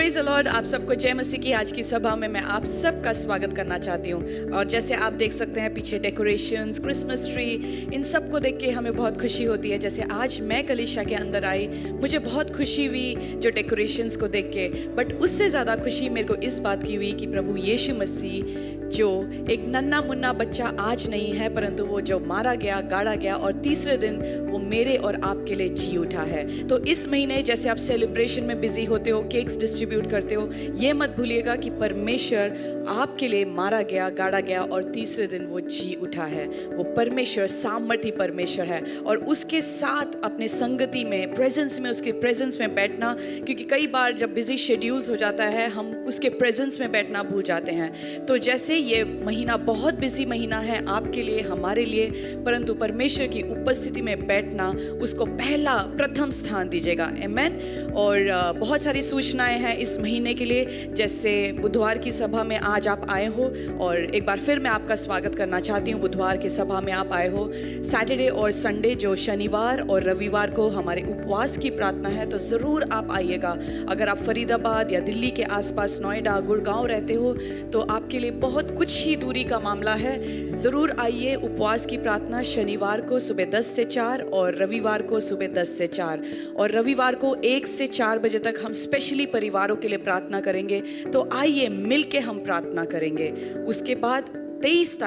Praise the Lord. आप सबको जय मसीह की आज की सभा में मैं आप सबका स्वागत करना चाहती हूँ। और जैसे आप देख सकते हैं पीछे डेकोरेशंस, क्रिसमस ट्री, इन सब को देख के हमें बहुत खुशी होती है। जैसे आज मैं कलीसिया के अंदर आई, मुझे बहुत खुशी हुई जो डेकोरेशंस को देख के, बट उससे ज़्यादा खुशी मेरे को इस बात की हुई कि प्रभु यीशु मसीह जो एक नन्हा मुन्ना बच्चा आज नहीं है, परंतु वो जो मारा गया, गाड़ा गया और तीसरे दिन वो मेरे और आपके लिए जी उठा है। तो इस महीने जैसे आप सेलिब्रेशन में बिजी होते हो, केक्स डिस्ट्रीब्यूट करते हो, ये मत भूलिएगा कि परमेश्वर आपके लिए मारा गया, गाड़ा गया और तीसरे दिन वो जी उठा है। वो परमेश्वर सामर्थी परमेश्वर है और उसके साथ अपने संगति में, प्रेजेंस में, उसके प्रेजेंस में बैठना, क्योंकि कई बार जब बिजी शेड्यूल्स हो जाता है हम उसके प्रेजेंस में बैठना भूल जाते हैं। तो जैसे ये महीना बहुत बिजी महीना है आपके लिए, हमारे लिए, परंतु परमेश्वर की उपस्थिति में बैठना, उसको पहला प्रथम स्थान दीजिएगा। आमीन। और बहुत सारी सूचनाएं हैं इस महीने के लिए। जैसे बुधवार की सभा में आज आप आए हो और एक बार फिर मैं आपका स्वागत करना चाहती हूँ। बुधवार की सभा में आप आए हो। सैटरडे और संडे जो शनिवार और रविवार को हमारे उपवास की प्रार्थना है, तो ज़रूर आप आइएगा। अगर आप फरीदाबाद या दिल्ली के आसपास, नोएडा, गुड़गांव रहते हो, तो आपके लिए बहुत कुछ ही दूरी का मामला है। ज़रूर आइए। उपवास की प्रार्थना शनिवार को सुबह 10 से 4 और रविवार को सुबह 10 से 4 और रविवार को 1 से 4 बजे तक हम स्पेशली परिवारों के लिए प्रार्थना करेंगे। तो आइए मिल के हम प्रार्थना करेंगे। उसके बाद 23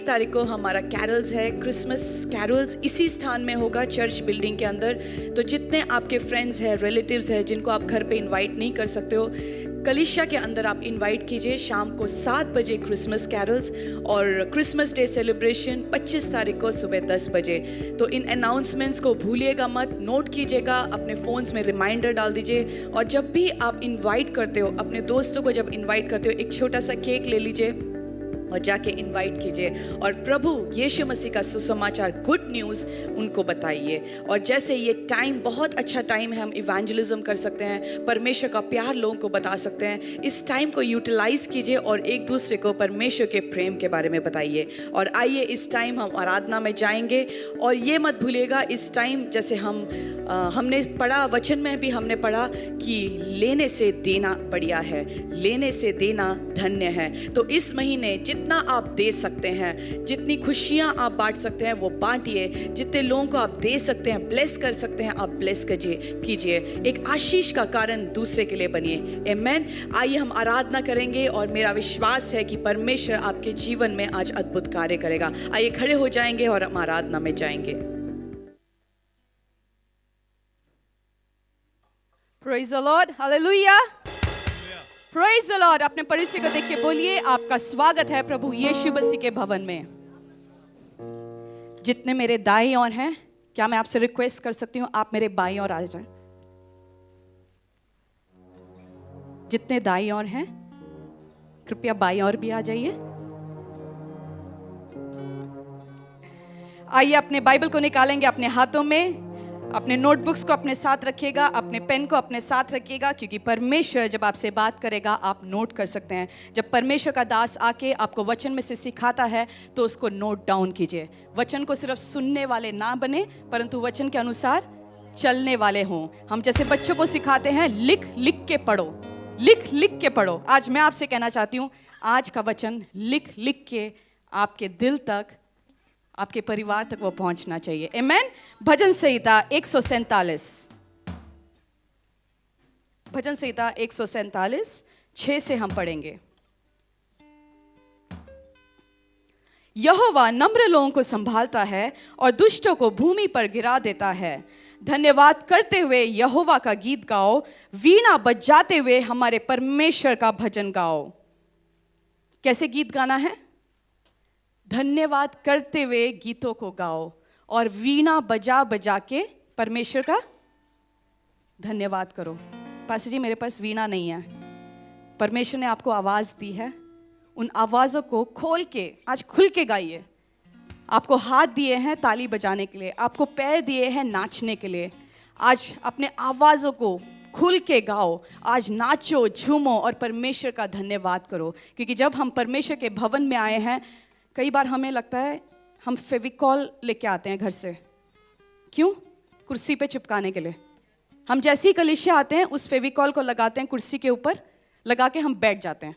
तारीख को हमारा कैरल्स है, क्रिसमस कैरल्स इसी स्थान में होगा, चर्च बिल्डिंग के अंदर। तो जितने आपके फ्रेंड्स हैं, रिलेटिव्स हैं, जिनको आप घर पे इनवाइट नहीं कर सकते हो, कलीसिया के अंदर आप इनवाइट कीजिए। शाम को 7 बजे क्रिसमस कैरल्स और क्रिसमस डे सेलिब्रेशन 25 तारीख को सुबह 10 बजे। तो इन अनाउंसमेंट्स को भूलिएगा मत, नोट कीजिएगा, अपने फ़ोन्स में रिमाइंडर डाल दीजिए। और जब भी आप इनवाइट करते हो, अपने दोस्तों को जब इनवाइट करते हो, एक छोटा सा केक ले लीजिए और जाके इनवाइट कीजिए और प्रभु यीशु मसीह का सुसमाचार, गुड न्यूज़ उनको बताइए। और जैसे ये टाइम बहुत अच्छा टाइम है, हम इवेंजलिज्म कर सकते हैं, परमेश्वर का प्यार लोगों को बता सकते हैं। इस टाइम को यूटिलाइज कीजिए और एक दूसरे को परमेश्वर के प्रेम के बारे में बताइए। और आइए इस टाइम हम आराधना में जाएंगे। और ये मत भूलिएगा, इस टाइम जैसे हमने पढ़ा, वचन में भी हमने पढ़ा कि लेने से देना बढ़िया है, लेने से देना धन्य है। तो इस महीने जितना आप दे सकते हैं, जितनी खुशियां आप बांट सकते हैं वो बांटिए। जितने लोगों को आप दे सकते हैं, ब्लेस कर सकते हैं, आप ब्लेस कीजिए। एक आशीष का कारण दूसरे के लिए बनिए। आमीन। आइए हम आराधना करेंगे और मेरा विश्वास है कि परमेश्वर आपके जीवन में आज अद्भुत कार्य करेगा। आइए खड़े हो जाएंगे और हम आराधना में जाएंगे। Praise the Lord, Hallelujah. Praise the Lord. अपने परिचय को देख के बोलिए, आपका स्वागत है प्रभु यीशु मसीह के भवन में। जितने मेरे दाईं ओर हैं, क्या मैं आपसे रिक्वेस्ट कर सकती हूँ आप मेरे बाईं ओर आ जाएं? जितने दाईं ओर हैं, कृपया बाईं ओर भी आ जाइए। आइए अपने बाइबल को निकालेंगे अपने हाथों में, अपने नोटबुक्स को अपने साथ रखिएगा, अपने पेन को अपने साथ रखिएगा, क्योंकि परमेश्वर जब आपसे बात करेगा आप नोट कर सकते हैं। जब परमेश्वर का दास आके आपको वचन में से सिखाता है तो उसको नोट डाउन कीजिए। वचन को सिर्फ सुनने वाले ना बने, परंतु वचन के अनुसार चलने वाले हों। हम जैसे बच्चों को सिखाते हैं, लिख लिख के पढ़ो, लिख लिख के पढ़ो। आज मैं आपसे कहना चाहती हूँ, आज का वचन लिख लिख के आपके दिल तक, आपके परिवार तक वो पहुंचना चाहिए। आमीन। भजन संहिता 147, भजन संहिता 147 6 से हम पढ़ेंगे। यहोवा नम्र लोगों को संभालता है और दुष्टों को भूमि पर गिरा देता है। धन्यवाद करते हुए यहोवा का गीत गाओ, वीणा बजाते हुए हमारे परमेश्वर का भजन गाओ। कैसे गीत गाना है? धन्यवाद करते हुए गीतों को गाओ और वीणा बजा बजा के परमेश्वर का धन्यवाद करो। पास्टर जी, मेरे पास वीणा नहीं है। परमेश्वर ने आपको आवाज़ दी है, उन आवाज़ों को खोल के आज खुल के गाइए। आपको हाथ दिए हैं ताली बजाने के लिए, आपको पैर दिए हैं नाचने के लिए। आज अपने आवाज़ों को खुल के गाओ, आज नाचो, झूमो और परमेश्वर का धन्यवाद करो। क्योंकि जब हम परमेश्वर के भवन में आए हैं, कई बार हमें लगता है हम फेविकॉल लेके आते हैं घर से। क्यों? कुर्सी पे चिपकाने के लिए। हम जैसे ही कलीसिया आते हैं उस फेविकॉल को लगाते हैं कुर्सी के ऊपर, लगा के हम बैठ जाते हैं।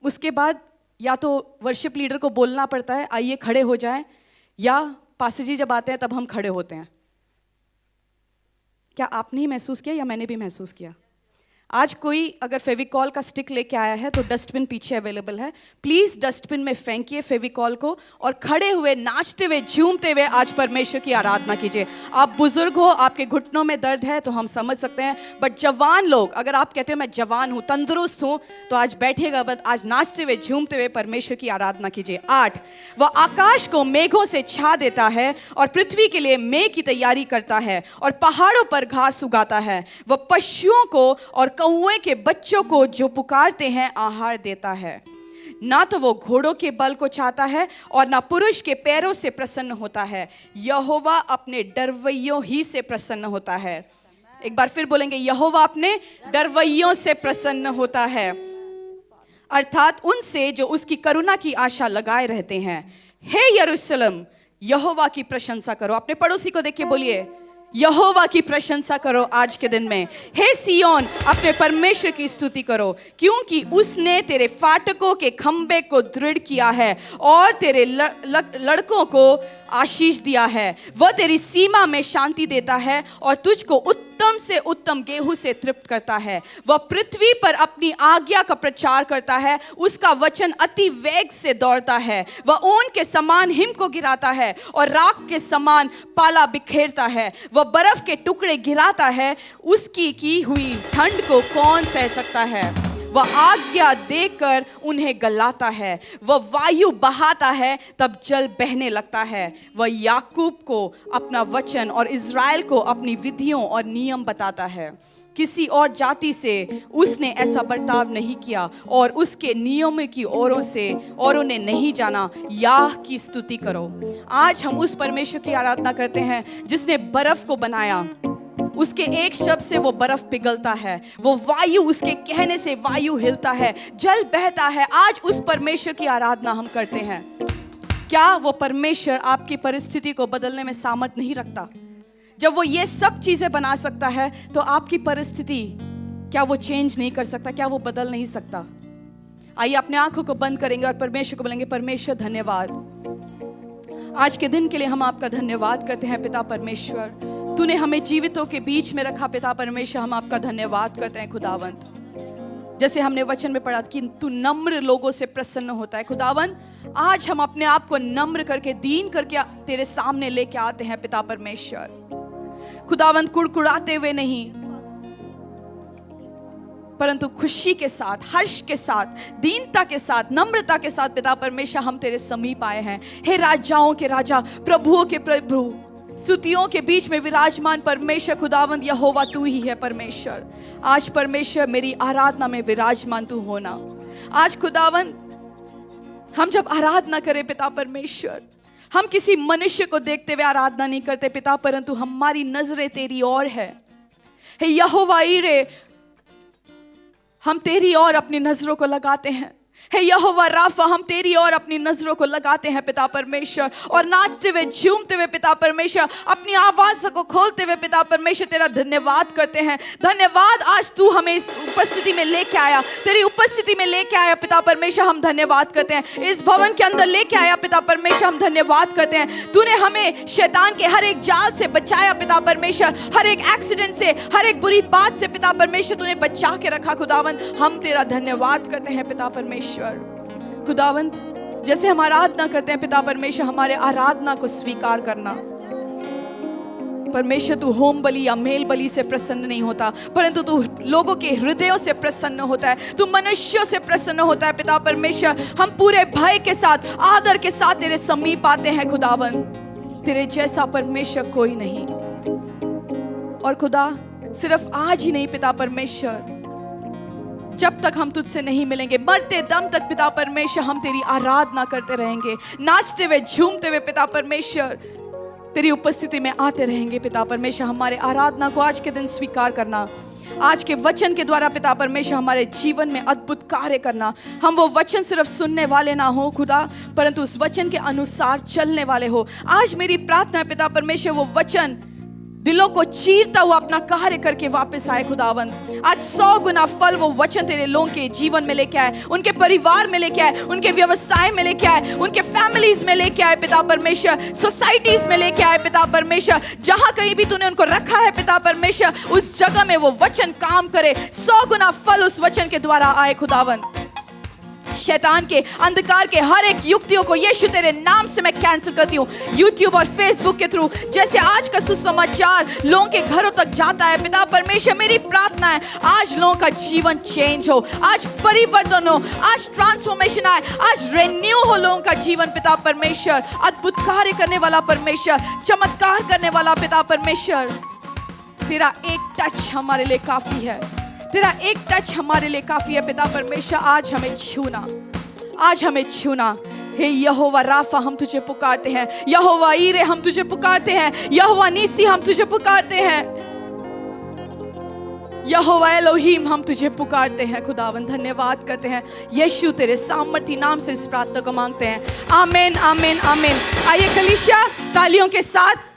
उसके बाद या तो वर्शिप लीडर को बोलना पड़ता है आइए खड़े हो जाएं, या पास्टर जी जब आते हैं तब हम खड़े होते हैं। क्या आपने ही महसूस किया या मैंने भी महसूस किया? आज कोई अगर फेविकॉल का स्टिक लेके आया है तो डस्टबिन पीछे अवेलेबल है, प्लीज डस्टबिन में फेंकिए फेविकॉल को और खड़े हुए नाचते हुए झूमते हुए आज परमेश्वर की आराधना कीजिए। आप बुजुर्ग हो, आपके घुटनों में दर्द है तो हम समझ सकते हैं, बट जवान लोग, अगर आप कहते हो मैं जवान हूं, तंदुरुस्त हूं, तो आज बैठिएगा, बट आज नाचते हुए झूमते हुए परमेश्वर की आराधना कीजिए। 8, वह आकाश को मेघों से छा देता है और पृथ्वी के लिए मेघ की तैयारी करता है और पहाड़ों पर घास उगाता है। वह पशुओं को और कौवे के बच्चों को जो पुकारते हैं आहार देता है। ना तो वो घोड़ों के बल को चाहता है और ना पुरुष के पैरों से प्रसन्न होता है। यहोवा अपने डरवैयों ही से प्रसन्न होता है। एक बार फिर बोलेंगे, यहोवा अपने डरवैयों से प्रसन्न होता है, अर्थात उनसे जो उसकी करुणा की आशा लगाए रहते हैं। हे यरूशलेम, यहोवा की प्रशंसा करो। अपने पड़ोसी को देख के बोलिए, यहोवा की प्रशंसा करो आज के दिन में। हे सियोन, अपने परमेश्वर की स्तुति करो, क्योंकि उसने तेरे फाटकों के खंबे को दृढ़ किया है और तेरे लड़कों को आशीष दिया है। वह तेरी सीमा में शांति देता है और तुझको उत्तम से उत्तम गेहूं से तृप्त करता है। वह पृथ्वी पर अपनी आज्ञा का प्रचार करता है, उसका वचन अति वेग से दौड़ता है। वह ऊन के समान हिम को गिराता है और राख के समान पाला बिखेरता है। वह बर्फ के टुकड़े गिराता है, उसकी की हुई ठंड को कौन सह सकता है। वह आज्ञा देकर उन्हें गलाता है, वह वायु बहाता है तब जल बहने लगता है। वह याकूब को अपना वचन और इज़राइल को अपनी विधियों और नियम बताता है। किसी और जाति से उसने ऐसा बर्ताव नहीं किया और उसके नियमों की औरों ने नहीं जाना। याह की स्तुति करो। आज हम उस परमेश्वर की आराधना करते हैं जिसने बर्फ को बनाया, उसके एक शब्द से वो बर्फ पिघलता है, वो वायु, उसके कहने से वायु हिलता है, जल बहता है। आज उस परमेश्वर की आराधना हम करते हैं। क्या वो परमेश्वर आपकी परिस्थिति को बदलने में सामर्थ नहीं रखता? जब वो ये सब चीजें बना सकता है तो आपकी परिस्थिति क्या वो चेंज नहीं कर सकता? क्या वो बदल नहीं सकता? आइए अपने आंखों को बंद करेंगे और परमेश्वर को बोलेंगे, परमेश्वर धन्यवाद। आज के दिन के लिए हम आपका धन्यवाद करते हैं पिता परमेश्वर। तूने हमें जीवितों के बीच में रखा पिता परमेश्वर, हम आपका धन्यवाद करते हैं खुदावंत। जैसे हमने वचन में पढ़ा कि तू नम्र लोगों से प्रसन्न होता है खुदावंत, आज हम अपने आप को नम्र करके, दीन करके तेरे सामने लेके आते हैं पिता परमेश्वर। खुदावंत, कुड़कुड़ाते हुए नहीं, परंतु खुशी के साथ, हर्ष के साथ, दीनता के साथ, नम्रता के साथ पिता परमेश्वर हम तेरे समीप आए हैं। हे राजाओं के राजा, प्रभुओं के प्रभु, स्तुतियों के बीच में विराजमान परमेश्वर खुदावंद यहोवा तू ही है परमेश्वर। आज परमेश्वर मेरी आराधना में विराजमान तू होना। आज खुदावंद हम जब आराधना करें पिता परमेश्वर, हम किसी मनुष्य को देखते हुए आराधना नहीं करते पिता, परंतु हमारी नजरें तेरी ओर है। हे यहोवा ईरे, हम तेरी ओर अपनी नजरों को लगाते हैं। हे यहोवा राफा, हम तेरी ओर अपनी नजरों को लगाते हैं पिता परमेश्वर, और नाचते हुए, झूमते हुए पिता परमेश्वर, अपनी आवाज को खोलते हुए पिता परमेश्वर तेरा धन्यवाद करते हैं। धन्यवाद, आज तू हमें इस उपस्थिति में लेके आया, तेरी उपस्थिति में लेके आया पिता परमेश्वर, हम धन्यवाद करते हैं। इस भवन के अंदर लेके आया पिता परमेश्वर, हम धन्यवाद करते हैं। तूने हमें शैतान के हर एक जाल से बचाया पिता परमेश्वर, हर एक एक्सीडेंट से, हर एक बुरी बात से पिता परमेश्वर तूने बचा के रखा खुदावंत, हम तेरा धन्यवाद करते हैं पिता परमेश्वर। खुदावंत, जैसे हम आराधना करते हैं पिता परमेश्वर, हमारे आराधना को स्वीकार करना। परमेश्वर तू होम बलि या मेल बलि से प्रसन्न नहीं होता, परंतु तू लोगों के हृदयों से प्रसन्न होता है, तू मनुष्यों से प्रसन्न होता है पिता परमेश्वर। हम पूरे भय के साथ, आदर के साथ तेरे समीप आते हैं खुदावंत, तेरे जैसा परमेश्वर कोई नहीं। और खुदा, सिर्फ आज ही नहीं पिता परमेश्वर, जब तक हम तुझसे नहीं मिलेंगे, मरते दम तक पिता परमेश्वर हम तेरी आराधना करते रहेंगे, नाचते हुए, झूमते हुए पिता परमेश्वर तेरी उपस्थिति में आते रहेंगे पिता परमेश्वर। हमारे आराधना को आज के दिन स्वीकार करना, आज के वचन के द्वारा पिता परमेश्वर हमारे जीवन में अद्भुत कार्य करना। हम वो वचन सिर्फ सुनने वाले ना हो खुदा, परंतु उस वचन के अनुसार चलने वाले हो। आज मेरी प्रार्थना है पिता परमेश्वर, वो वचन दिलों को चीरता हुआ अपना कार्य करके वापस आए खुदावंद। आज 100 गुना फल वो वचन तेरे लोगों के जीवन में लेके आए, उनके परिवार में लेके आए, उनके व्यवसाय में लेके आए, उनके फैमिलीज में लेके आए पिता परमेश्वर, सोसाइटीज में लेके आए पिता परमेश्वर। जहां कहीं भी तूने उनको रखा है पिता परमेश्वर, उस जगह में वो वचन काम करे, 100 गुना फल उस वचन के द्वारा आए खुदावंद। शैतान के अंधकार के हर एक युक्तियों को यीशु तेरे नाम से मैं कैंसिल करती हूँ। यूट्यूब और फेसबुक के थ्रू जैसे आज का सुसमाचार लोगों के घरों तक जाता है पिता परमेश्वर, मेरी प्रार्थना है आज लोगों का जीवन चेंज हो, आज परिवर्तन हो, आज ट्रांसफॉर्मेशन आए, आज रेन्यू हो लोगों का जीवन पिता परमेश्वर। अद्भुत कार्य करने वाला परमेश्वर, चमत्कार करने वाला पिता परमेश्वर, तेरा एक टच हमारे लिए काफी है, तेरा एक टच हमारे लिए काफी है पिता परमेश्वर। आज हमें छूना, आज हमें छूना। हे यहोवा राफा हम तुझे पुकारते हैं, यहोवा ईरे हम तुझे पुकारते हैं, यहोवा नीसी हम तुझे पुकारते हैं, यहोवा एलोहीम हम तुझे पुकारते हैं खुदावन। धन्यवाद करते हैं यीशु तेरे सामर्थी नाम से इस प्रार्थना को मांगते हैं, आमीन आमीन आमीन। आइए कलीसिया तालियों के साथ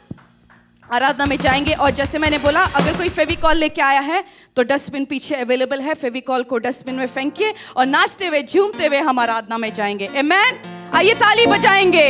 आराधना में जाएंगे। और जैसे मैंने बोला, अगर कोई फेविकॉल लेके आया है तो डस्टबिन पीछे अवेलेबल है, फेविकॉल को डस्टबिन में फेंकिए और नाचते हुए झूमते हुए हम आराधना में जाएंगे। आमीन। आइए ताली बजाएंगे।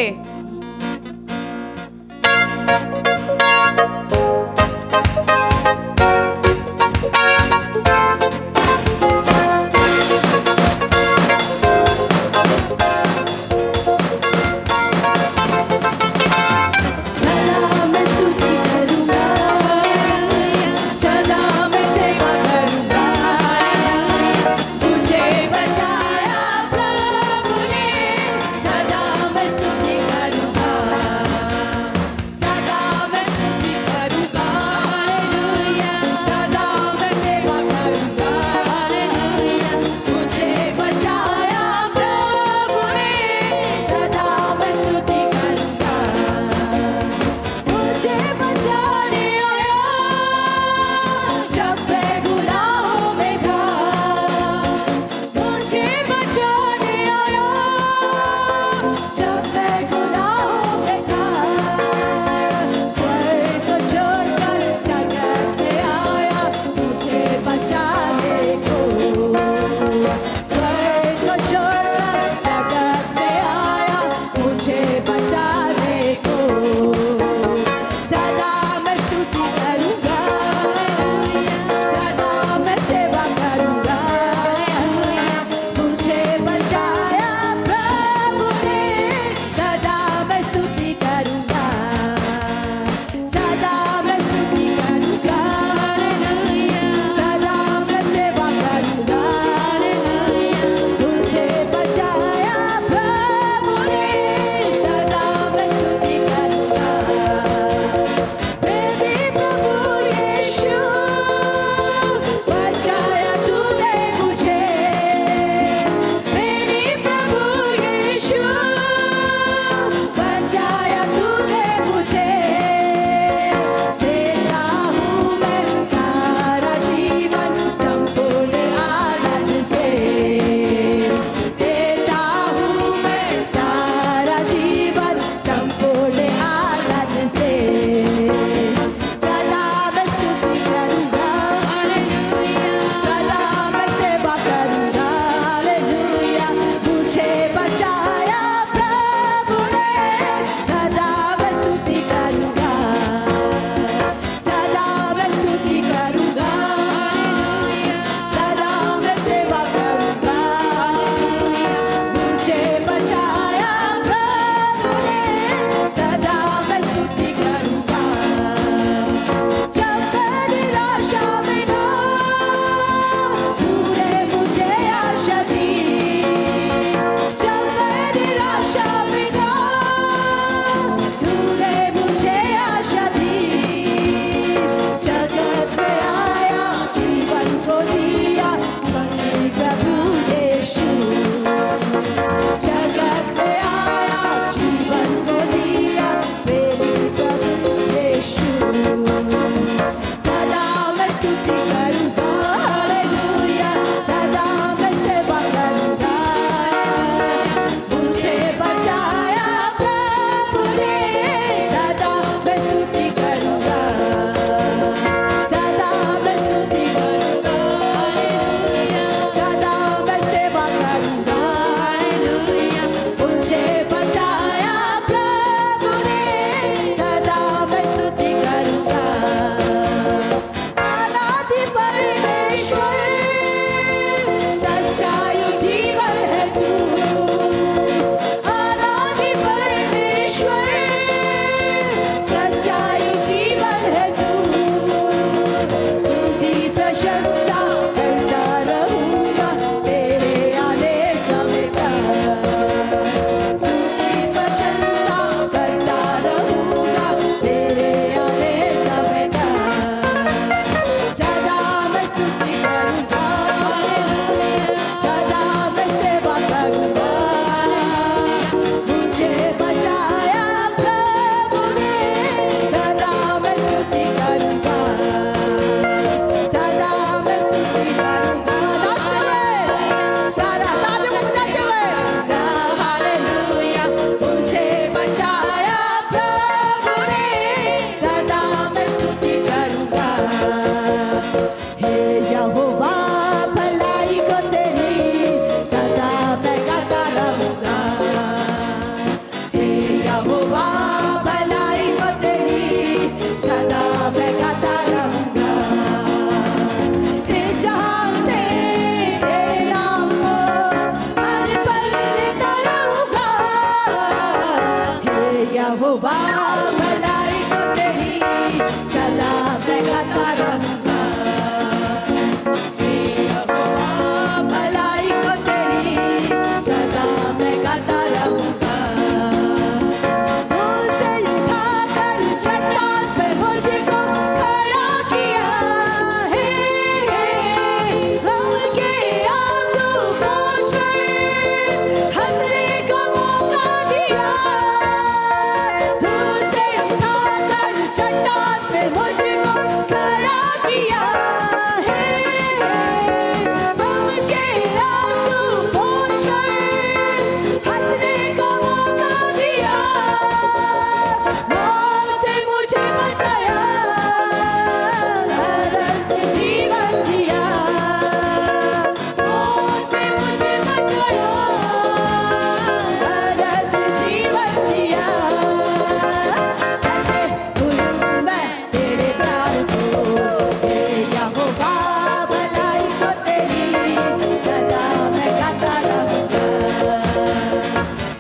यहोवा भलाई को तेरी सदा मैं गाता रहूंगा। हे यहोवा भलाई को तेरी सदा मैं गाता रहूंगा। मुझसे उठाकर चट्टान पे मुझको खड़ा किया है, गम के आंसू पोंछकर हंसने का मौका दिया। तुझसे उठाकर चट्टान पे मुझको खड़ा किया है, गम के आंसू पोंछकर हंसने का मौका दिया। मौत से मुझे बचाया, अनंत जीवन दिया। मौत से मुझे बचाया, अनंत जीवन दिया। कैसे भूलूं मैं तेरे प्यार को, हे यहोवा भलाई को तेरी सदा मैं गाता रहूंगा।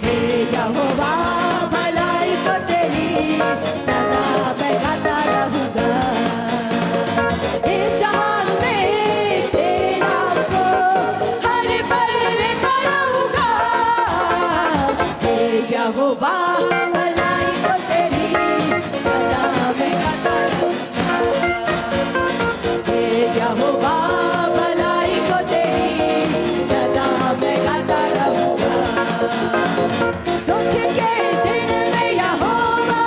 हे यहोवा भलाई को तेरी सदा मैं गाता रहूंगा। इस जहान में तेरे नाम को हर पल लेता रहूंगा। हे यहोवा भलाई को तेरी सदा मैं गाता रहूंगा। हे यहोवा भलाई को तेरी सदा मैं गाता रहूंगा। दुख के दिन में यहोवा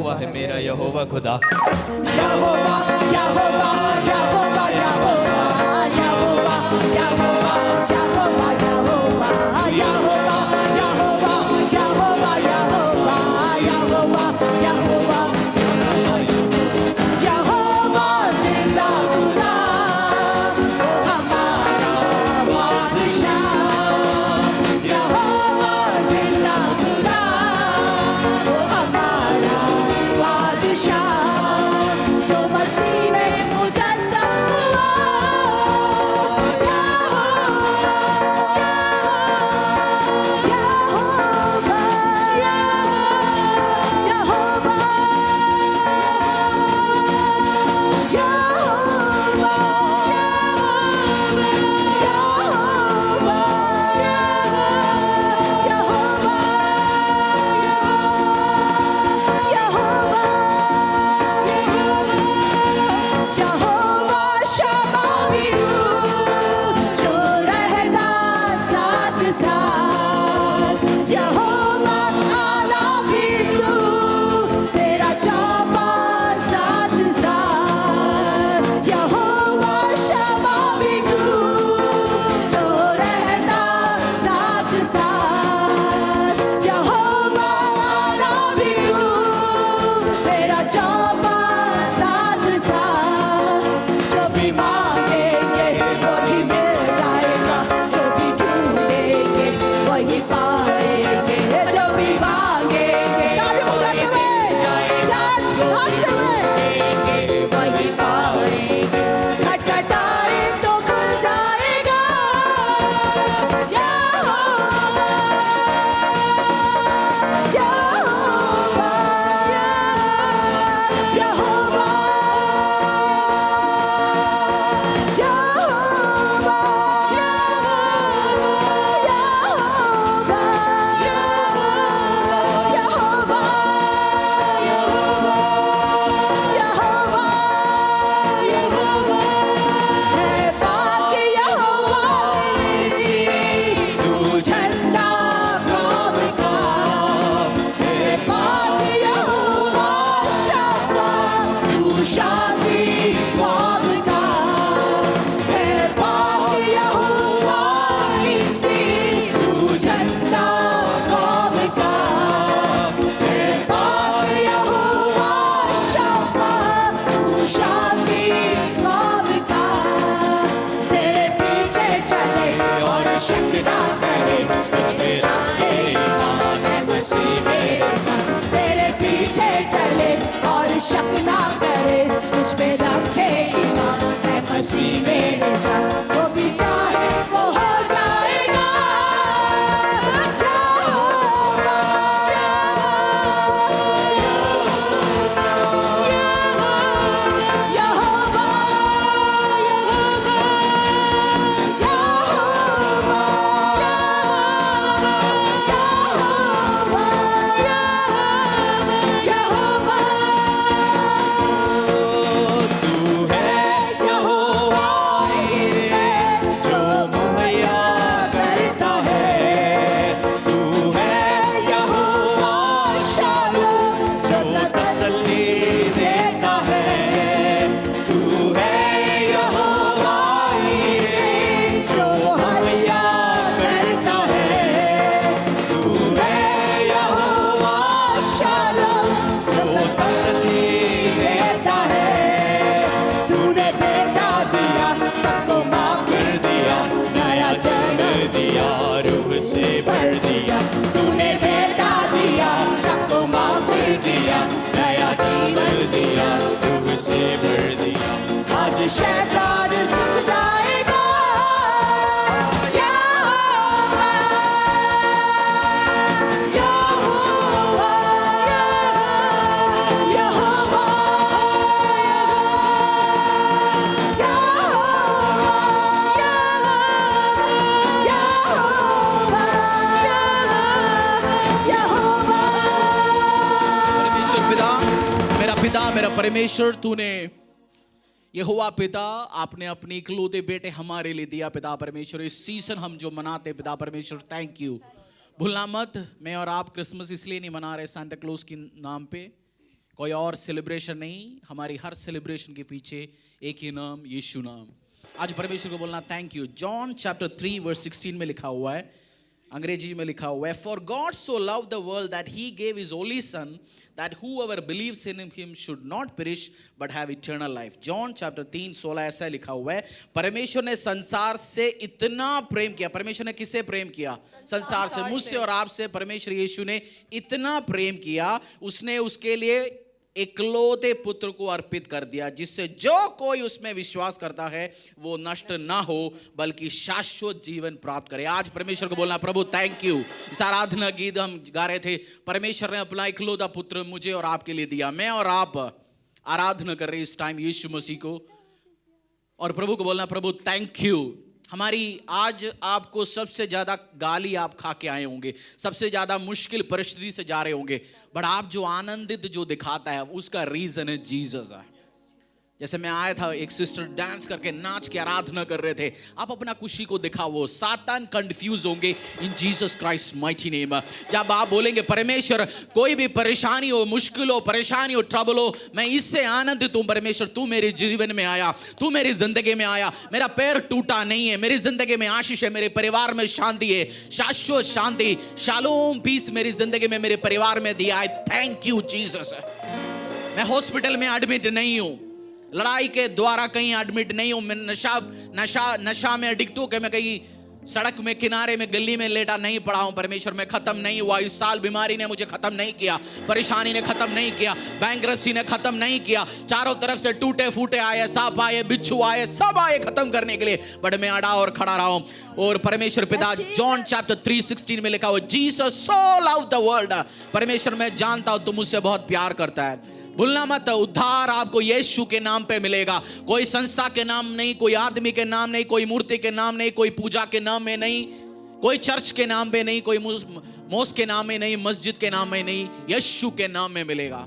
यहोवा है मेरा यहोवा खुदा। यहोवा यहोवा यहोवा यहोवा यहोवा यहोवा यहोवा यहोवा यहोवा यहोवा यहोवा यहोवा यहोवा यहोवा यहोवा जिंदा खुदा वो हमारा बादशाह। यहोवा जिंदा खुदा वो हमारा बादशाह जो मसीह में मुजस्सम हुआ। यहोवा यहोवा यहोवा यहोवा शम्मा बिनु जो रहता साथ साथ। यहोवा आला बिनु तेरा चापा साथ साथ। यहोवा शम्मा बिनु जो रहता साथ साथ। यहोवा आला बिनु तेरा चापा साथ साथ। जो भी मांगेंगे वही मिल जाएगा, जो भी ढूंढेंगे वही पाएंगे। जो भी मांगेंगे ताली बजाते हुए चर्च नाचते हुए वही पाएंगे। खटखटाए तो खुल जाएगा। यहोवा यहोवा यहोवा यहोवा यहोवा यहोवा है बाकी यहोवा निसी तू झंडा कौम का। है बाकी यहोवा शफा तू शाफी कौम का। है बाकी यहोवा निसी तू झंडा कौम का। है बाकी यहोवा शफा तू शाफी कौम का। तेरे पीछे चले और शक ना करे, तुझ पे रखे ईमान है मसीह मेरे साथ। तेरे पीछे चले और शक ना करे, तुझ पे रखे ईमान है मसीह मेरे साथ। वो भी चाहे वो हो जाएगा। यहोवा यहोवा तू है यहोवा जो मुहैया करता है। तू है यहोवा शालोम जो तसल्ली देता है। तू है यहोवा जो मुहैया करता है। तू है यहोवा शालोम जो तसल्ली देता है। तूने बेटा दिया सबको माफ कर दिया, नया जन्म दिया, रूह से भर दिया। तूने बेटा दिया सबको माफ कर दिया, नया जीवन दिया, रूह से भर दिया। आज शैतान झुक जाएगा। यहोवा यहोवा यहोवा यहोवा परमेश्वर पिता, मेरा पिता, मेरा परमेश्वर, तूने यहोवा पिता आपने अपने इकलौते बेटे हमारे लिए दिया पिता परमेश्वर। इस सीजन हम जो मनाते पिता परमेश्वर, थैंक यू। भूलना मत, मैं और आप क्रिसमस इसलिए नहीं मना रहे सांता क्लॉज के नाम पे, कोई और सेलिब्रेशन नहीं, हमारी हर सेलिब्रेशन के पीछे एक ही नाम, यीशु नाम। आज परमेश्वर को बोलना thank you. John chapter 3 verse 16 में लिखा हुआ है, अंग्रेजी में लिखा हुआ है, for God so love the world that he gave his only son that whoever believes in him should not perish but have eternal life। John chapter 3:16 ऐसा लिखा हुआ है, परमेश्वर ने संसार से इतना प्रेम किया। परमेश्वर ने किससे प्रेम किया? संसार से, मुझसे और आपसे परमेश्वर यीशु ने इतना प्रेम किया, उसने उसके लिए इकलौते पुत्र को अर्पित कर दिया, जिससे जो कोई उसमें विश्वास करता है वो नष्ट ना हो बल्कि शाश्वत जीवन प्राप्त करे। आज परमेश्वर को बोलना प्रभु थैंक यू। इस आराधना गीत हम गा रहे थे, परमेश्वर ने अपना इकलौता पुत्र मुझे और आपके लिए दिया। मैं और आप आराधना कर रहे इस टाइम यीशु मसीह को, और प्रभु को बोलना प्रभु थैंक यू। हमारी आज आपको सबसे ज्यादा गाली आप खा के आए होंगे, सबसे ज्यादा मुश्किल परिस्थिति से जा रहे होंगे, बट आप जो आनंदित जो दिखाता है उसका रीजन है जीसस है। जैसे मैं आया था, एक सिस्टर डांस करके नाच के आराधना कर रहे थे, आप अपना खुशी को दिखाओ, सातान कंफ्यूज होंगे इन जीसस क्राइस्ट माइटी नेम। जब आप बोलेंगे परमेश्वर कोई भी परेशानी हो, मुश्किल हो, परेशानी हो, ट्रबल हो, मैं इससे आनंदित हूं परमेश्वर, तू मेरे जीवन में आया, तू मेरी जिंदगी में आया, मेरा पैर टूटा नहीं है, मेरी जिंदगी में आशीष है, मेरे परिवार में शांति है, शाश्वत शांति, शालोम पीस मेरी जिंदगी में मेरे परिवार में दिया है। Thank you Jesus. मैं हॉस्पिटल में एडमिट नहीं हूं, लड़ाई के द्वारा कहीं एडमिट नहीं हूं, मैं नशा में एडिक्ट हो के मैं कहीं सड़क में, किनारे में, गली में लेटा नहीं पड़ा हूं। परमेश्वर मैं खत्म नहीं हुआ। इस साल बीमारी ने मुझे खत्म नहीं किया, परेशानी ने खत्म नहीं किया, बैंकरप्सी ने खत्म नहीं किया। चारों तरफ से टूटे फूटे आए, सांप आए, बिच्छू आए, सब आए खत्म करने के लिए, बट मैं अड़ा और खड़ा रहा हूं। और परमेश्वर पिता, जॉन चैप्टर 3:16 में लिखा हुआ, Jesus so love the world. परमेश्वर मैं जानता हूं तुम मुझसे बहुत प्यार करता है। भूलना मत, उद्धार आपको यीशु के नाम पे मिलेगा। कोई संस्था के नाम नहीं, कोई आदमी के नाम नहीं, कोई मूर्ति के नाम नहीं, कोई पूजा के नाम में नहीं, कोई चर्च के नाम पे नहीं, कोई मोस्क के नाम में नहीं, मस्जिद के नाम में नहीं, यीशु के नाम में मिलेगा।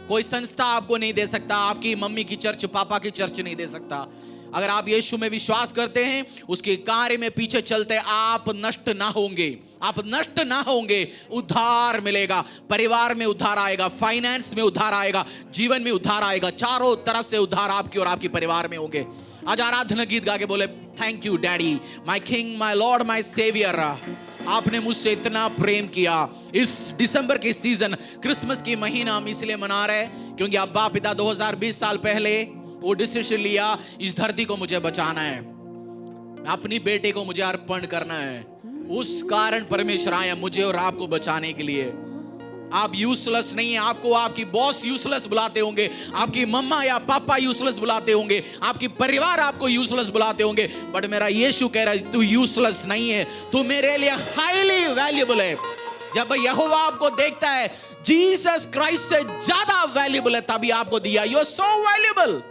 कोई संस्था आपको नहीं दे सकता, आपकी मम्मी की चर्च, पापा की चर्च नहीं दे सकता। अगर आप यीशु में विश्वास करते हैं, उसके कार्य में पीछे चलते, आप नष्ट ना होंगे, आप नष्ट ना होंगे। उद्धार मिलेगा, परिवार में उद्धार आएगा, फाइनेंस में उद्धार आएगा, जीवन में उद्धार आएगा, चारों तरफ से उद्धार आपकी और आपके परिवार में होंगे। आज आराधना गीत गा के बोले thank you daddy, my king, my lord, my saviour. आपने मुझसे इतना प्रेम किया। इस दिसंबर के सीजन, क्रिसमस की महीना हम इसलिए मना रहे हैं क्योंकि अब्बा पिता 2020 साल पहले वो डिसीजन लिया, इस धरती को मुझे बचाना है, अपनी बेटे को मुझे अर्पण करना है। उस कारण परमेश्वर आया मुझे और आपको बचाने के लिए। आप यूजलेस नहीं है, आपको आपकी बॉस यूजलेस बुलाते होंगे, आपकी मम्मा या पापा यूजलेस बुलाते होंगे, आपकी परिवार आपको यूजलेस बुलाते होंगे, बट मेरा यीशु कह रहा है तू यूजलेस नहीं है, तू मेरे लिए हाईली वैल्यूएबल है। जब यहोवा आपको देखता है जीसस क्राइस्ट से ज्यादा वैल्यूएबल है, तभी आपको दिया। यू आर सो वैल्यूएबल,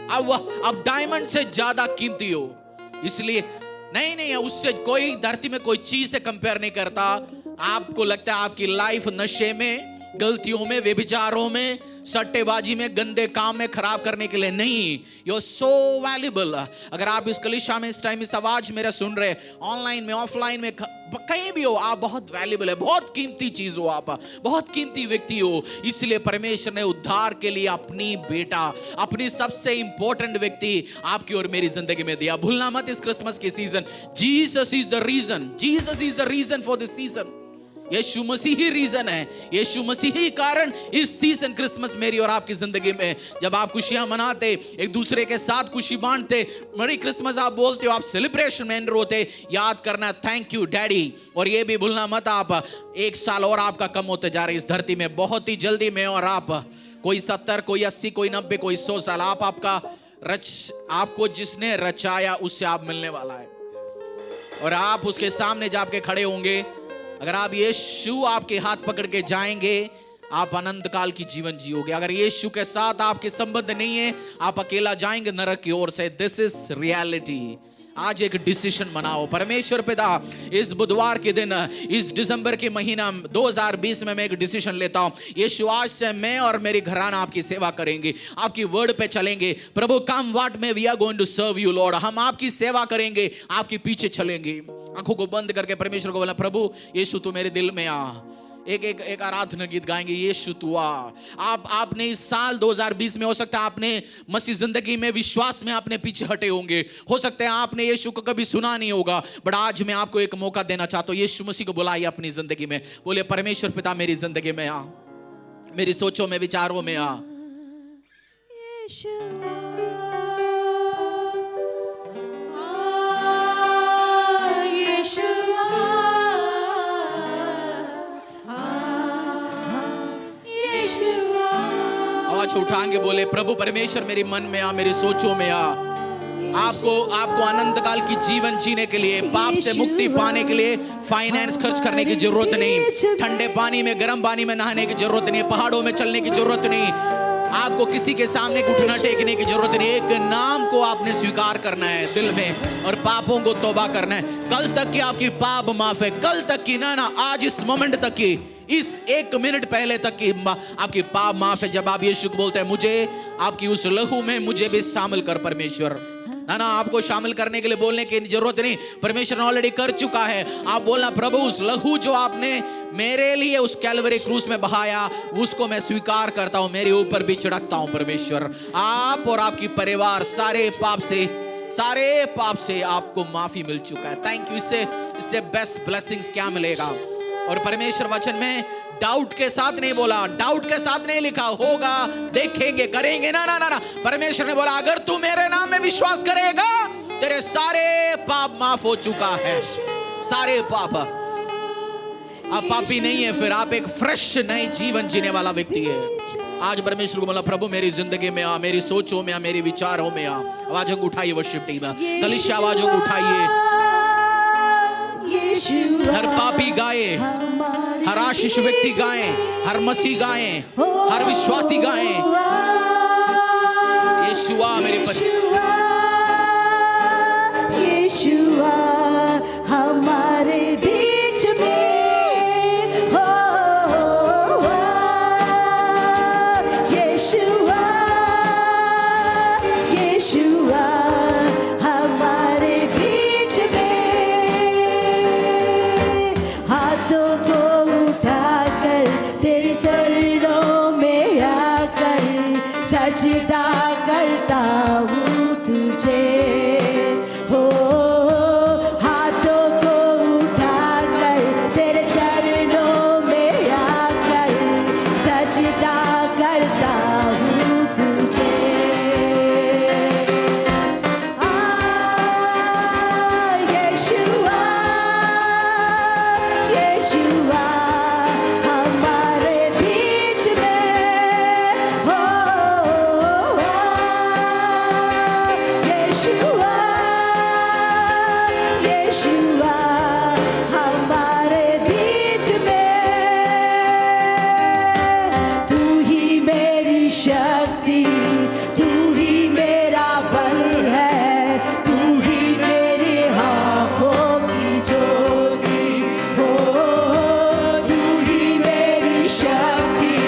अब डायमंड से ज्यादा कीमती हो। इसलिए नहीं, उससे कोई धरती में कोई चीज से कंपेयर नहीं करता। आपको लगता है आपकी लाइफ नशे में, गलतियों में, व्यभिचारों में, सट्टेबाजी में, गंदे काम में खराब करने के लिए नहीं। You are so valuable. अगर आप इस कलीसिया में इस टाइम इस आवाज मेरा सुन रहे, ऑनलाइन में, ऑफलाइन में, कहीं भी हो, आप बहुत वैल्यूएबल है, बहुत कीमती चीज हो, आप बहुत कीमती व्यक्ति हो। इसलिए परमेश्वर ने उद्धार के लिए अपनी बेटा, अपनी सबसे इंपॉर्टेंट व्यक्ति आपकी और मेरी जिंदगी में दिया। भूलना मत इस क्रिसमस के season, Jesus is the reason, Jesus is the reason for this season. यीशु मसीह ही रीजन है, यीशु मसीह ही कारण इस सीजन क्रिसमस मेरी और आपकी जिंदगी में। जब आप खुशियां मनाते, एक दूसरे के साथ खुशी बांटते, मरी क्रिसमस आप बोलते हो, आप सेलिब्रेशन में एंटर होते, याद करना थैंक यू डैडी। और ये भी भूलना मत, आप 1 साल और आपका कम होते जा रहे इस धरती में। बहुत ही जल्दी मैं और आप, कोई 70, कोई 80, कोई 90, कोई 100 साल, आपको जिसने रचाया उससे आप मिलने वाला है। और आप उसके सामने जाके खड़े होंगे। अगर आप यीशु आपके हाथ पकड़ के जाएंगे, आप अनंत काल की जीवन जियोगे। अगर यीशु के साथ आपके संबंध नहीं है, आप अकेला जाएंगे नरक की ओर से। This is reality. आज एक डिसीजन बनाओ। परमेश्वर पिता, इस बुधवार के दिन, इस दिसंबर के महीना 2020 में मैं एक डिसीजन लेता हूं। यीशु आज से मैं और मेरी घराना आपकी सेवा करेंगे, आपकी वर्ड पे चलेंगे। प्रभु come what may we are going to serve you lord. हम आपकी सेवा करेंगे, आपके पीछे चलेंगे। आंखों को बंद करके परमेश्वर को बोला, प्रभु यीशु तू मेरे दिल में आ, एक आराधना गीत गाएंगे, यीशु तू आ। आपने इस साल 2020 में हो सकता है आपने मसीह जिंदगी में विश्वास में आपने पीछे हटे होंगे, हो सकता है आपने यीशु को कभी सुना नहीं होगा, बट आज मैं आपको एक मौका देना चाहता हूं। यीशु मसीह को बुलाइए अपनी जिंदगी में, बोले परमेश्वर पिता मेरी जिंदगी में आ, मेरी सोचों में विचारों में आ। आवाज उठाएंगे, बोले प्रभु परमेश्वर मेरे मन में आ, मेरी सोचों में आ। आपको अनंत काल की जीवन जीने के लिए, पाप से मुक्ति पाने के लिए फाइनेंस खर्च करने की जरूरत नहीं, ठंडे पानी में गर्म पानी में नहाने की जरूरत नहीं, पहाड़ों में चलने की जरूरत नहीं, आपको किसी के सामने घुटना टेकने की जरूरत नहीं। एक नाम को आपने स्वीकार करना है दिल में और पापों को तौबा करना है। कल तक की आपकी पाप माफ है, कल तक की ना आज इस मोमेंट तक की, इस 1 मिनट पहले तक की आपकी पाप माफ है। जब आप यीशु को बोलते हैं मुझे आपकी उस लहू में मुझे भी शामिल कर परमेश्वर, ना आपको शामिल करने के लिए बोलने की जरूरत नहीं, परमेश्वर ने ऑलरेडी कर चुका है। आप बोलना प्रभु उस लहू जो आपने मेरे लिए उस कैलवरी क्रूस में बहाया उसको मैं स्वीकार करता हूं, मेरे ऊपर भी छिड़कता हूं परमेश्वर। आप और आपकी परिवार सारे पाप से आपको माफी मिल चुका है। Thank you. इससे बेस्ट ब्लेसिंग्स क्या मिलेगा। और परमेश्वर वचन में डाउट के साथ नहीं बोला, डाउट के साथ नहीं लिखा होगा देखेंगे करेंगे, ना परमेश्वर ने बोला अगर तू मेरे नाम में विश्वास करेगा तेरे सारे पाप माफ हो चुका है, सारे पाप। आप पापी नहीं है, फिर आप एक फ्रेश नए जीवन जीने वाला व्यक्ति है। आज परमेश्वर को बोला प्रभु मेरी जिंदगी में आ, मेरी सोचों में आ, मेरे विचारों में आ। आवाजों को उठाइए वर्शिप टीम, कलीसिया आवाजों को उठाइए। हर पापी गाए, हर आशीष व्यक्ति गाए, हर मसीह गाए, हर विश्वासी गाए यीशुआ मेरे यीशुआ हमारे बीच में हो, यीशुआ हमारे बीच में, हाथों को उठाकर तेरे चरणों में आकर सजदा करता हूँ तुझे हो। हाथों को उठाकर तेरे चरणों में आकर सजदा करता हूँ तुझे। यीशुआ हमारे बीच में हो, यीशुआ हमारे बीच में। तू ही मेरी शक्ति, तू ही मेरा बल है, तू ही मेरी आँखों की ज्योति हो। तू ही मेरी शक्ति,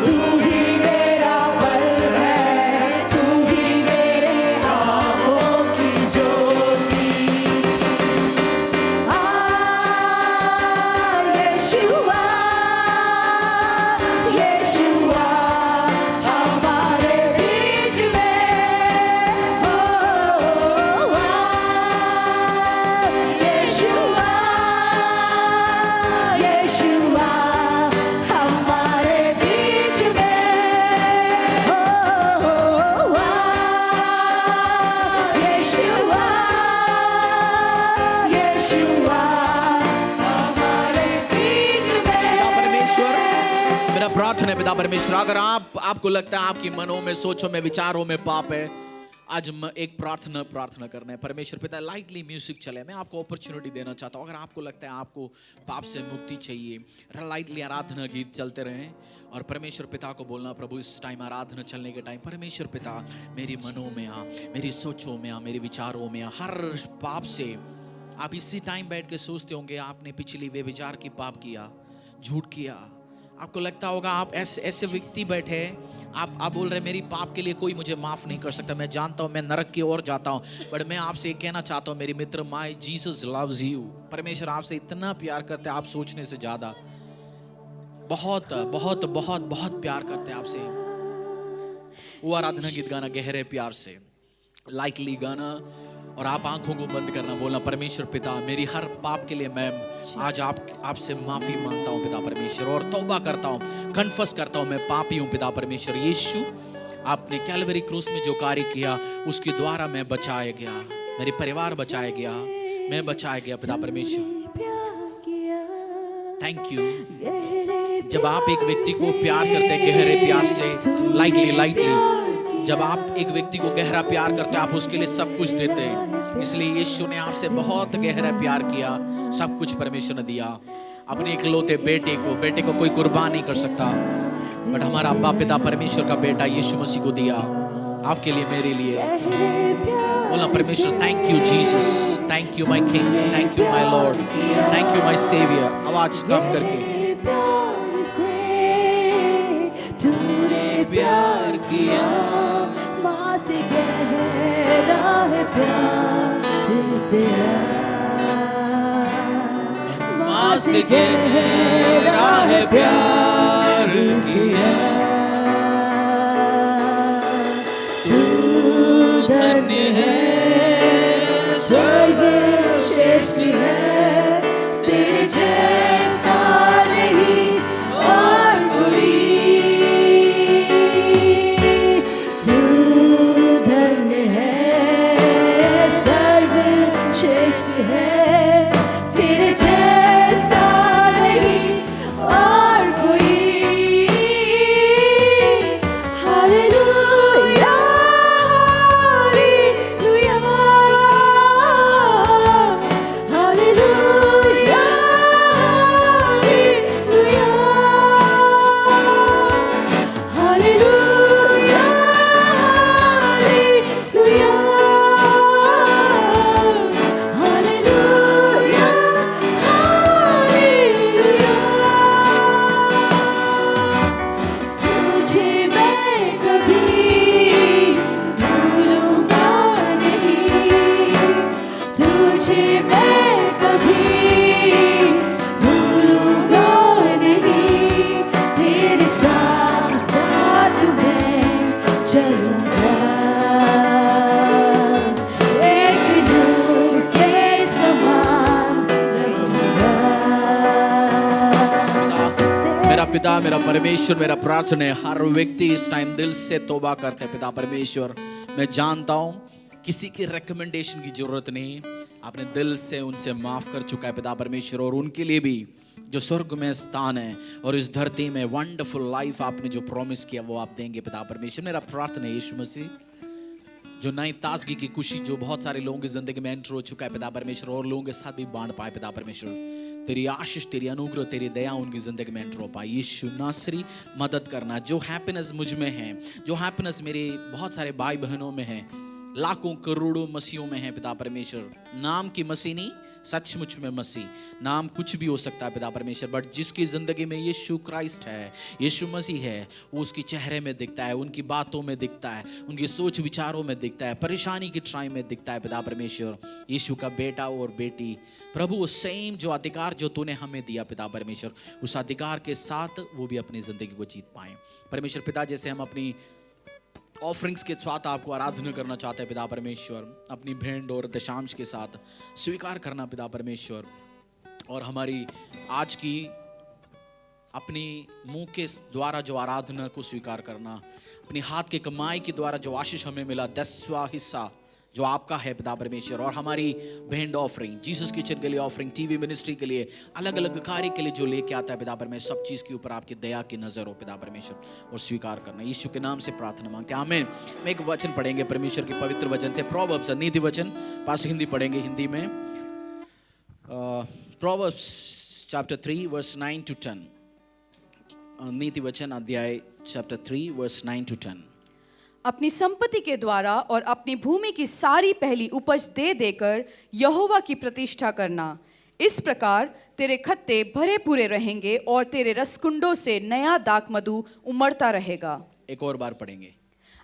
तू ही मेरा बल है, तू ही मेरे आँखों की ज्योति। यीशुआ हमारे बीच में हो, यीशुआ हमारे बीच में हो, यीशुआ हमारे बीच में। परमेश्वर मेरा प्रार्थना है पिता परमेश्वर, अगर आपको लगता है आपकी मनों में सोचों में विचारों में पाप है, आज एक प्रार्थना करना है। परमेश्वर पिता लाइटली म्यूजिक चले, मैं आपको अपॉर्चुनिटी देना चाहता हूँ। अगर आपको लगता है आपको पाप से मुक्ति चाहिए, लाइटली आराधना गीत चलते रहें और परमेश्वर पिता को बोलना प्रभु इस टाइम आराधना चलने के टाइम परमेश्वर पिता मेरी मनों में आ, मेरी सोचों में आ, मेरे विचारों में आ, हर पाप से। आप इसी टाइम बैठ के सोचते होंगे आपने पिछली व्यभिचार की पाप किया, झूठ किया, आपको लगता होगा आप ऐसे व्यक्ति बैठे, आप बोल रहे मेरी पाप के लिए कोई मुझे माफ नहीं कर सकता, मैं जानता हूं मैं नरक की ओर जाता हूं, बट मैं आपसे कहना चाहता हूं मेरे मित्र, माय जीसस लव्स यू। परमेश्वर आपसे इतना प्यार करता है आप सोचने से ज्यादा। बहुत बहुत बहुत बहुत प्यार करते हैं आपसे। वो आराधना गीत गाना गहरे प्यार से, लाइटली गाना, और आप आंखों को बंद करना, बोलना परमेश्वर पिता मेरी हर पाप के लिए मैं आज आपसे माफी मांगता हूँ पिता परमेश्वर, और तौबा करता हूँ, कन्फस करता हूँ मैं पापी हूँ पिता परमेश्वर। यीशु आपने कैलवरी क्रूस में जो कार्य किया उसके द्वारा मैं बचाया गया, मेरे परिवार बचाया गया, मैं बचाया गया पिता परमेश्वर। Thank you. जब आप एक व्यक्ति को प्यार करते हैं गहरे प्यार से, लाइटली, जब आप एक व्यक्ति को गहरा प्यार करते हैं आप उसके लिए सब कुछ देते हैं। इसलिए यीशु ने आपसे बहुत गहरा प्यार किया, सब कुछ परमेश्वर ने दिया। अपने इकलौते बेटे को कोई कुर्बान नहीं कर सकता, बट हमारा अब्बा पिता परमेश्वर का बेटा यीशु मसीह को दिया आपके लिए, मेरे लिए। बोलना परमेश्वर thank you Jesus, thank you my king, thank you my lord, thank you my saviour. आवाज कम करके तूने प्यार किया, माँ से गहरा है प्यार तेरा, माँ से गहरा है प्यार किया। तू धन्य है, सर्वश्रेष्ठ है, तेरे जैसा नहीं और कोई। तू धन्य है, सर्वश्रेष्ठ है, तेरे जैसा नहीं और कोई। Hallelujah, hallelujah, hallelujah, hallelujah, hallelujah, hallelujah, hallelujah, hallelujah. तुझे मैं कभी भूलूंगा नहीं, तुझे मैं कभी भूलूंगा नहीं, तेरे साथ साथ मैं चलूंगा, एक नूर के समान रहूंगा। मेरा पिता, मेरा परमेश्वर, मेरा प्रार्थना है हर व्यक्ति इस टाइम दिल से तौबा करते हैं पिता परमेश्वर। मैं जानता हूँ किसी की रिकमेंडेशन की जरूरत नहीं, आपने दिल से उनसे माफ कर चुका है पिता परमेश्वर, और उनके लिए भी जो स्वर्ग में स्थान है और इस धरती में वंडरफुल लाइफ आपने जो प्रॉमिस किया वो आप देंगे पिता परमेश्वर। मेरा प्रार्थना है यीशु मसीह, जो नई ताजगी की खुशी जो बहुत सारे लोगों की जिंदगी में एंटर हो चुका है पिता परमेश्वर, और लोगों के साथ भी बांट पाए पिता परमेश्वर। तेरी आशीष, तेरी अनुग्रह, तेरी दया उनकी जिंदगी में एंटर हो पाए। यीशु नासरी मदद करना। जो हैप्पीनेस मुझ में है, जो हैप्पीनेस मेरे बहुत सारे भाई बहनों में है, लाखों करोड़ों मसीहों में है पिता परमेश्वर। नाम की मसीह नहीं, सचमुच में मसीह। नाम कुछ भी हो सकता है पिता परमेश्वर, बट जिसकी जिंदगी में यीशु क्राइस्ट है, यीशु मसीह है, वो उसके चेहरे में दिखता है, उनकी बातों में दिखता है, उनकी सोच विचारों में दिखता है, परेशानी की टाइम में दिखता है पिता परमेश्वर। यीशु का बेटा और बेटी प्रभु, वो सेम जो अधिकार जो तूने हमें दिया पिता परमेश्वर, उस अधिकार के साथ वो भी अपनी जिंदगी को जीत पाए परमेश्वर पिता। जैसे हम अपनी ऑफरिंग्स के साथ आपको आराधना करना चाहते हैं पिता परमेश्वर, अपनी भेंट और दशांश के साथ स्वीकार करना पिता परमेश्वर, और हमारी आज की अपनी मुंह के द्वारा जो आराधना को स्वीकार करना, अपनी हाथ के कमाई के द्वारा जो आशीष हमें मिला 10वां हिस्सा जो आपका है पिता परमेश्वर, और हमारी भेंट ऑफरिंग जीसस किचन के लिए ऑफरिंग, टीवी मिनिस्ट्री के लिए, अलग अलग कार्य के लिए जो लेके आता है पिता परमेश्वर, सब चीज के ऊपर आपकी दया की नजर हो पिता परमेश्वर, और स्वीकार करना। यीशु के नाम से प्रार्थना मांगते हैं, आमीन। मैं एक वचन पढ़ेंगे परमेश्वर के पवित्र वचन से, प्रोवर्ब्स नीति वचन, पास हिंदी पढ़ेंगे, हिंदी में प्रोवर्ब्स चैप्टर 3 वर्स 9 to 10, नीति वचन अध्याय चैप्टर 3 वर्स 9 to 10। अपनी संपत्ति के द्वारा और अपनी भूमि की सारी पहली उपज दे देकर यहोवा की प्रतिष्ठा करना, इस प्रकार तेरे खत्ते भरे पूरे रहेंगे और तेरे रसकुंडों से नया दाख मधु उमड़ता रहेगा। एक और बार पढ़ेंगे।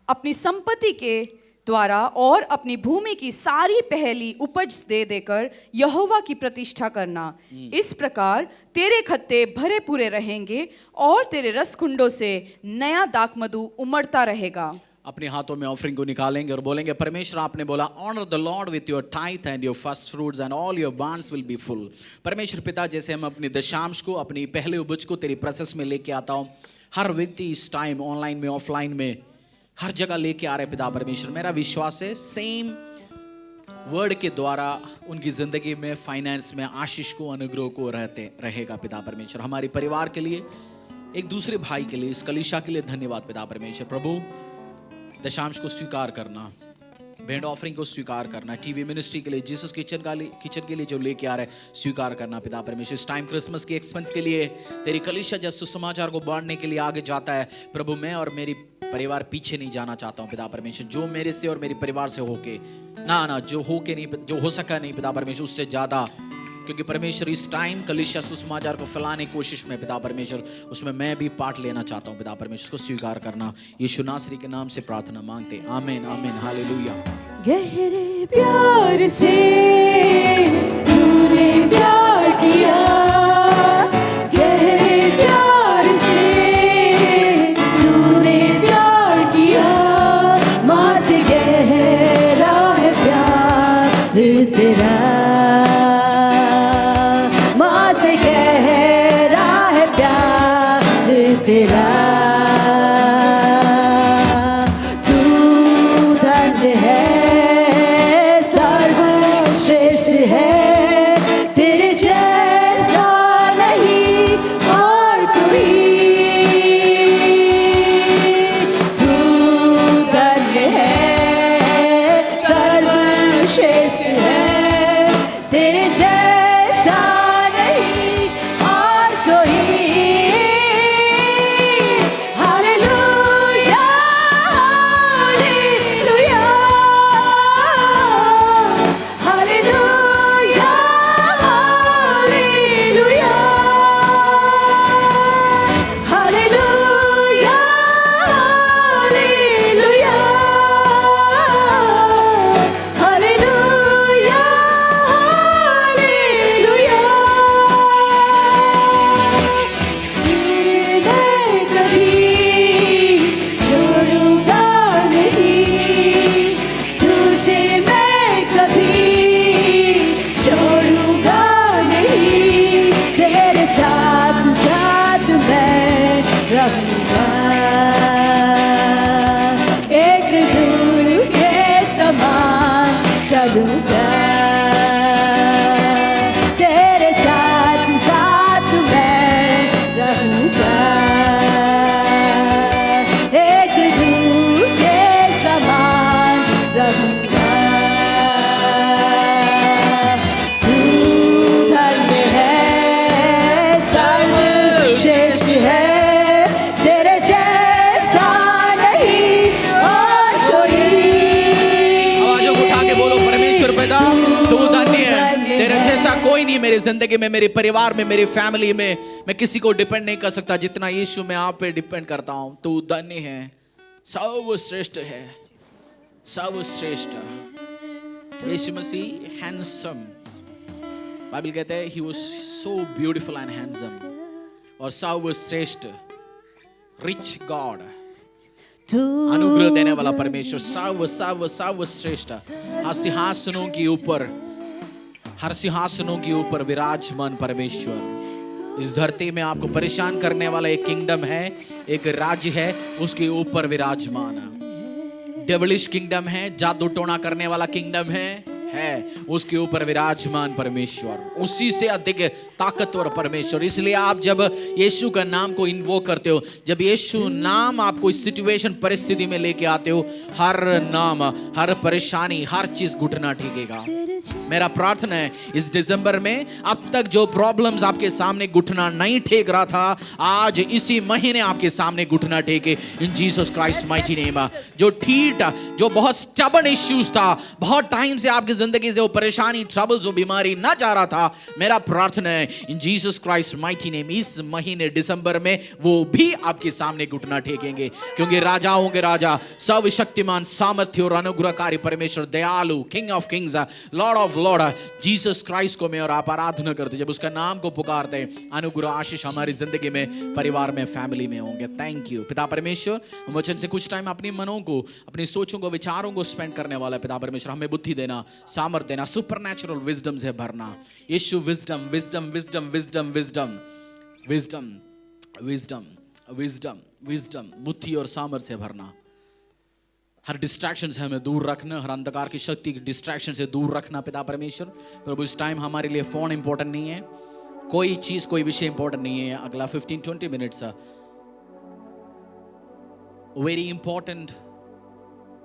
अपनी संपत्ति के द्वारा और अपनी भूमि की सारी पहली उपज दे देकर यहोवा की प्रतिष्ठा करना। इस प्रकार तेरे खत्ते भरे पूरे रहेंगे और तेरे रसकुंडों से नया दाखमधु उमड़ता रहेगा। अपने हाथों में ऑफरिंग को निकालेंगे और बोलेंगे, परमेश्वर आपने बोला honour the lord with your tithe and your first fruits and all your barns will be full. परमेश्वर पिता, जैसे हम अपनी दशांश को, अपनी पहले उपज को तेरी प्रोसेस में लेके आता हूँ, हर व्यक्ति इस टाइम ऑनलाइन में, ऑफलाइन में, हर जगह लेके आ रहे पिता परमेश्वर, मेरा विश्वास है सेम वर्ड के द्वारा उनकी जिंदगी में, फाइनेंस में आशीष को, अनुग्रह को रहेगा पिता परमेश्वर। हमारे परिवार के लिए, एक दूसरे भाई के लिए, इस कलीसिया के लिए धन्यवाद पिता परमेश्वर। प्रभु, दशांश को स्वीकार करना, भेंट ऑफरिंग को स्वीकार करना, टीवी मिनिस्ट्री के लिए, जीसस किचन के लिए जो लेके आ रहे हैं, स्वीकार करना पिता परमेश्वर। इस टाइम क्रिसमस के एक्सपेंस के लिए तेरी कलीसिया जब सुसमाचार को बांटने के लिए आगे जाता है, प्रभु मैं और मेरी परिवार पीछे नहीं जाना चाहता हूँ पिता परमेश्वर। जो मेरे से और मेरी परिवार से होके ना जो हो के नहीं, जो हो सका नहीं पिता परमेश्वर, उससे ज्यादा, क्योंकि परमेश्वर इस टाइम कलीसिया सुसमाचार को फैलाने की कोशिश में पिता परमेश्वर, उसमें मैं भी पार्ट लेना चाहता हूँ पिता परमेश्वर। को स्वीकार करना, यीशु नासरी के नाम से प्रार्थना मांगते, आमीन आमीन हालेलुया। गहरे प्यार से तूने प्यार किया, गहरे प्यार से तूने प्यार किया, माँ से गहरा है प्यार तेरा, माँ से गहरा है प्यार तेरा। तू धन्य है, सर्वश्रेष्ठ है, तेरे जैसा नहीं और कोई। तू धन्य है, सर्वश्रेष्ठ है, तेरे जैसा नहीं और कोई। Hallelujah hallelujah hallelujah hallelujah hallelujah hallelujah hallelujah hallelujah. तुझे मैं कभी छोड़ूंगा नहीं, तुझे मैं कभी छोड़ूंगा नहीं, तेरे साथ साथ मैं रहूंगा, एक दूर के समान चलूंगा, तेरे साथ साथ मैं रहूंगा, एक दूर के समान रहूंगा। तू धन्य है, सर्वश्रेष्ठ है, तेरे जैसा नहीं और कोई। आवाज़ों को उठा के बोलो, परमेश्वर पिता तू धन्य है, तेरे जैसा कोई नहीं मेरी जिंदगी में, मेरे परिवार में, मेरी फैमिली में। मैं किसी को डिपेंड नहीं कर सकता जितना यीशु मैं आप पे डिपेंड करता हूँ। तू धन्य है, सर्वश्रेष्ठ है, सर्वश्रेष्ठ। यीशु मसीह हैंडसम, बाइबल कहते हैं he was so beautiful and handsome, और सर्वश्रेष्ठ, रिच गॉड, अनुग्रह देने वाला परमेश्वर, सर्वश्रेष्ठ। हर सिंहासनों के ऊपर, हर सिंहासनों के ऊपर विराजमान परमेश्वर। इस धरती में आपको परेशान करने वाला एक किंगडम है, एक राज्य है, उसके ऊपर विराजमान। डेविलिश किंगडम है, जादू टोना करने वाला किंगडम है, उसके ऊपर विराजमान परमेश्वर, उसी से अधिक ताकतवर परमेश्वर। इसलिए आप जब यीशु का नाम को इन्वोक करते हो, जब यीशु नाम आपको इस सिचुएशन, परिस्थिति में लेके आते हो, हर नाम, हर परेशानी, हर चीज घुटना टेकेगा। मेरा प्रार्थना है इस दिसंबर में अब तक जो प्रॉब्लम्स आपके सामने घुटना नहीं टेक रहा था, आज इसी महीने आपके सामने घुटना टेके इन जीसस क्राइस्ट माइटी नेम। जो बहुत स्टबर्न इश्यूज था, बहुत टाइम से आपकी जिंदगी से वो परेशानी, ट्रबल्स, वो बीमारी ना जा रहा था, मेरा प्रार्थना है इन जीसस क्राइस्ट माइटी नेम, इस महीने दिसंबर में वो भी आपके सामने घुटना टेकेंगे, क्योंकि राजाओं के राजा, सर्वशक्तिमान, सामर्थ्य और अनुग्रहकारी परमेश्वर, दयालु, king of Kings, Lord of Lord, Jesus Christ को मैं और आप आराधना करते, जब उसका नाम को पुकारते, अनुग्रह आशीष हमारी जिंदगी में, परिवार में, फैमिली में होंगे। थैंक यू पिता परमेश्वर, हम वचन से कुछ टाइम अपने मनों को, अपनी सोचों को, विचारों को स्पेंड करने वाला है। पिता परमेश्वर हमें बुद्धि देना, सामर्थ्य देना, सुपरनैचुरल विजडम से भरना। यीशु wisdom wisdom wisdom wisdom wisdom wisdom wisdom wisdom wisdom, बुद्धि और सामर्थ्य से भरना। हर डिस्ट्रैक्शन से हमें दूर रखना, हर अंधकार की शक्ति की डिस्ट्रैक्शन से दूर रखना पिता परमेश्वर। प्रभु इस टाइम हमारे लिए फोन इंपॉर्टेंट नहीं है, कोई चीज, कोई विषय इंपॉर्टेंट नहीं है। अगला 15-20 मिनट्स वेरी इंपॉर्टेंट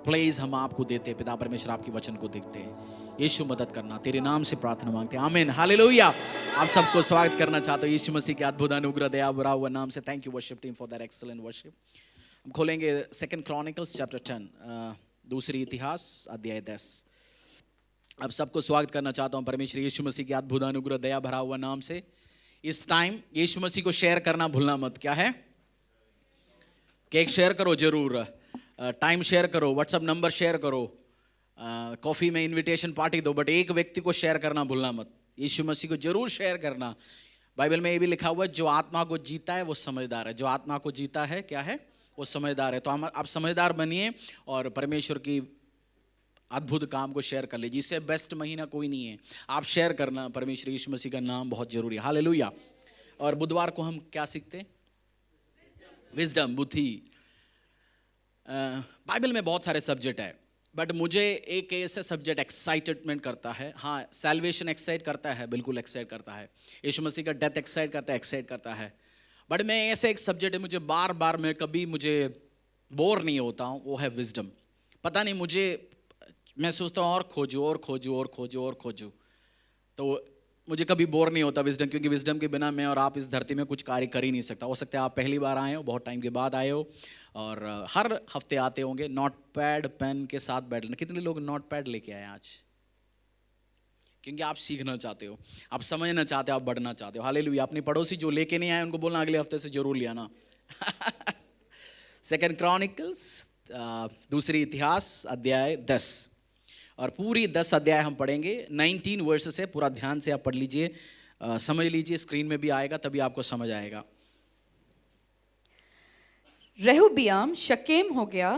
प्लेस हम आपको देते हैं पिता परमेश्वर, आपकी वचन को देखते हैं। यीशु मदद करना, तेरे नाम से प्रार्थना मांगते हैं, आमीन, हालेलुया। आप सबको स्वागत करना चाहते हो यीशु मसीह के अद्भुत अनुग्रह, दया भरा हुआ नाम से। Thank you worship team for that excellent worship. हम खोलेंगे 2 क्रॉनिकल्स चैप्टर 10, दूसरी इतिहास अध्याय 10। अब सबको स्वागत करना चाहता हूं परमेश्वर यीशु मसीह के अद्भुत अनुग्रह, दया भरा हुआ नाम से। इस टाइम यीशु मसीह को शेयर करना भूलना मत। क्या है? केक शेयर करो जरूर, टाइम शेयर करो, व्हाट्सएप नंबर शेयर करो, कॉफी में इनविटेशन पार्टी दो, बट एक व्यक्ति को शेयर करना भूलना मत। यीशु मसीह को जरूर शेयर करना। बाइबल में ये भी लिखा हुआ है, जो आत्मा को जीता है वो समझदार है। जो आत्मा को जीता है क्या है? वो समझदार है। तो हम आप समझदार बनिए और परमेश्वर की अद्भुत काम को शेयर कर लीजिए। इससे बेस्ट महीना कोई नहीं है। आप शेयर करना, परमेश्वर यीशु मसीह का नाम बहुत जरूरी है। हालेलुया। और बुधवार को हम क्या सीखते हैं? विजडम, बुद्धि। बाइबल में बहुत सारे सब्जेक्ट है, बट मुझे एक ऐसा सब्जेक्ट एक्साइटमेंट करता है। हाँ, सैल्वेशन एक्साइट करता है, बिल्कुल एक्साइट करता है। यीशु मसीह का डेथ एक्साइट करता है। बट मैं ऐसे एक सब्जेक्ट है, मुझे बार बार मैं कभी मुझे बोर नहीं होता हूँ, वो है विजडम। पता नहीं मुझे, मैं सोचता हूँ और खोजूँ, तो मुझे कभी बोर नहीं होता विजडम, क्योंकि विजडम के बिना मैं और आप इस धरती में कुछ कार्य कर ही नहीं सकता। हो सकता है आप पहली बार आए हो, बहुत टाइम के बाद आए हो, और हर हफ्ते आते होंगे। नोट पैड पेन के साथ बैठ लेना। कितने लोग नोट पैड लेके आए आज? क्योंकि आप सीखना चाहते हो, आप समझना चाहते हो, आप बढ़ना चाहते हो। हालेलुया। अपने पड़ोसी जो लेके नहीं आए उनको बोलना अगले हफ्ते से जरूर ले आना। 2 क्रॉनिकल्स दूसरी इतिहास अध्याय 10, और पूरी 10 अध्याय हम पढ़ेंगे। 19 वर्ष से पूरा ध्यान से आप पढ़ लीजिए, समझ लीजिए। स्क्रीन में भी आएगा, तभी आपको समझ आएगा। रेहूबियाम शकेम हो गया,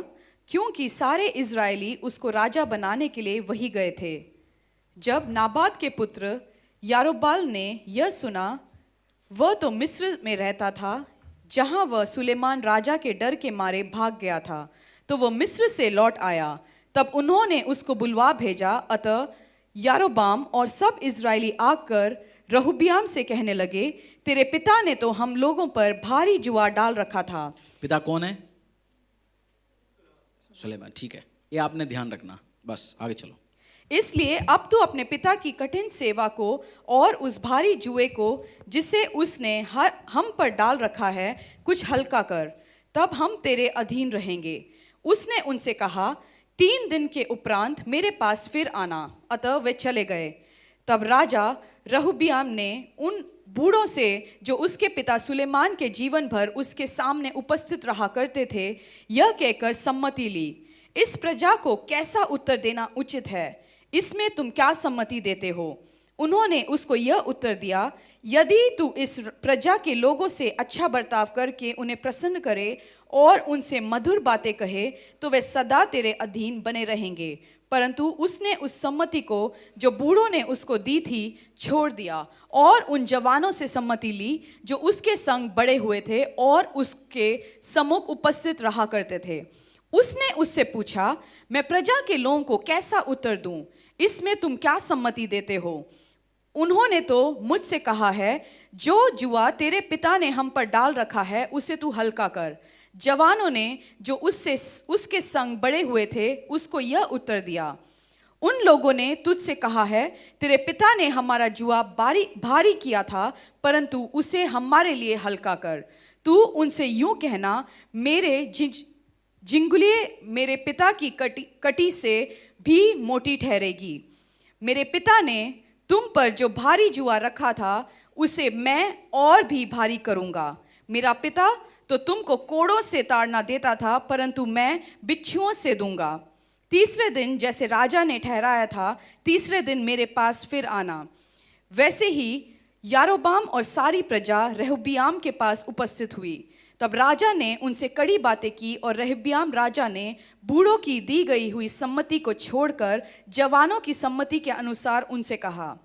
क्योंकि सारे इजरायली उसको राजा बनाने के लिए वही गए थे। जब नाबाद के पुत्र यारोबाल ने यह सुना, वह तो मिस्र में रहता था, जहां वह सुलेमान राजा के डर के मारे भाग गया था, तो वह मिस्र से लौट आया। तब उन्होंने उसको बुलवा भेजा। अतः यारोबाम और सब इजरायली आकर रेहूबियाम से कहने लगे, तेरे पिता ने तो हम लोगों पर भारी जुआ डाल रखा था। पिता कौन है? सुलेमान। ठीक है, ये आपने ध्यान रखना। बस आगे चलो। इसलिए अब तू अपने पिता की कठिन सेवा को और उस भारी जुए को जिसे उसने हम पर डाल रखा है कुछ हल्का कर, तब हम तेरे अधीन रहेंगे। उसने उनसे कहा, 3 दिन के उपरांत मेरे पास फिर आना। अतः वे चले गए। तब राजा रेहूबियाम ने उन बूढ़ों से जो उसके पिता सुलेमान के जीवन भर उसके सामने उपस्थित रहा करते थे, यह कहकर सम्मति ली, इस प्रजा को कैसा उत्तर देना उचित है? इसमें तुम क्या सम्मति देते हो? उन्होंने उसको यह उत्तर दिया, यदि तू इस प्रजा के लोगों से अच्छा बर्ताव करके उन्हें प्रसन्न करे और उनसे मधुर बातें कहे, तो वे सदा तेरे अधीन बने रहेंगे। परंतु उसने उस सम्मति को जो बूढ़ों ने उसको दी थी छोड़ दिया, और उन जवानों से सम्मति ली जो उसके संग बड़े हुए थे और उसके सम्मुख उपस्थित रहा करते थे। उसने उससे पूछा, मैं प्रजा के लोगों को कैसा उत्तर दूं? इसमें तुम क्या सम्मति देते हो? उन्होंने तो मुझसे कहा है, जो जुआ तेरे पिता ने हम पर डाल रखा है उसे तू हल्का कर। जवानों ने जो उसके संग बड़े हुए थे उसको यह उत्तर दिया, उन लोगों ने तुझसे कहा है, तेरे पिता ने हमारा जुआ भारी किया था, परंतु उसे हमारे लिए हल्का कर। तू उनसे यूं कहना, मेरे जिंगुलिए मेरे पिता की कटी से भी मोटी ठहरेगी। मेरे पिता ने तुम पर जो भारी जुआ रखा था उसे मैं और भी भारी करूंगा। मेरा पिता तो तुमको कोड़ों से ताड़ना देता था, परंतु मैं बिच्छुओं से दूंगा। तीसरे दिन जैसे राजा ने ठहराया था, तीसरे दिन मेरे पास फिर आना। वैसे ही यारोबाम और सारी प्रजा रेहब्याम के पास उपस्थित हुई। तब राजा ने उनसे कड़ी बातें की और रेहब्याम राजा ने बूढ़ों की दी गई हुई सम्मति को छोड़कर जवानों की सम्मति के अनुसार उनसे कहा,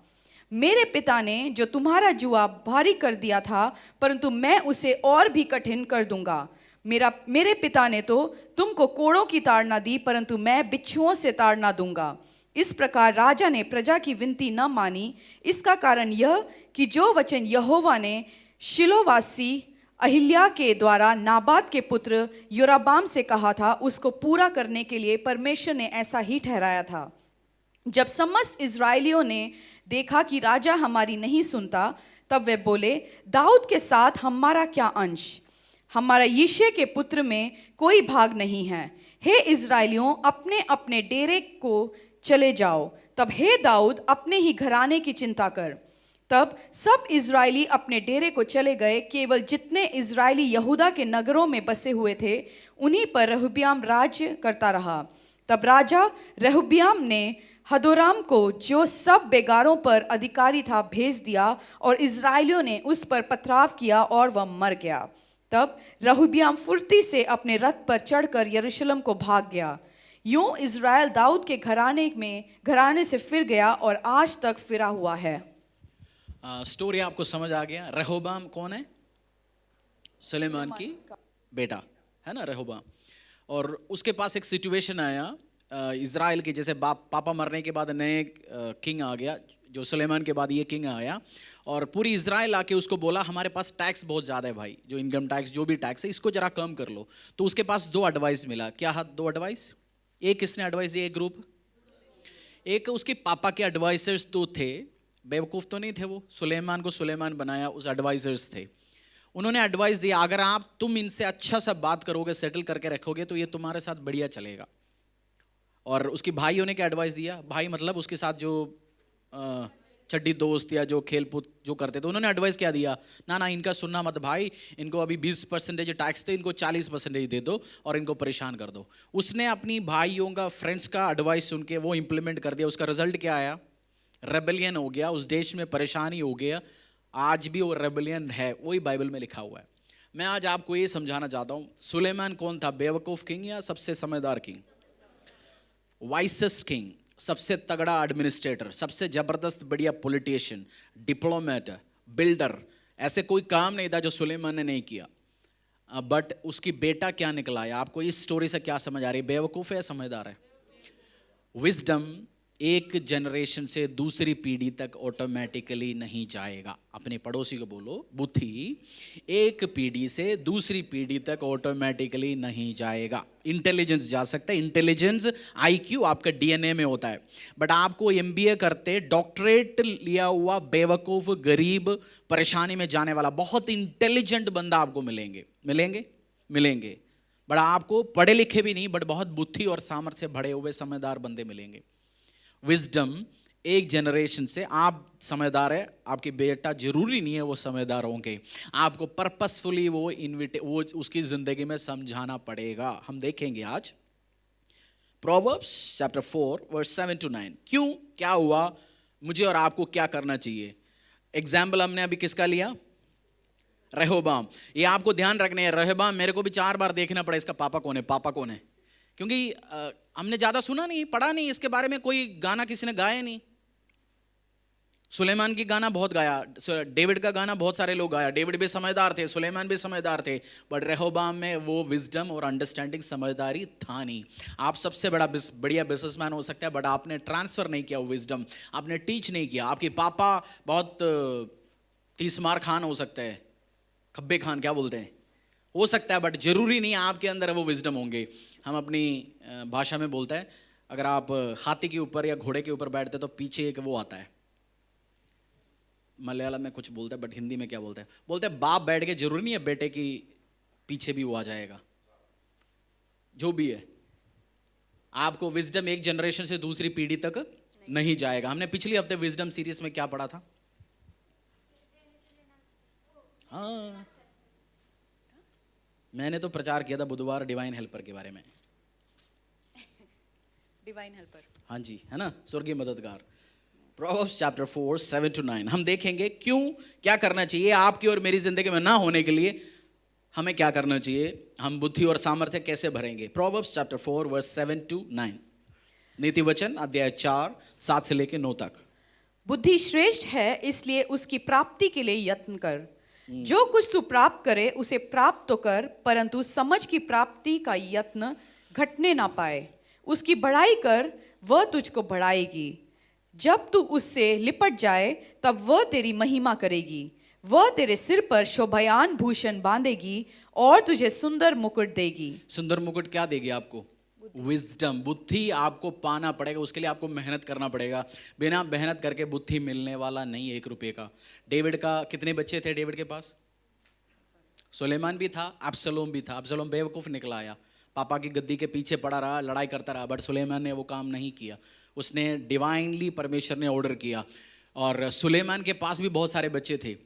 मेरे पिता ने जो तुम्हारा जुआ भारी कर दिया था, परंतु मैं उसे और भी कठिन कर दूंगा। मेरे पिता ने तो तुमको कोड़ों की ताड़ना दी, परंतु मैं बिच्छुओं से ताड़ना दूंगा। इस प्रकार राजा ने प्रजा की विनती न मानी। इसका कारण यह कि जो वचन यहोवा ने शिलोवासी अहिल्या के द्वारा नाबात के पुत्र योराबाम से कहा था, उसको पूरा करने के लिए परमेश्वर ने ऐसा ही ठहराया था। जब समस्त इस्राएलियों ने देखा कि राजा हमारी नहीं सुनता, तब वे बोले, दाऊद के साथ हमारा क्या अंश? हमारा यिशै के पुत्र में कोई भाग नहीं है। हे इस्राएलियों, अपने अपने डेरे को चले जाओ। तब हे दाऊद, अपने ही घराने की चिंता कर। तब सब इस्राएली अपने डेरे को चले गए। केवल जितने इस्राएली यहूदा के नगरों में बसे हुए थे, उन्हीं पर रेहब्याम राज्य करता रहा। तब राजा रेहब्याम ने हदोराम को, जो सब बेगारों पर अधिकारी था, भेज दिया और इस्राएलियों ने उस पर पथराव किया और वह मर गया। तब रेहब्याम फुर्ती से अपने रथ पर चढ़कर यरूशलेम को भाग गया। यूं इस्राएल दाऊद के घराने से फिर गया और आज तक फिरा हुआ है। स्टोरी आपको समझ आ गया। रेहोबाम कौन है? सुलेमान की बेटा है ना, रेहोबाम। और उसके पास एक सिचुएशन आया इज़राइल के, जैसे पापा मरने के बाद नए किंग आ गया, जो सुलेमान के बाद ये किंग आया, और पूरी इज़राइल आके उसको बोला, हमारे पास टैक्स बहुत ज़्यादा है भाई, जो इनकम टैक्स जो भी टैक्स है इसको जरा कम कर लो। तो उसके पास दो एडवाइस मिला। क्या हाथ? दो एडवाइस। एक किसने एडवाइस दी? एक ग्रुप। एक उसके पापा के एडवाइजर्स तो थे, बेवकूफ़ तो नहीं थे वो, सुलेमान को सुलेमान बनाया, उस एडवाइजर्स थे। उन्होंने एडवाइस दिया, अगर तुम इनसे अच्छा सा बात करोगे, सेटल करके रखोगे, तो ये तुम्हारे साथ बढ़िया चलेगा। और उसके भाइयों ने क्या एडवाइस दिया? भाई मतलब उसके साथ जो चड्डी दोस्त या जो खेल कूद जो करते थे, उन्होंने एडवाइस क्या दिया? ना इनका सुनना मत भाई, इनको अभी 20% टैक्स थे, इनको 40% दे दो और इनको परेशान कर दो। उसने अपनी भाइयों का, फ्रेंड्स का एडवाइस सुन के वो इम्प्लीमेंट कर दिया। उसका रिजल्ट क्या आया? रेबेलियन हो गया, उस देश में परेशानी हो गया। आज भी वो रेबेलियन है, वही बाइबल में लिखा हुआ है। मैं आज आपको ये समझाना चाहता हूँ, सुलेमान कौन था? बेवकूफ़ किंग या सबसे समझदार किंग? वाइसेस्ट किंग, सबसे तगड़ा एडमिनिस्ट्रेटर, सबसे जबरदस्त बढ़िया पॉलिटिशियन, डिप्लोमेट, बिल्डर। ऐसे कोई काम नहीं था जो सुलेमान ने नहीं किया। बट उसकी बेटा क्या निकला है? आपको इस स्टोरी से क्या समझ आ रही है? बेवकूफ़ है या समझदार है? विजडम एक जनरेशन से दूसरी पीढ़ी तक ऑटोमेटिकली नहीं जाएगा। अपने पड़ोसी को बोलो, बुद्धि एक पीढ़ी से दूसरी पीढ़ी तक ऑटोमेटिकली नहीं जाएगा। इंटेलिजेंस जा सकता है, इंटेलिजेंस आईक्यू आपका डीएनए में होता है, बट आपको एमबीए करते, डॉक्टरेट लिया हुआ बेवकूफ़, गरीब, परेशानी में जाने वाला बहुत इंटेलिजेंट बंदा आपको मिलेंगे। बट आपको पढ़े लिखे भी नहीं, बट बहुत बुद्धि और सामर्थ्य से भरे हुए समझदार बंदे मिलेंगे। विजडम एक जनरेशन से, आप समझदार है, आपकी बेटा जरूरी नहीं है वो समझदार होंगे, आपको पर्पसफुली वो उसकी जिंदगी में समझाना पड़ेगा। हम देखेंगे आज प्रोवर्ब्स चैप्टर 4 वर्स 7 to 9। क्यों, क्या हुआ, मुझे और आपको क्या करना चाहिए। एग्जाम्पल हमने अभी किसका लिया? रेहोबाम। ये आपको ध्यान रखने है, रेहोबाम मेरे को भी 4 बार देखना पड़ा, इसका पापा कौन है, क्योंकि हमने ज़्यादा सुना नहीं, पढ़ा नहीं, इसके बारे में कोई गाना किसी ने गाया नहीं। सुलेमान की गाना बहुत गाया, डेविड का गाना बहुत सारे लोग गाया। डेविड भी समझदार थे, सुलेमान भी समझदार थे, बट रेहोबाम में वो विजडम और अंडरस्टैंडिंग, समझदारी था नहीं। आप सबसे बढ़िया बिजनेसमैन हो सकता है, बट आपने ट्रांसफ़र नहीं किया वो विजडम, आपने टीच नहीं किया। आपके पापा बहुत 30 मार खान हो सकते हैं, खब्बे खान क्या बोलते हैं, हो सकता है, बट जरूरी नहीं आपके अंदर वो विजडम होंगे। हम अपनी भाषा में बोलते हैं, अगर आप हाथी के ऊपर या घोड़े के ऊपर बैठते तो पीछे एक वो आता है, मलयालम में कुछ बोलते हैं, बट हिंदी में क्या बोलते हैं? बोलते हैं बाप बैठ के, जरूरी नहीं है बेटे की पीछे भी वो आ जाएगा। जो भी है, आपको विजडम एक जनरेशन से दूसरी पीढ़ी तक नहीं जाएगा। हमने पिछले हफ्ते विजडम सीरीज में क्या पढ़ा था? हाँ, मैंने तो प्रचार किया था बुधवार डिवाइन हेल्पर के बारे में। डिवाइन हेल्पर, हाँ जी, है ना, स्वर्गीय मददगार। प्रोवर्ब्स चैप्टर 4 7 to 9 हम देखेंगे क्यों, क्या करना चाहिए आपकी और मेरी जिंदगी में ना होने के लिए हमें क्या करना चाहिए, हम बुद्धि और सामर्थ्य कैसे भरेंगे। प्रोवर्ब्स चैप्टर 4 वर्स 7 to 9, नीति वचन अध्याय 4 7 से लेकर 9 तक। बुद्धि श्रेष्ठ है, इसलिए उसकी प्राप्ति के लिए यत्न कर। जो कुछ तू प्राप्त करे उसे प्राप्त तो कर, परंतु समझ की प्राप्ति का यत्न घटने ना पाए। उसकी बढ़ाई कर, वह तुझको बढ़ाएगी। जब तू उससे लिपट जाए तब वह तेरी महिमा करेगी। वह तेरे सिर पर शोभायान भूषण बांधेगी और तुझे सुंदर मुकुट देगी। सुंदर मुकुट क्या देगी आपको? विजडम, बुद्धि आपको पाना पड़ेगा, उसके लिए आपको मेहनत करना पड़ेगा। बिना मेहनत करके बुद्धि मिलने वाला नहीं, 1 रुपये का। डेविड का कितने बच्चे थे डेविड के पास? सुलेमान भी था, अब्सलोम भी था। अब्सलोम बेवकूफ निकला आया, पापा की गद्दी के पीछे पड़ा रहा, लड़ाई करता रहा, बट सुलेमान ने वो काम नहीं किया। उसने डिवाइनली परमेश्वर ने ऑर्डर किया। और सुलेमान के पास भी बहुत सारे बच्चे थे।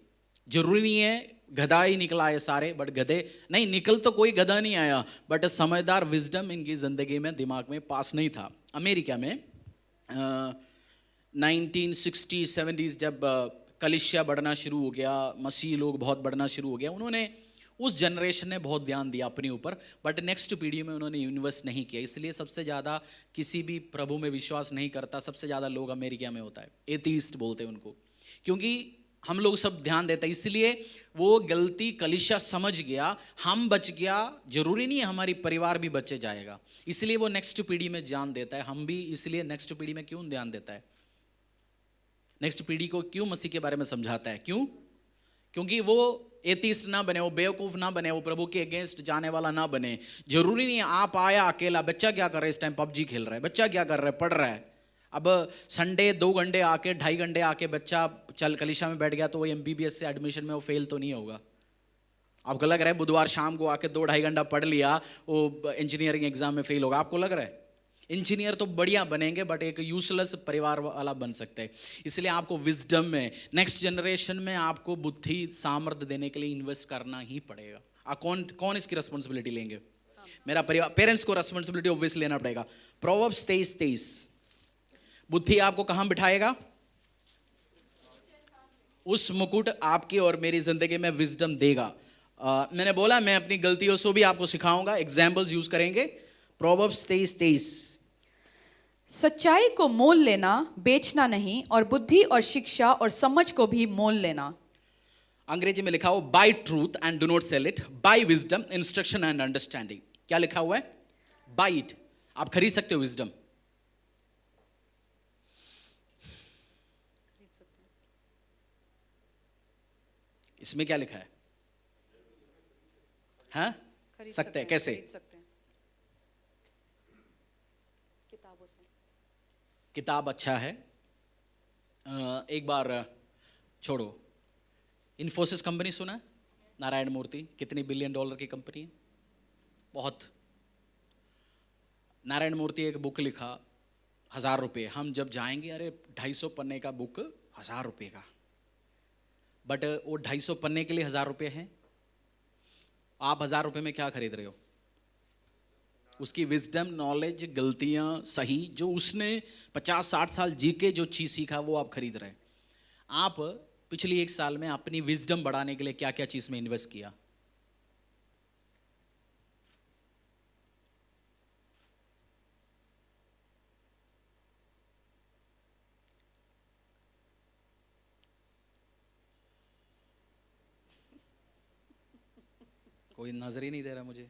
जरूरी नहीं है गधा ही निकला है सारे, बट गधे नहीं निकल, तो कोई गधा नहीं आया, बट समझदार विजडम इनकी जिंदगी में दिमाग में पास नहीं था। अमेरिका में 1960-70s जब कलीसिया बढ़ना शुरू हो गया, मसीह लोग बहुत बढ़ना शुरू हो गया, उन्होंने उस जनरेशन ने बहुत ध्यान दिया अपने ऊपर, बट नेक्स्ट पीढ़ी में उन्होंने इन्वेस्ट नहीं किया। इसलिए सबसे ज़्यादा किसी भी प्रभु में विश्वास नहीं करता, सबसे ज़्यादा लोग अमेरिका में होता है, एथीस्ट बोलते हैं उनको, क्योंकि हम लोग सब ध्यान देते हैं। इसलिए वो गलती कलीसिया समझ गया, हम बच गया, जरूरी नहीं है हमारी परिवार भी बचे जाएगा, इसलिए वो नेक्स्ट पीढ़ी में ध्यान देता है। हम भी इसलिए नेक्स्ट पीढ़ी में क्यों ध्यान देता है, नेक्स्ट पीढ़ी को क्यों मसीह के बारे में समझाता है? क्यों? क्योंकि वो एथिस्ट ना बने, वो बेवकूफ ना बने, वो प्रभु के अगेंस्ट जाने वाला ना बने। जरूरी नहीं है आप आया अकेला, बच्चा क्या कर रहा है इस टाइम? पबजी खेल रहा है। बच्चा क्या कर रहा है? पढ़ रहा है। अब संडे 2 घंटे आके 2.5 घंटे आके बच्चा चल कलीसिया में बैठ गया तो वो MBBS से एडमिशन में वो फेल तो नहीं होगा। आपको लग रहा है बुधवार शाम को आके 2-2.5 घंटा पढ़ लिया वो इंजीनियरिंग एग्जाम में फेल होगा? आपको लग रहा है? इंजीनियर तो बढ़िया बनेंगे, बट एक यूजलेस परिवार वाला बन सकते हैं। इसलिए आपको विजडम में, नेक्स्ट जनरेशन में आपको बुद्धि सामर्थ्य देने के लिए इन्वेस्ट करना ही पड़ेगा। कौन इसकी रिस्पॉन्सिबिलिटी लेंगे? मेरा परिवार, पेरेंट्स को रिस्पॉन्सिबिलिटी ऑब्वियसली लेना पड़ेगा। प्रोवर्ब्स 23:23, बुद्धि आपको कहां बिठाएगा? उस मुकुट आपकी और मेरी जिंदगी में विजडम देगा। मैंने बोला मैं अपनी गलतियों से भी आपको सिखाऊंगा, एग्जाम्पल्स यूज करेंगे। प्रोवर्ब्स 23:23, सच्चाई को मोल लेना, बेचना नहीं, और बुद्धि और शिक्षा और समझ को भी मोल लेना। अंग्रेजी में लिखा हो buy truth and do not sell it, buy wisdom instruction and understanding. क्या लिखा हुआ है? बाय इट, आप खरीद सकते हो विजडम। इसमें क्या लिखा है? हाँ, सकते हैं। कैसे? किताबों से। किताब अच्छा है। एक बार छोड़ो, इन्फोसिस कंपनी सुना है? नारायण मूर्ति, कितनी $1 बिलियन की कंपनी है, बहुत। नारायण मूर्ति एक बुक लिखा, 1000 रुपये। हम जब जाएंगे, अरे 250 पन्ने का बुक 1000 रुपये का, बट वो 250 पन्ने के लिए 1000 रुपये हैं। आप 1000 रुपये में क्या खरीद रहे हो? उसकी विजडम, नॉलेज, गलतियां सही, जो उसने 50-60 साल जी के जो चीज सीखा वो आप खरीद रहे हैं। आप पिछली 1 साल में अपनी विजडम बढ़ाने के लिए क्या क्या चीज में इन्वेस्ट किया? कोई नजर ही नहीं दे रहा मुझे,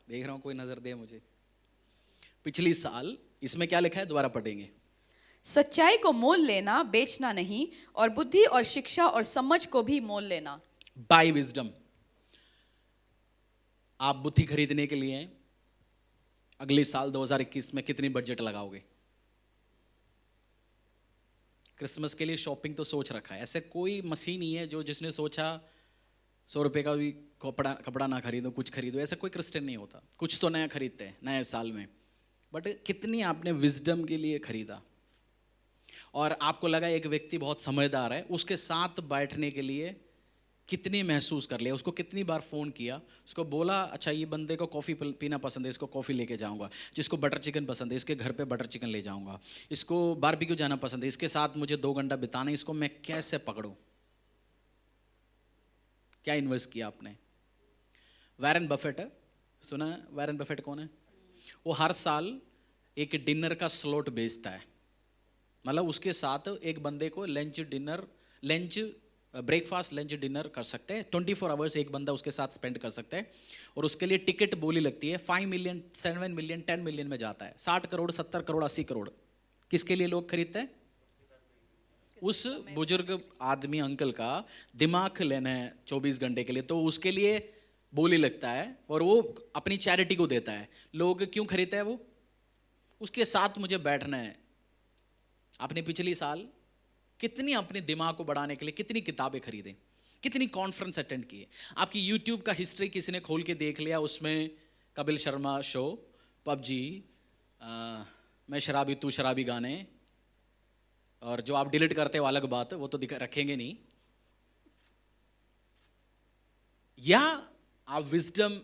देख रहा हूं कोई नजर दे मुझे। पिछली साल इसमें क्या लिखा है? दोबारा पढ़ेंगे। सच्चाई को मोल लेना, बेचना नहीं, और बुद्धि और शिक्षा और समझ को भी मोल लेना। Buy wisdom. आप बुद्धि खरीदने के लिए अगले साल 2021 में कितनी बजट लगाओगे? क्रिसमस के लिए शॉपिंग तो सोच रखा है, ऐसे कोई मसीह नहीं है जो जिसने सोचा 100 रुपये का भी कपड़ा ना खरीदो, कुछ खरीदो। ऐसा कोई क्रिश्चियन नहीं होता। कुछ तो नया खरीदते हैं नए साल में। बट कितनी आपने विजडम के लिए खरीदा? और आपको लगा एक व्यक्ति बहुत समझदार है, उसके साथ बैठने के लिए कितनी महसूस कर लिया, उसको कितनी बार फ़ोन किया, उसको बोला अच्छा ये बंदे को कॉफ़ी पीना पसंद है, इसको कॉफ़ी लेके जाऊंगा, जिसको बटर चिकन पसंद है इसके घर पे बटर चिकन ले जाऊंगा, इसको बारबेक्यू जाना पसंद है, इसके साथ मुझे 2 घंटा बिताना है, इसको मैं कैसे पकड़ूं? क्या इन्वेस्ट किया आपने? वॉरेन बफेट है, सुना है वॉरेन बफेट कौन है? वो हर साल एक डिनर का स्लॉट बेचता है, मतलब उसके साथ एक बंदे को लंच ब्रेकफास्ट लंच डिनर कर सकते हैं, 24 आवर्स एक बंदा उसके साथ स्पेंड कर सकते हैं। और उसके लिए टिकट बोली लगती है 5 मिलियन, 7 मिलियन, 10 मिलियन में जाता है। 60 करोड़, 70 करोड़, 80 करोड़ किसके लिए लोग खरीदते हैं? उस बुजुर्ग आदमी अंकल का दिमाग लेना है 24 घंटे के लिए, तो उसके लिए बोली लगता है और वो अपनी चैरिटी को देता है। लोग क्यों खरीदते हैं? वो उसके साथ मुझे बैठना है। आपने पिछली साल कितनी अपने दिमाग को बढ़ाने के लिए कितनी किताबें खरीदें, कितनी कॉन्फ्रेंस अटेंड किए? आपकी यूट्यूब का हिस्ट्री किसी ने खोल के देख लिया, उसमें कपिल शर्मा शो, पबजी, मैं शराबी तू शराबी गाने, और जो आप डिलीट करते हो अलग बात है, वो तो रखेंगे नहीं। या आप विजडम,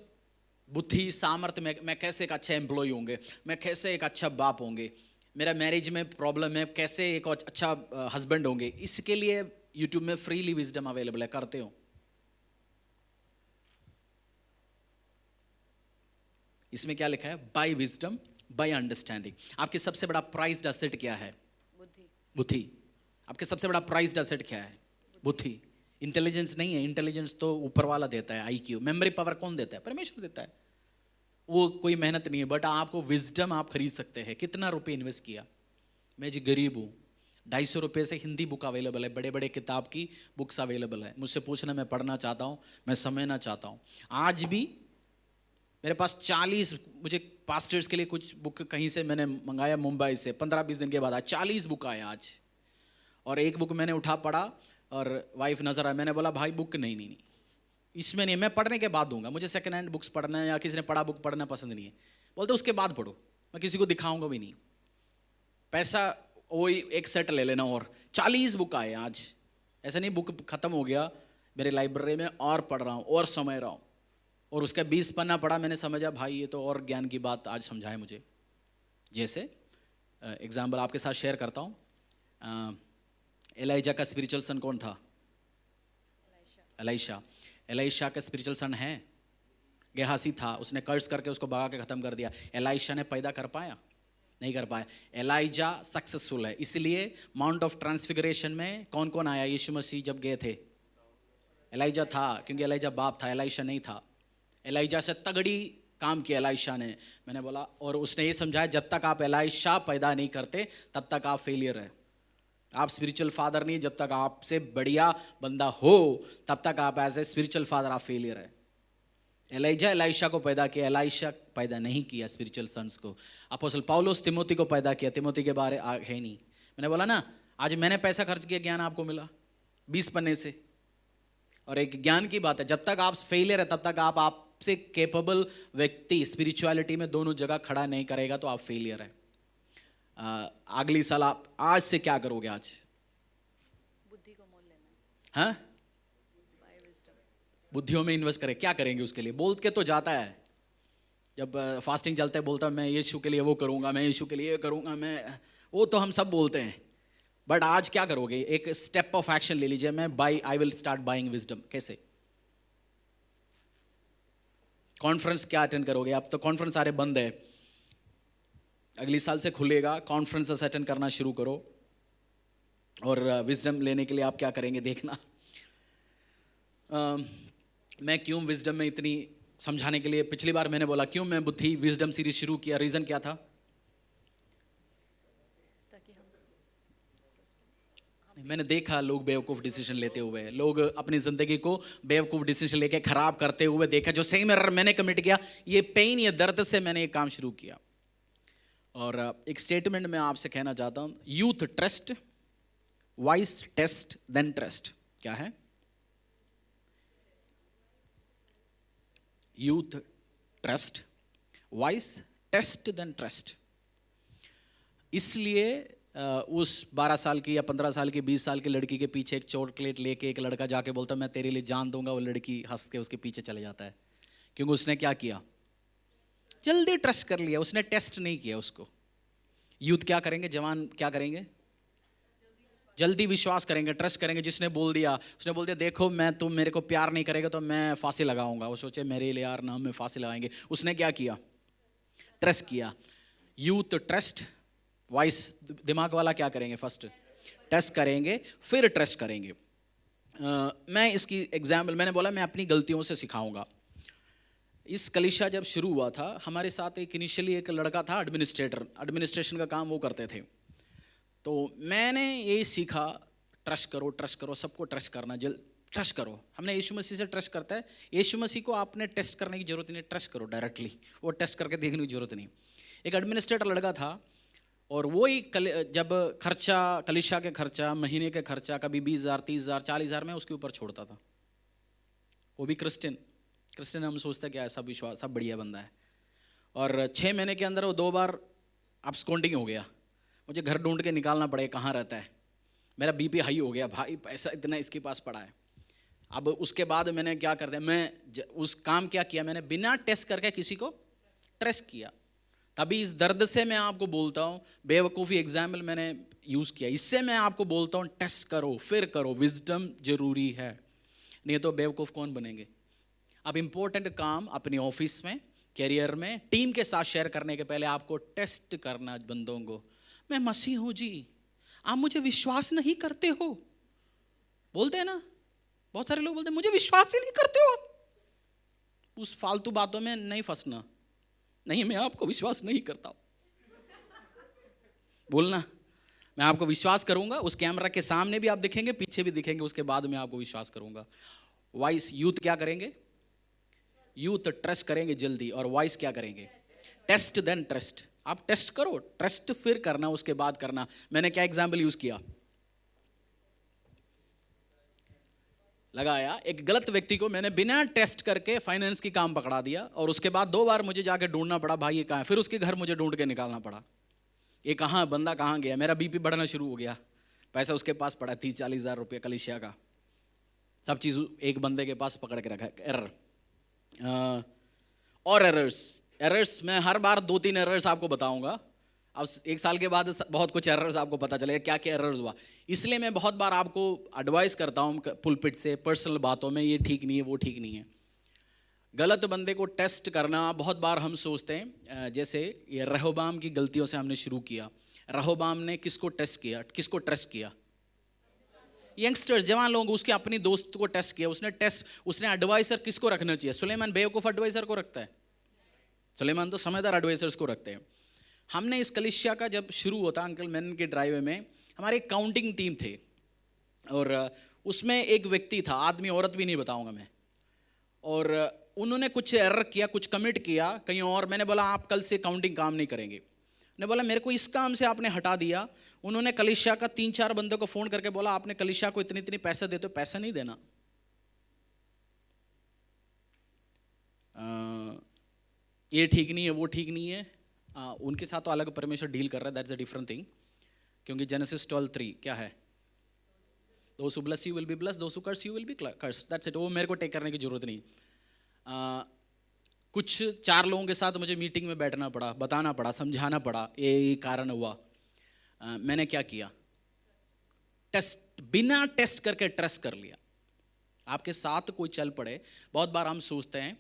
बुद्धि, सामर्थ्य में मैं कैसे एक अच्छा एम्प्लॉय होंगे, मैं कैसे एक अच्छा बाप होंगे, मेरा मैरिज में प्रॉब्लम है, कैसे एक अच्छा हस्बैंड होंगे, इसके लिए यूट्यूब में फ्रीली विजडम अवेलेबल है, करते हो? इसमें क्या लिखा है? Buy wisdom, buy understanding. आपके सबसे बड़ा प्राइज्ड एसेट क्या है? बुद्धि। आपके सबसे बड़ा प्राइज्ड एसेट क्या है? बुद्धि। इंटेलिजेंस नहीं है, इंटेलिजेंस तो ऊपर वाला देता है, IQ। मेमोरी पावर कौन देता है? परमेश्वर देता है, वो कोई मेहनत नहीं है। बट आपको विजडम आप खरीद सकते हैं। कितना रुपए इन्वेस्ट किया? मैं जी गरीब हूँ, 250 रुपये से हिंदी बुक अवेलेबल है, बड़े बड़े किताब की बुक्स अवेलेबल है। मुझसे पूछना, मैं पढ़ना चाहता हूँ, मैं समझना चाहता हूँ। आज भी मेरे पास 40, मुझे पास्टर्स के लिए कुछ बुक कहीं से मैंने मंगाया मुंबई से, 15-20 दिन के बाद 40 बुक आए आज। और एक बुक मैंने उठा पढ़ा और वाइफ नजर आया, मैंने बोला भाई बुक नहीं, इसमें नहीं, मैं पढ़ने के बाद दूंगा, मुझे सेकंड हैंड बुक्स पढ़ना है या किसी ने पढ़ा बुक पढ़ना पसंद नहीं है। बोलते उसके बाद पढ़ो, मैं किसी को दिखाऊंगा भी नहीं, पैसा वही एक सेट ले लेना। और 40 बुक आए आज। ऐसा नहीं बुक खत्म हो गया मेरे लाइब्रेरी में, और पढ़ रहा हूँ और समझ रहा हूँ। और उसका 20 पन्ना पढ़ा, मैंने समझा भाई ये तो और ज्ञान की बात आज समझाए मुझे। जैसे एग्जाम्पल आपके साथ शेयर करता हूँ। एलाइजा का स्पिरिचुअल सन कौन था? एलाइशा का स्पिरिचुअल सन है गेहासी था, उसने कर्ज करके उसको भगा के खत्म कर दिया। एलाइशा ने पैदा कर पाया? नहीं कर पाया। एलाइजा सक्सेसफुल है, इसलिए माउंट ऑफ ट्रांसफिगरेशन में कौन कौन आया? यीशु मसीह जब गए थे, एलाइजा था, क्योंकि एलाइजा बाप था, एलाइशा नहीं था। एलाइजा से तगड़ी काम किया एलाइशा ने, मैंने बोला। और उसने ये समझाया जब तक आप एलाइशा पैदा नहीं करते तब तक आप फेलियर है। आप स्पिरिचुअल फादर नहीं, जब तक आपसे बढ़िया बंदा हो तब तक आप एज ए स्पिरिचुअल फादर आप फेलियर है। एलाइशा को पैदा किया, एलाइशा पैदा नहीं किया स्पिरिचुअल सन्स को। अपोस्टल पौलुस तिमोथी को पैदा किया, तिमोथी के बारे है नहीं। मैंने बोला ना, आज मैंने पैसा खर्च किया, ज्ञान आपको मिला 20 पन्ने से। और एक ज्ञान की बात है, जब तक आप फेलियर है तब तक आप आपसे कैपेबल व्यक्ति स्पिरिचुअलिटी में दोनों जगह खड़ा नहीं करेगा तो आप फेलियर है। अगली साल आप आज से क्या करोगे? आज बुद्धि को मोल लेना है। हाँ, बुद्धियों में इन्वेस्ट करें। क्या करेंगे उसके लिए? बोल के तो जाता है, जब फास्टिंग चलता है बोलता है मैं यीशु के लिए वो करूंगा, मैं यीशु के लिए ये करूंगा, मैं वो तो हम सब बोलते हैं। बट आज क्या करोगे? एक स्टेप ऑफ एक्शन ले लीजिए। मैं I will start buying wisdom. कैसे? कॉन्फ्रेंस क्या अटेंड करोगे? अब तो कॉन्फ्रेंस सारे बंद है, अगली साल से खुलेगा। कॉन्फ्रेंसेस अटेंड करना शुरू करो। और विजडम लेने के लिए आप क्या करेंगे देखना। मैं क्यों विजडम में इतनी समझाने के लिए, पिछली बार मैंने बोला क्यों मैं बुद्धि विजडम सीरीज शुरू किया, रीजन क्या था? मैंने देखा लोग बेवकूफ़ डिसीजन लेते हुए, लोग अपनी ज़िंदगी को बेवकूफ़ डिसीजन लेके ख़राब करते हुए देखा। जो सेम एरर मैंने कमिट किया, ये पेन, ये दर्द से मैंने ये काम शुरू किया। और एक स्टेटमेंट मैं आपसे कहना चाहता हूँ, youth trust, wise test then trust. क्या है? Youth trust, wise test then trust. इसलिए उस 12 साल की या 15 साल की 20 साल की लड़की के पीछे एक चॉकलेट लेके एक लड़का जाके बोलता मैं तेरे लिए जान दूंगा, वो लड़की हंस के उसके पीछे चले जाता है, क्योंकि उसने क्या किया, जल्दी ट्रस्ट कर लिया, उसने टेस्ट नहीं किया उसको। यूथ क्या करेंगे, जवान क्या करेंगे, जल्दी विश्वास करेंगे, ट्रस्ट करेंगे। जिसने बोल दिया, उसने बोल दिया देखो मैं, तुम मेरे को प्यार नहीं करेगा तो मैं फांसी लगाऊंगा, वो सोचे मेरे लिए यार नाम में फांसी लगाएंगे, उसने क्या किया, ट्रस्ट किया। यूथ ट्रस्ट, वाइस दिमाग वाला क्या करेंगे, फर्स्ट टेस्ट करेंगे फिर ट्रस्ट करेंगे। मैं इसकी एग्जाम्पल, मैंने बोला मैं अपनी गलतियों से सिखाऊंगा। इस कलीसिया जब शुरू हुआ था, हमारे साथ एक इनिशियली एक लड़का था एडमिनिस्ट्रेटर, एडमिनिस्ट्रेशन का काम वो करते थे। तो मैंने ये सीखा, ट्रस्ट करो, ट्रस्ट करो, सबको ट्रस्ट करना, ट्रस्ट करो। हमने यीशु मसीह से ट्रस्ट करता है, यीशु मसीह को आपने टेस्ट करने की जरूरत नहीं, ट्रस्ट करो डायरेक्टली, वो टेस्ट करके देखने की जरूरत नहीं। एक एडमिनिस्ट्रेटर लड़का था और वो ही जब खर्चा, कलीसिया के खर्चा, महीने के खर्चा कभी 20,000, 30,000, 40,000 में उसके ऊपर छोड़ता था। वो भी क्रिश्चियन हम सोचते क्या है, सब विश्वास, सब बढ़िया बंदा है। और 6 महीने के अंदर वो 2 बार अब्सकॉन्डिंग हो गया, मुझे घर ढूंढ के निकालना पड़े कहाँ रहता है। मेरा बीपी हाई हो गया, भाई पैसा इतना इसके पास पड़ा है। अब उसके बाद मैंने क्या कर दिया, मैं उस काम क्या किया, मैंने बिना टेस्ट करके किसी को ट्रस्ट किया। तभी इस दर्द से मैं आपको बोलता हूँ, बेवकूफ़ी एग्जाम्पल मैंने यूज़ किया, इससे मैं आपको बोलता हूँ टेस्ट करो फिर करो, विजडम जरूरी है, नहीं तो बेवकूफ़ कौन बनेंगे। अब इम्पोर्टेंट काम अपनी ऑफिस में, कैरियर में, टीम के साथ शेयर करने के पहले आपको टेस्ट करना बंदों को। मैं मसीह हूँ जी, आप मुझे विश्वास नहीं करते हो, बोलते हैं ना, बहुत सारे लोग बोलते हैं मुझे विश्वास ही नहीं करते हो। उस फालतू बातों में नहीं फंसना, नहीं मैं आपको विश्वास नहीं करता बोलना मैं आपको विश्वास करूंगा, उस कैमरा के सामने भी आप दिखेंगे, पीछे भी दिखेंगे, उसके बाद मैं आपको विश्वास करूंगा। वाइस यूथ क्या करेंगे, यूथ ट्रस्ट करेंगे जल्दी, और वाइस क्या करेंगे, टेस्ट देन ट्रस्ट। आप टेस्ट करो, ट्रस्ट फिर करना, उसके बाद करना। मैंने क्या एग्जाम्पल यूज किया, लगाया एक गलत व्यक्ति को मैंने बिना टेस्ट करके फाइनेंस की काम पकड़ा दिया, और उसके बाद 2 बार मुझे जाके ढूंढना पड़ा, भाई ये कहाँ है, फिर उसके घर मुझे ढूंढ के निकालना पड़ा, ये कहाँ बंदा कहाँ गया। मेरा बीपी बढ़ना शुरू हो गया, पैसा उसके पास पड़ा 30-40 हज़ार रुपये कलीसिया का, सब चीज़ एक बंदे के पास पकड़ के रखा है। एरर और एरर्स मैं हर बार 2-3 एरर्स आपको बताऊंगा। अब 1 साल के बाद बहुत कुछ एरर्स आपको पता चलेगा क्या क्या एरर्स हुआ। इसलिए मैं बहुत बार आपको एडवाइस करता हूँ पुलपिट से, पर्सनल बातों में, ये ठीक नहीं है, वो ठीक नहीं है। गलत बंदे को टेस्ट करना बहुत बार हम सोचते हैं, जैसे ये रहोबाम की गलतियों से हमने शुरू किया। रहोबाम ने किसको टेस्ट किया, किसको ट्रस्ट किया, यंगस्टर्स, जवान लोग, उसके अपनी दोस्त को टेस्ट किया। उसने एडवाइजर किसको रखना चाहिए, सुलेमान बेवकूफ़ एडवाइजर को रखता है, सुलेमान तो समझदार एडवाइजर्स को रखते हैं। हमने इस कलीसिया का जब शुरू होता अंकल मैन के ड्राइव में, हमारे एक काउंटिंग टीम थे, और उसमें एक व्यक्ति था, आदमी औरत भी नहीं बताऊंगा मैं, और उन्होंने कुछ एरर किया, कुछ कमिट किया कहीं और। मैंने बोला आप कल से काउंटिंग काम नहीं करेंगे। ने बोला मेरे को इस काम से आपने हटा दिया। उन्होंने कलीसिया का 3-4 बंदों को फ़ोन करके बोला आपने कलीसिया को इतनी इतनी पैसे देते हो, पैसा नहीं देना। ये ठीक नहीं है, वो ठीक नहीं है। उनके साथ तो अलग परमेश्वर डील कर रहा है, दैट्स अ डिफरेंट थिंग। क्योंकि जेनेसिस 12:3 क्या है, those who bless you will be blessed, those who curse you will be cursed, that's it. वो मेरे को टेक करने की जरूरत नहीं। कुछ 4 लोगों के साथ मुझे मीटिंग में बैठना पड़ा, बताना पड़ा, समझाना पड़ा, ये कारण हुआ। मैंने क्या किया, टेस्ट, बिना टेस्ट करके ट्रस्ट कर लिया। आपके साथ कोई चल पड़े, बहुत बार हम सोचते हैं,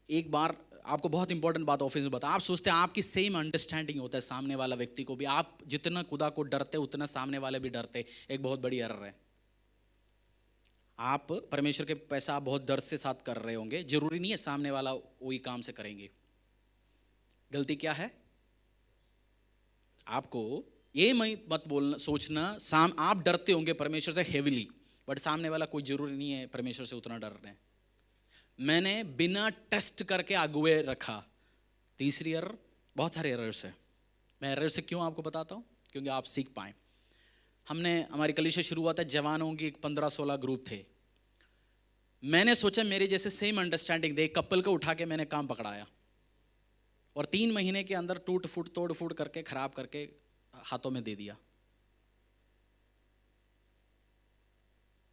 एक बार आपको बहुत इंपॉर्टेंट बात ऑफिस में बता, आप सोचते हैं आपकी सेम अंडरस्टैंडिंग होता है सामने वाला व्यक्ति को भी, आप जितना खुदा को डरते उतना सामने वाले भी डरते। एक बहुत बड़ी एरर है। आप परमेश्वर के पैसा आप बहुत डर से साथ कर रहे होंगे, जरूरी नहीं है सामने वाला वही काम से करेंगे। गलती क्या है, आपको ये मत बोलना, सोचना आप डरते होंगे परमेश्वर से हेविली, बट सामने वाला कोई जरूरी नहीं है परमेश्वर से उतना डर रहे हैं। मैंने बिना टेस्ट करके अगुए रखा। तीसरी एरर, बहुत सारे एरर्स है। मैं एरर से क्यों आपको बताता हूँ, क्योंकि आप सीख पाएं। हमारी कलीसिया शुरू हुआ था, जवानों की 15-16 ग्रुप थे। मैंने सोचा मेरे जैसे सेम अंडरस्टैंडिंग दे, कपल को उठा के मैंने काम पकड़ाया, और 3 महीने के अंदर टूट फूट तोड़ फूट करके खराब करके हाथों में दे दिया।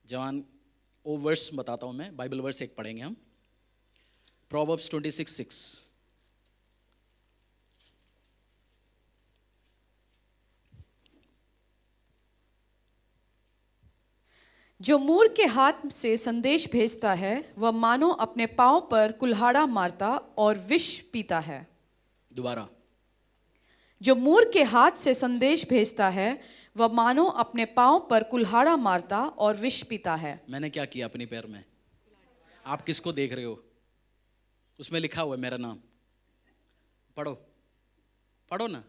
जवान वो वर्स बताता हूं मैं, बाइबल वर्स एक पढ़ेंगे हम, प्रोवर्ब्स 26:6। जो मूर्ख के हाथ से संदेश भेजता है वह मानो अपने पांव पर कुल्हाड़ा मारता और विष पीता है। दोबारा, जो मूर्ख के हाथ से संदेश भेजता है वह मानो अपने पांव पर कुल्हाड़ा मारता और विष पीता है। मैंने क्या किया अपने पैर में? आप किसको देख रहे हो? उसमें लिखा हुआ है मेरा नाम, पढ़ो पढ़ो ना।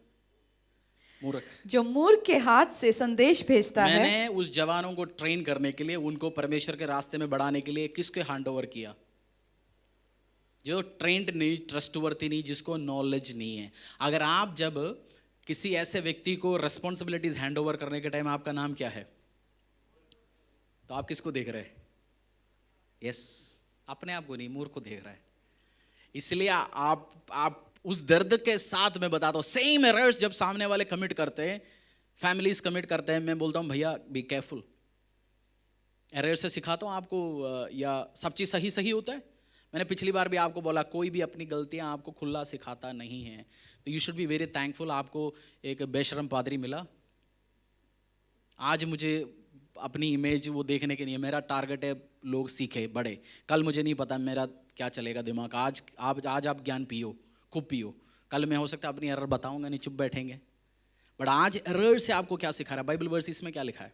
मूर्ख। जो मूर्ख के हाथ से संदेश भेजता है, मैंने उस जवानों को ट्रेन करने के लिए, उनको परमेश्वर के रास्ते में बढ़ाने के लिए किसके हैंड ओवर किया? जो ट्रेंड नहीं, ट्रस्टवर्दी नहीं, जिसको नॉलेज नहीं है। अगर आप जब किसी ऐसे व्यक्ति को रेस्पॉन्सिबिलिटीज हैंड ओवर करने के टाइम आपका नाम क्या है, तो आप किसको देख रहे हैं? यस, अपने आप को नहीं, मूर्ख को देख रहा है। इसलिए आप उस दर्द के साथ मैं बताता हूं, सेम एरर्स जब सामने वाले कमिट करते हैं, फैमिलीज कमिट करते हैं, मैं बोलता हूं भैया बी केयरफुल। एरर से सिखाता हूं आपको, या सब चीज सही सही होता है। मैंने पिछली बार भी आपको बोला, कोई भी अपनी गलतियां आपको खुला सिखाता नहीं है, तो you should be very thankful. आपको एक बेशरम पादरी मिला, आज मुझे अपनी इमेज वो देखने के लिए, मेरा टारगेट है लोग सीखे बढ़े। कल मुझे नहीं पता मेरा क्या चलेगा दिमाग। आज आप ज्ञान पियो, खूब पियो। कल मैं हो सकता है अपनी एरर बताऊंगा नहीं, चुप बैठेंगे। बट आज एरर से आपको क्या सिखा रहा है? बाइबल वर्स इसमें क्या लिखा है?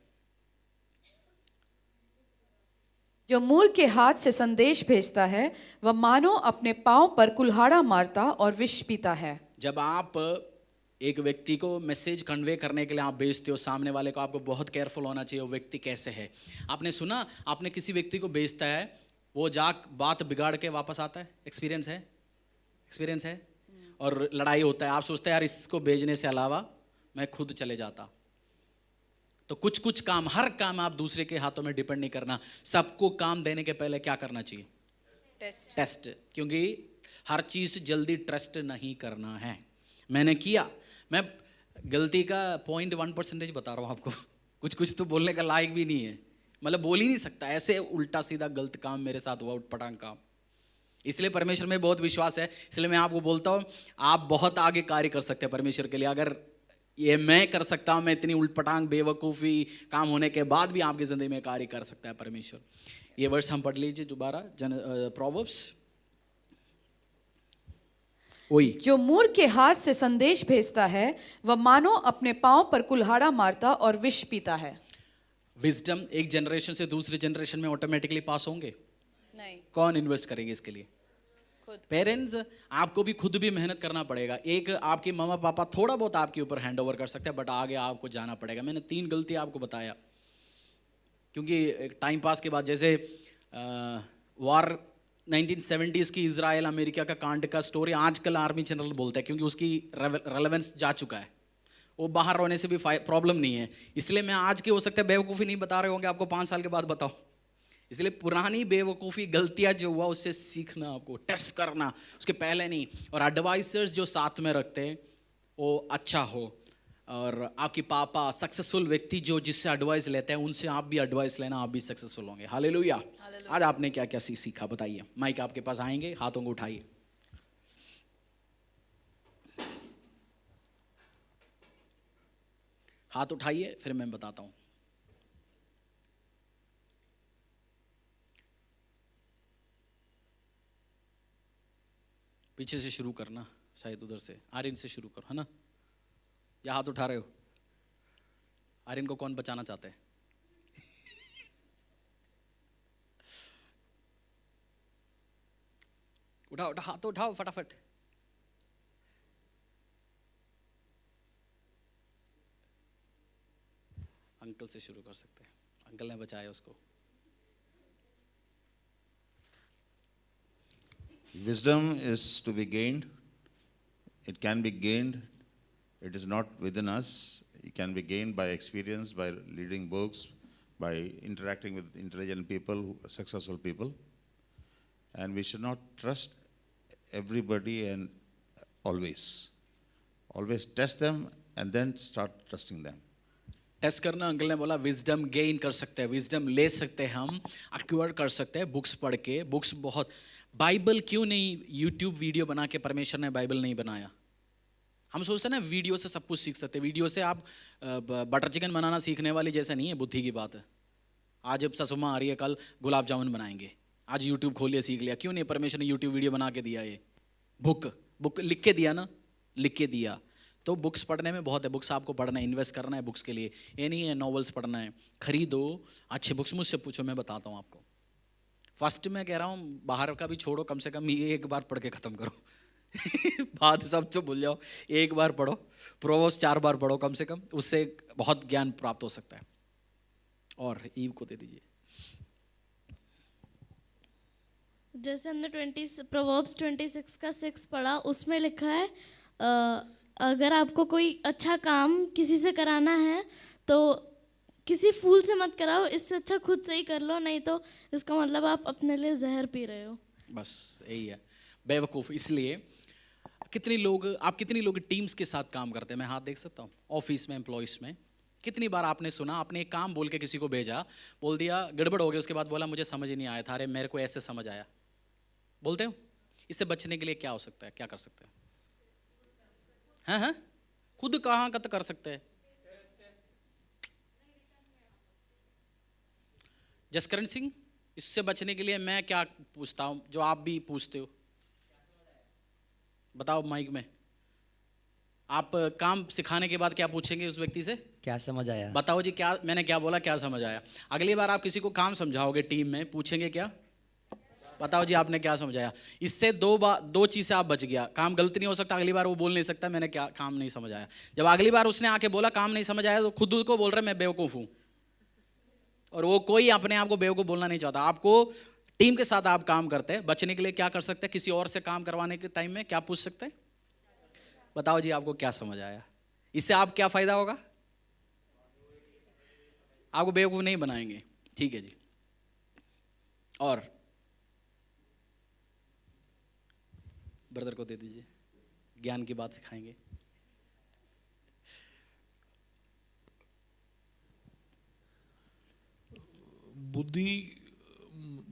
जो मूर्ख के हाथ से संदेश भेजता है वह मानो अपने पांव पर कुल्हाड़ा मारता और विष पीता है। जब आप एक व्यक्ति को मैसेज कन्वे करने के लिए आप भेजते हो सामने वाले को, आपको बहुत केयरफुल होना चाहिए वो व्यक्ति कैसे है। आपने सुना, आपने किसी व्यक्ति को भेजता है, वो बात बिगाड़ के वापस आता है। एक्सपीरियंस है। और लड़ाई होता है, आप सोचते हैं यार इसको भेजने से अलावा मैं खुद चले जाता। तो कुछ काम, हर काम आप दूसरे के हाथों में डिपेंड नहीं करना। सबको काम देने के पहले क्या करना चाहिए? टेस्ट। क्योंकि हर चीज जल्दी ट्रस्ट नहीं करना है। मैंने किया, मैं गलती का 0.1% बता रहा हूं आपको। कुछ तो बोलने का लायक भी नहीं है, मतलब बोल ही नहीं सकता। ऐसे उल्टा सीधा गलत काम मेरे साथ हुआ, उटपटांग काम। इसलिए परमेश्वर में बहुत विश्वास है। इसलिए मैं आपको बोलता हूं, आप बहुत आगे कार्य कर सकते हैं परमेश्वर के लिए। अगर ये मैं कर सकता हूं, मैं इतनी उल्टपटांग बेवकूफ़ी काम होने के बाद भी आपकी ज़िंदगी में कार्य कर सकता है परमेश्वर। ये वर्ष हम पढ़ लीजिए दोबारा, प्रोवर्ब्स। वही, जो मूर्ख के हाथ से संदेश भेजता है वह मानो अपने पांव पर कुल्हाड़ा मारता और विष पीता है। विजडम एक जनरेशन से दूसरे जनरेशन में ऑटोमेटिकली पास होंगे? नहीं। कौन इन्वेस्ट करेंगे इसके लिए? खुद। पेरेंट्स। आपको भी खुद भी मेहनत करना पड़ेगा। एक आपके मामा पापा थोड़ा बहुत आपके ऊपर हैंड ओवर कर सकते हैं, बट आगे आपको जाना पड़ेगा। मैंने 3 गलती आपको बताया, क्योंकि टाइम पास के बाद, जैसे वार 1970s की इजराइल अमेरिका का कांड का स्टोरी आजकल आर्मी जनरल बोलता है, क्योंकि उसकी रेलेवेंस जा चुका है। वो बाहर रोने से भी प्रॉब्लम नहीं है। इसलिए मैं आज की हो सकता है बेवकूफ़ी नहीं बता रहे होंगे, आपको 5 साल के बाद बताओ। इसलिए पुरानी बेवकूफ़ी गलतियां जो हुआ उससे सीखना, आपको टेस्ट करना, उसके पहले नहीं। और एडवाइजर्स जो साथ में रखते हैं वो अच्छा हो। और आपकी पापा सक्सेसफुल व्यक्ति जो जिससे एडवाइस लेते हैं, उनसे आप भी एडवाइस लेना, आप भी सक्सेसफुल होंगे। हालेलुया। आज आपने क्या क्या सीखा बताइए। माइक आपके पास आएंगे, हाथों को उठाइए। हाथ उठाइए, फिर मैं बताता हूं। पीछे से शुरू करना, शायद उधर से। आर्यन से शुरू करो, है ना? या हाथ उठा रहे हो? आर्यन को कौन बचाना चाहते हैं? उठाओ, हाथ उठाओ फटाफट। अंकल से शुरू कर सकते हैं, अंकल ने बचाया उसको। Wisdom is to be gained. It can be gained. It is not within us. It can be gained by experience, by reading books, by interacting with intelligent people, successful people. And we should not trust everybody and always. Always test them and then start trusting them. Test करना, uncle ने बोला wisdom gain कर सकते हैं, wisdom ले सकते हैं, हम एक्वायर कर सकते हैं बुक्स पढ़ के। बुक्स बहुत, बाइबल क्यों नहीं यूट्यूब वीडियो बना के परमेश्वर ने बाइबल नहीं बनाया? हम सोचते हैं ना वीडियो से सब कुछ सीख सकते हैं। वीडियो से आप बटर चिकन बनाना सीखने वाली जैसे नहीं है, बुद्धि की बात है। आज अब ससुमा आ रही है, कल गुलाब जामुन बनाएंगे, आज यूट्यूब खोलिए सीख लिया। क्यों नहीं? परमेश्वर ने यूट्यूब वीडियो बना के दिया। ये बुक लिख के दिया ना, लिख के दिया। तो बुक्स पढ़ने में बहुत है, बुक्स आपको पढ़ना है, इन्वेस्ट करना है बुक्स के लिए। ये नहीं है नॉवेल्स पढ़ना है, खरीदो अच्छे बुक्स। मुझसे पूछो, मैं बताता हूँ आपको। फर्स्ट में कह रहा हूँ बाहर का भी छोड़ो, कम से कम ये एक बार पढ़ के ख़त्म करो। बात सब तो भूल जाओ, एक बार पढ़ो। प्रोवर्ब्स 4 बार पढ़ो कम से कम, उससे बहुत ज्ञान प्राप्त हो सकता है। और ईव को दे दीजिए। जैसे हमने प्रोवर्ब्स 26 का 6 पढ़ा, उसमें लिखा है अगर आपको कोई अच्छा काम किसी से कराना है तो किसी फूल से मत कराओ, इससे अच्छा खुद से ही कर लो, नहीं तो इसका मतलब आप अपने लिए जहर पी रहे हो। बस यही है, बेवकूफ़। इसलिए कितनी लोग टीम्स के साथ काम करते हैं? मैं हाथ देख सकता हूँ ऑफिस में, एम्प्लॉइज में। कितनी बार आपने सुना, आपने एक काम बोल के किसी को भेजा, बोल दिया गड़बड़ हो गया, उसके बाद बोला मुझे समझ ही नहीं आया था, अरे मेरे को ऐसे समझ आया। बोलते हो? इससे बचने के लिए क्या हो सकता है, क्या कर सकते हैं? हाँ, खुद कहाँ कत कर सकते हैं? जसकरण सिंह, इससे बचने के लिए मैं क्या पूछता हूँ जो आप भी पूछते हो? बताओ माइक में। आप काम सिखाने के बाद क्या पूछेंगे उस व्यक्ति से? क्या समझ आया? बताओ जी, क्या मैंने क्या बोला, क्या समझ आया? अगली बार आप किसी को काम समझाओगे टीम में, पूछेंगे क्या? बताओ जी आपने क्या समझाया? इससे दो चीज़ से आप बच गया। काम गलत नहीं हो सकता, अगली बार वो बोल नहीं सकता मैंने क्या काम नहीं समझ आया। जब अगली बार उसने आके बोला काम नहीं समझ आया, तो खुद को बोल रहा है मैं बेवकूफ़ हूँ। और वो कोई अपने आप को बेवकूफ़ बोलना नहीं चाहता। आपको टीम के साथ आप काम करते हैं, बचने के लिए क्या कर सकते हैं? किसी और से काम करवाने के टाइम में क्या पूछ सकते हैं? बताओ जी आपको क्या समझ आया? इससे आप क्या फ़ायदा होगा? आपको बेवकूफ़ नहीं बनाएंगे। ठीक है जी। और ब्रदर को दे दीजिए, ज्ञान की बात सिखाएंगे।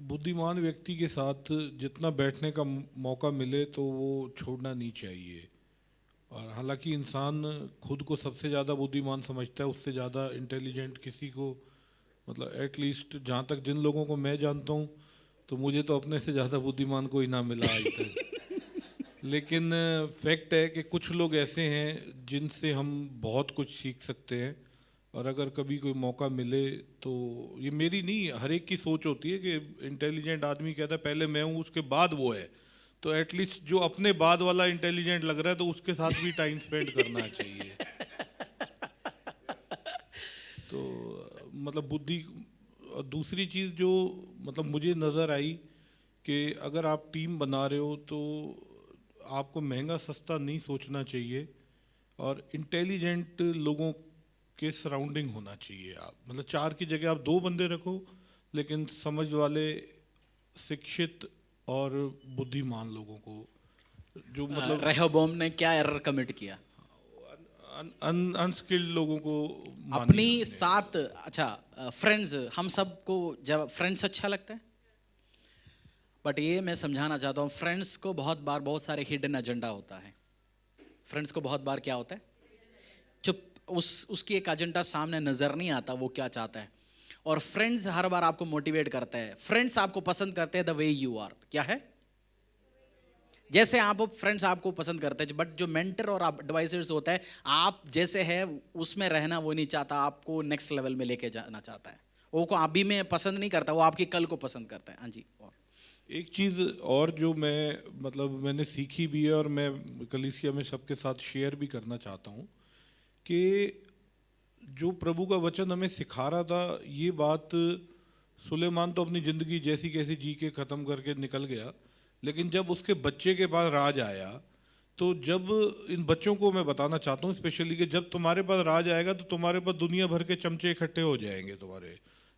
बुद्धिमान व्यक्ति के साथ जितना बैठने का मौका मिले तो वो छोड़ना नहीं चाहिए। और हालांकि इंसान खुद को सबसे ज़्यादा बुद्धिमान समझता है, उससे ज़्यादा इंटेलिजेंट किसी को, मतलब एटलीस्ट जहाँ तक जिन लोगों को मैं जानता हूँ, तो मुझे तो अपने से ज़्यादा बुद्धिमान कोई ना मिला आज तक। लेकिन फैक्ट है कि कुछ लोग ऐसे हैं जिनसे हम बहुत कुछ सीख सकते हैं। और अगर कभी कोई मौका मिले तो, ये मेरी नहीं, हर एक की सोच होती है कि इंटेलिजेंट आदमी कहता है पहले मैं हूँ उसके बाद वो है। तो एटलीस्ट जो अपने बाद वाला इंटेलिजेंट लग रहा है तो उसके साथ भी टाइम स्पेंड करना चाहिए। तो मतलब बुद्धि। और दूसरी चीज़ जो मतलब मुझे नज़र आई कि अगर आप टीम बना रहे हो तो आपको महंगा सस्ता नहीं सोचना चाहिए और इंटेलिजेंट लोगों के सराउंडिंग होना चाहिए। आप मतलब 4 की जगह आप 2 बंदे रखो, लेकिन समझ वाले, शिक्षित और बुद्धिमान लोगों को, जो मतलब रेहोबोम ने क्या एरर कमिट किया? अनस्किल्ड लोगों को अपनी साथ। अच्छा, फ्रेंड्स, हम सबको जब फ्रेंड्स अच्छा लगता है, बट ये मैं समझाना चाहता हूँ, फ्रेंड्स को बहुत सारे हिडन एजेंडा होता है। फ्रेंड्स को बहुत बार क्या होता है, उसकी एक एजेंडा सामने नजर नहीं आता, वो क्या चाहता है। और फ्रेंड्स हर बार आपको मोटिवेट करते हैं। फ्रेंड्स आपको पसंद करते हैं द वे यू आर। क्या है? जैसे आप फ्रेंड्स आपको पसंद करते हैं, बट जो मेंटर और एडवाइजर्स होता है, आप जैसे है उसमें रहना वो नहीं चाहता, आपको नेक्स्ट लेवल में लेके जाना चाहता है। वो को अभी में पसंद नहीं करता, वो आपकी कल को पसंद करता है। हाँ जी। और एक चीज़ और जो मैंने सीखी भी है और मैं कलीसिया में सबके साथ शेयर भी करना चाहता हूँ कि जो प्रभु का वचन हमें सिखा रहा था, ये बात सुलेमान तो अपनी ज़िंदगी जैसी कैसी जी के ख़त्म करके निकल गया, लेकिन जब उसके बच्चे के पास राज आया, तो जब इन बच्चों को मैं बताना चाहता हूँ स्पेशली कि जब तुम्हारे पास राज आएगा तो तुम्हारे पास दुनिया भर के चमचे इकट्ठे हो जाएंगे,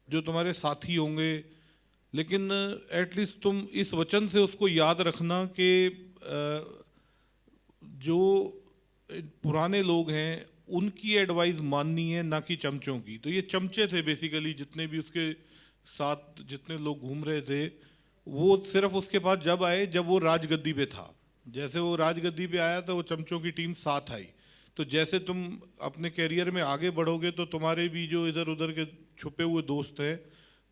जो तुम्हारे साथी होंगे। लेकिन एटलीस्ट तुम इस वचन से उसको याद रखना कि जो पुराने लोग हैं उनकी एडवाइस माननी है, ना कि चमचों की। तो ये चमचे थे बेसिकली, जितने भी उसके साथ जितने लोग घूम रहे थे, वो सिर्फ उसके पास जब आए जब वो राजगद्दी पे था। जैसे वो राजगद्दी पे आया तो वो चमचों की टीम साथ आई। तो जैसे तुम अपने कैरियर में आगे बढ़ोगे तो तुम्हारे भी जो इधर उधर के छुपे हुए दोस्त हैं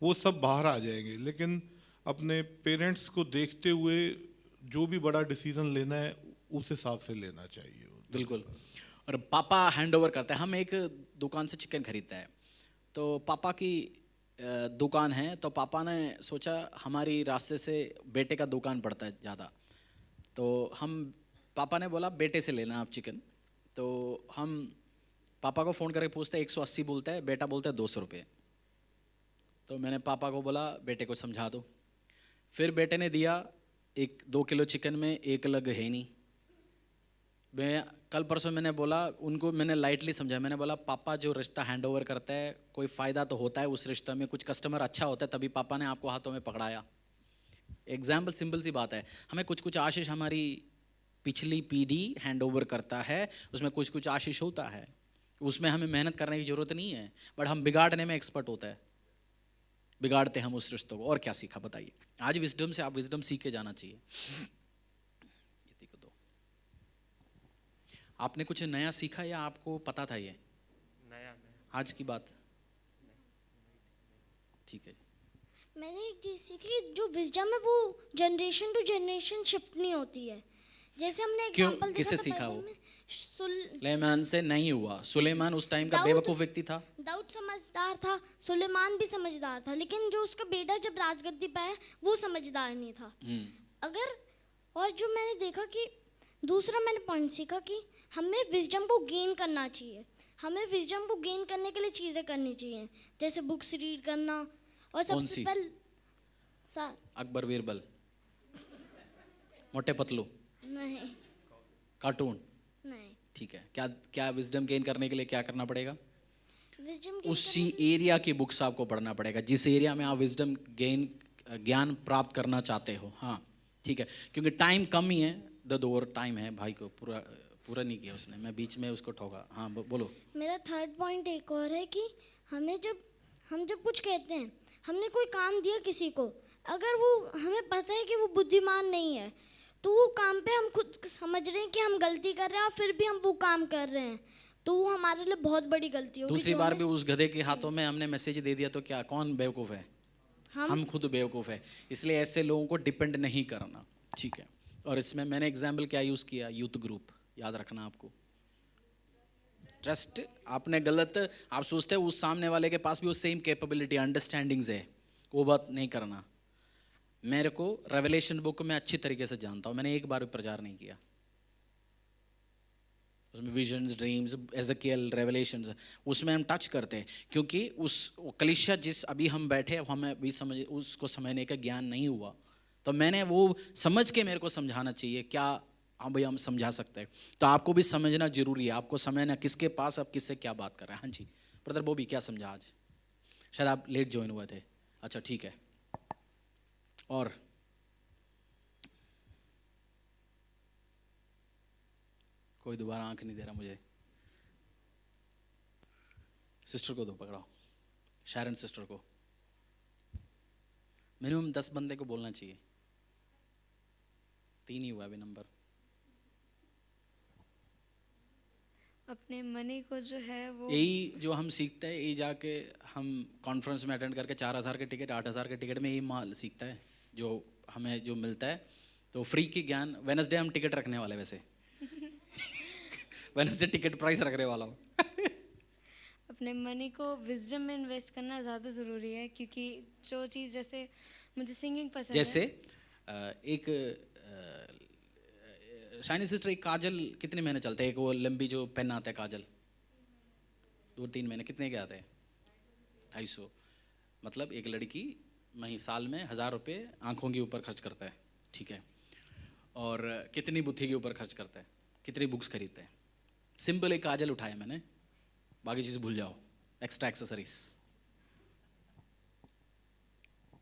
वो सब बाहर आ जाएंगे। लेकिन अपने पेरेंट्स को देखते हुए जो भी बड़ा डिसीजन लेना है उस हिसाब से लेना चाहिए। बिल्कुल। और पापा हैंड ओवर करते हैं। हम एक दुकान से चिकन खरीदते हैं, तो पापा की दुकान है, तो पापा ने सोचा हमारी रास्ते से बेटे का दुकान पड़ता है ज़्यादा, तो हम पापा ने बोला बेटे से लेना आप चिकन। तो हम पापा को फ़ोन करके पूछते 180 बोलता है, बेटा बोलता है 200 रुपये। तो मैंने पापा को बोला बेटे को समझा दो। फिर बेटे ने दिया 2 किलो चिकन में एक अलग है नहीं। मैं कल परसों मैंने बोला उनको, मैंने लाइटली समझा, मैंने बोला पापा जो रिश्ता हैंड ओवर करता है कोई फ़ायदा तो होता है उस रिश्ते में, कुछ कस्टमर अच्छा होता है तभी पापा ने आपको हाथों में पकड़ाया। एग्जाम्पल सिंपल सी बात है, हमें कुछ कुछ आशीष हमारी पिछली पीढ़ी हैंड ओवर करता है, उसमें कुछ कुछ आशीष होता है, उसमें हमें मेहनत करने की ज़रूरत नहीं है, बट हम बिगाड़ने में एक्सपर्ट होता है, बिगाड़ते हम उस रिश्तों को। और क्या सीखा बताइए? आज विजडम से आप विजडम सीख के जाना चाहिए। आपने कुछ नया सीखा या आपको पता था ये नया आज की बात? ठीक है जी। मैंने एक चीज़ सीखी, जो विजडम है वो जनरेशन टू जनरेशन शिफ्ट नहीं होती है। जैसे हमने एग्जांपल किससे सीखा वो? सुलेमान से नहीं हुआ। सुलेमान उस टाइम का बेवकूफ व्यक्ति था। दाऊद समझदार था, सुलेमान भी समझदार था, लेकिन जो उसका बेटा जब राजगद्दी पे आया वो समझदार नहीं था। अगर और जो मैंने देखा कि दूसरा मैंने पॉइंट सीखा कि हमें विजडम को गेन करना चाहिए। हमें विजडम को गेन करने के लिए चीज़ें करनी चाहिए, जैसे बुक्स रीड करना। और सबसे पहले अकबर बीरबल, मोटे पतलू नहीं, कार्टून नहीं। ठीक है। क्या क्या विजडम गेन करने के लिए क्या करना पड़ेगा? विजडम उसी एरिया की बुक्स आपको पढ़ना पड़ेगा जिस एरिया में आप विजडम गेन ज्ञान प्राप्त करना चाहते हो। हाँ ठीक है, क्योंकि टाइम कम ही है, 2 और टाइम है। भाई को पूरा नहीं किया उसने, मैं बीच में उसको ठोका। हाँ बोलो। मेरा थर्ड पॉइंट एक और है कि हमें जब कुछ कहते हैं, हमने कोई काम दिया किसी को, अगर वो हमें पता है कि वो बुद्धिमान नहीं है, तो वो काम पे हम खुद समझ रहे हैं कि हम गलती कर रहे हैं और फिर भी हम वो काम कर रहे हैं, तो वो हमारे लिए बहुत बड़ी गलती होगी। दूसरी बार भी उस गधे के हाथों में हमने मैसेज दे दिया तो क्या, कौन बेवकूफ़ है? हम खुद बेवकूफ़ है। इसलिए ऐसे लोगों को डिपेंड नहीं करना, ठीक है। और इसमें मैंने एग्जाम्पल क्या यूज़ किया? यूथ ग्रुप, याद रखना आपको। ट्रस्ट, आपने गलत, आप सोचते हो उस सामने वाले के पास भी वो सेम कैपेबिलिटी अंडरस्टैंडिंग्स है, वो बात नहीं करना। मेरे को रेवलेशन बुक में अच्छी तरीके से जानता हूँ, मैंने एक बार भी प्रचार नहीं किया उसमें। विजन्स, ड्रीम्स, एज़ेकियल, रेवलेशंस, उसमें हम टच करते हैं, क्योंकि उस कलीसिया जिस अभी हम बैठे हमें अभी समझ उसको समझने का ज्ञान नहीं हुआ, तो मैंने वो समझ के मेरे को समझाना चाहिए। क्या हाँ भाई हम समझा सकते हैं, तो आपको भी समझना जरूरी है। आपको समझना किसके पास आप किससे क्या बात कर रहे हैं। हाँ जी ब्रदर बॉबी, क्या समझा आज? शायद आप लेट ज्वाइन हुए थे। अच्छा ठीक है। और कोई दोबारा आंख नहीं दे रहा मुझे। सिस्टर को दो, पकड़ाओ, शारन सिस्टर को। मिनिमम 10 बंदे को बोलना चाहिए, 3 ही हुआ अभी नंबर। अपने मनी को जो है वो, यही जो हम सीखते हैं, यही जाके हम कॉन्फ्रेंस में अटेंड करके 4000 के टिकट, 8000 के टिकट में यही माल सीखता है जो हमें जो मिलता है। तो फ्री की ज्ञान, वेडनेसडे हम टिकट रखने वाले, वैसे वेडनेसडे टिकट प्राइस रखने वाला हूँ। अपने मनी को विजडम में इन्वेस्ट करना ज़्यादा ज़रूरी है, क्योंकि जो चीज़, जैसे मुझे सिंगिंग पसंद जैसे है। एक शाइनी सिस्टर, एक काजल कितने महीने चलते हैं? एक वो लंबी जो पेन आता है काजल, 2-3 महीने, कितने के आते हैं? 250। मतलब एक लड़की साल में 1000 रुपये आंखों के ऊपर खर्च करता है, ठीक है। और कितनी बुद्धि के ऊपर खर्च करता है, कितनी बुक्स खरीदता है। सिंपल एक काजल उठाया मैंने, बाकी चीज़ भूल जाओ, एक्स्ट्रा एक्सेसरीज।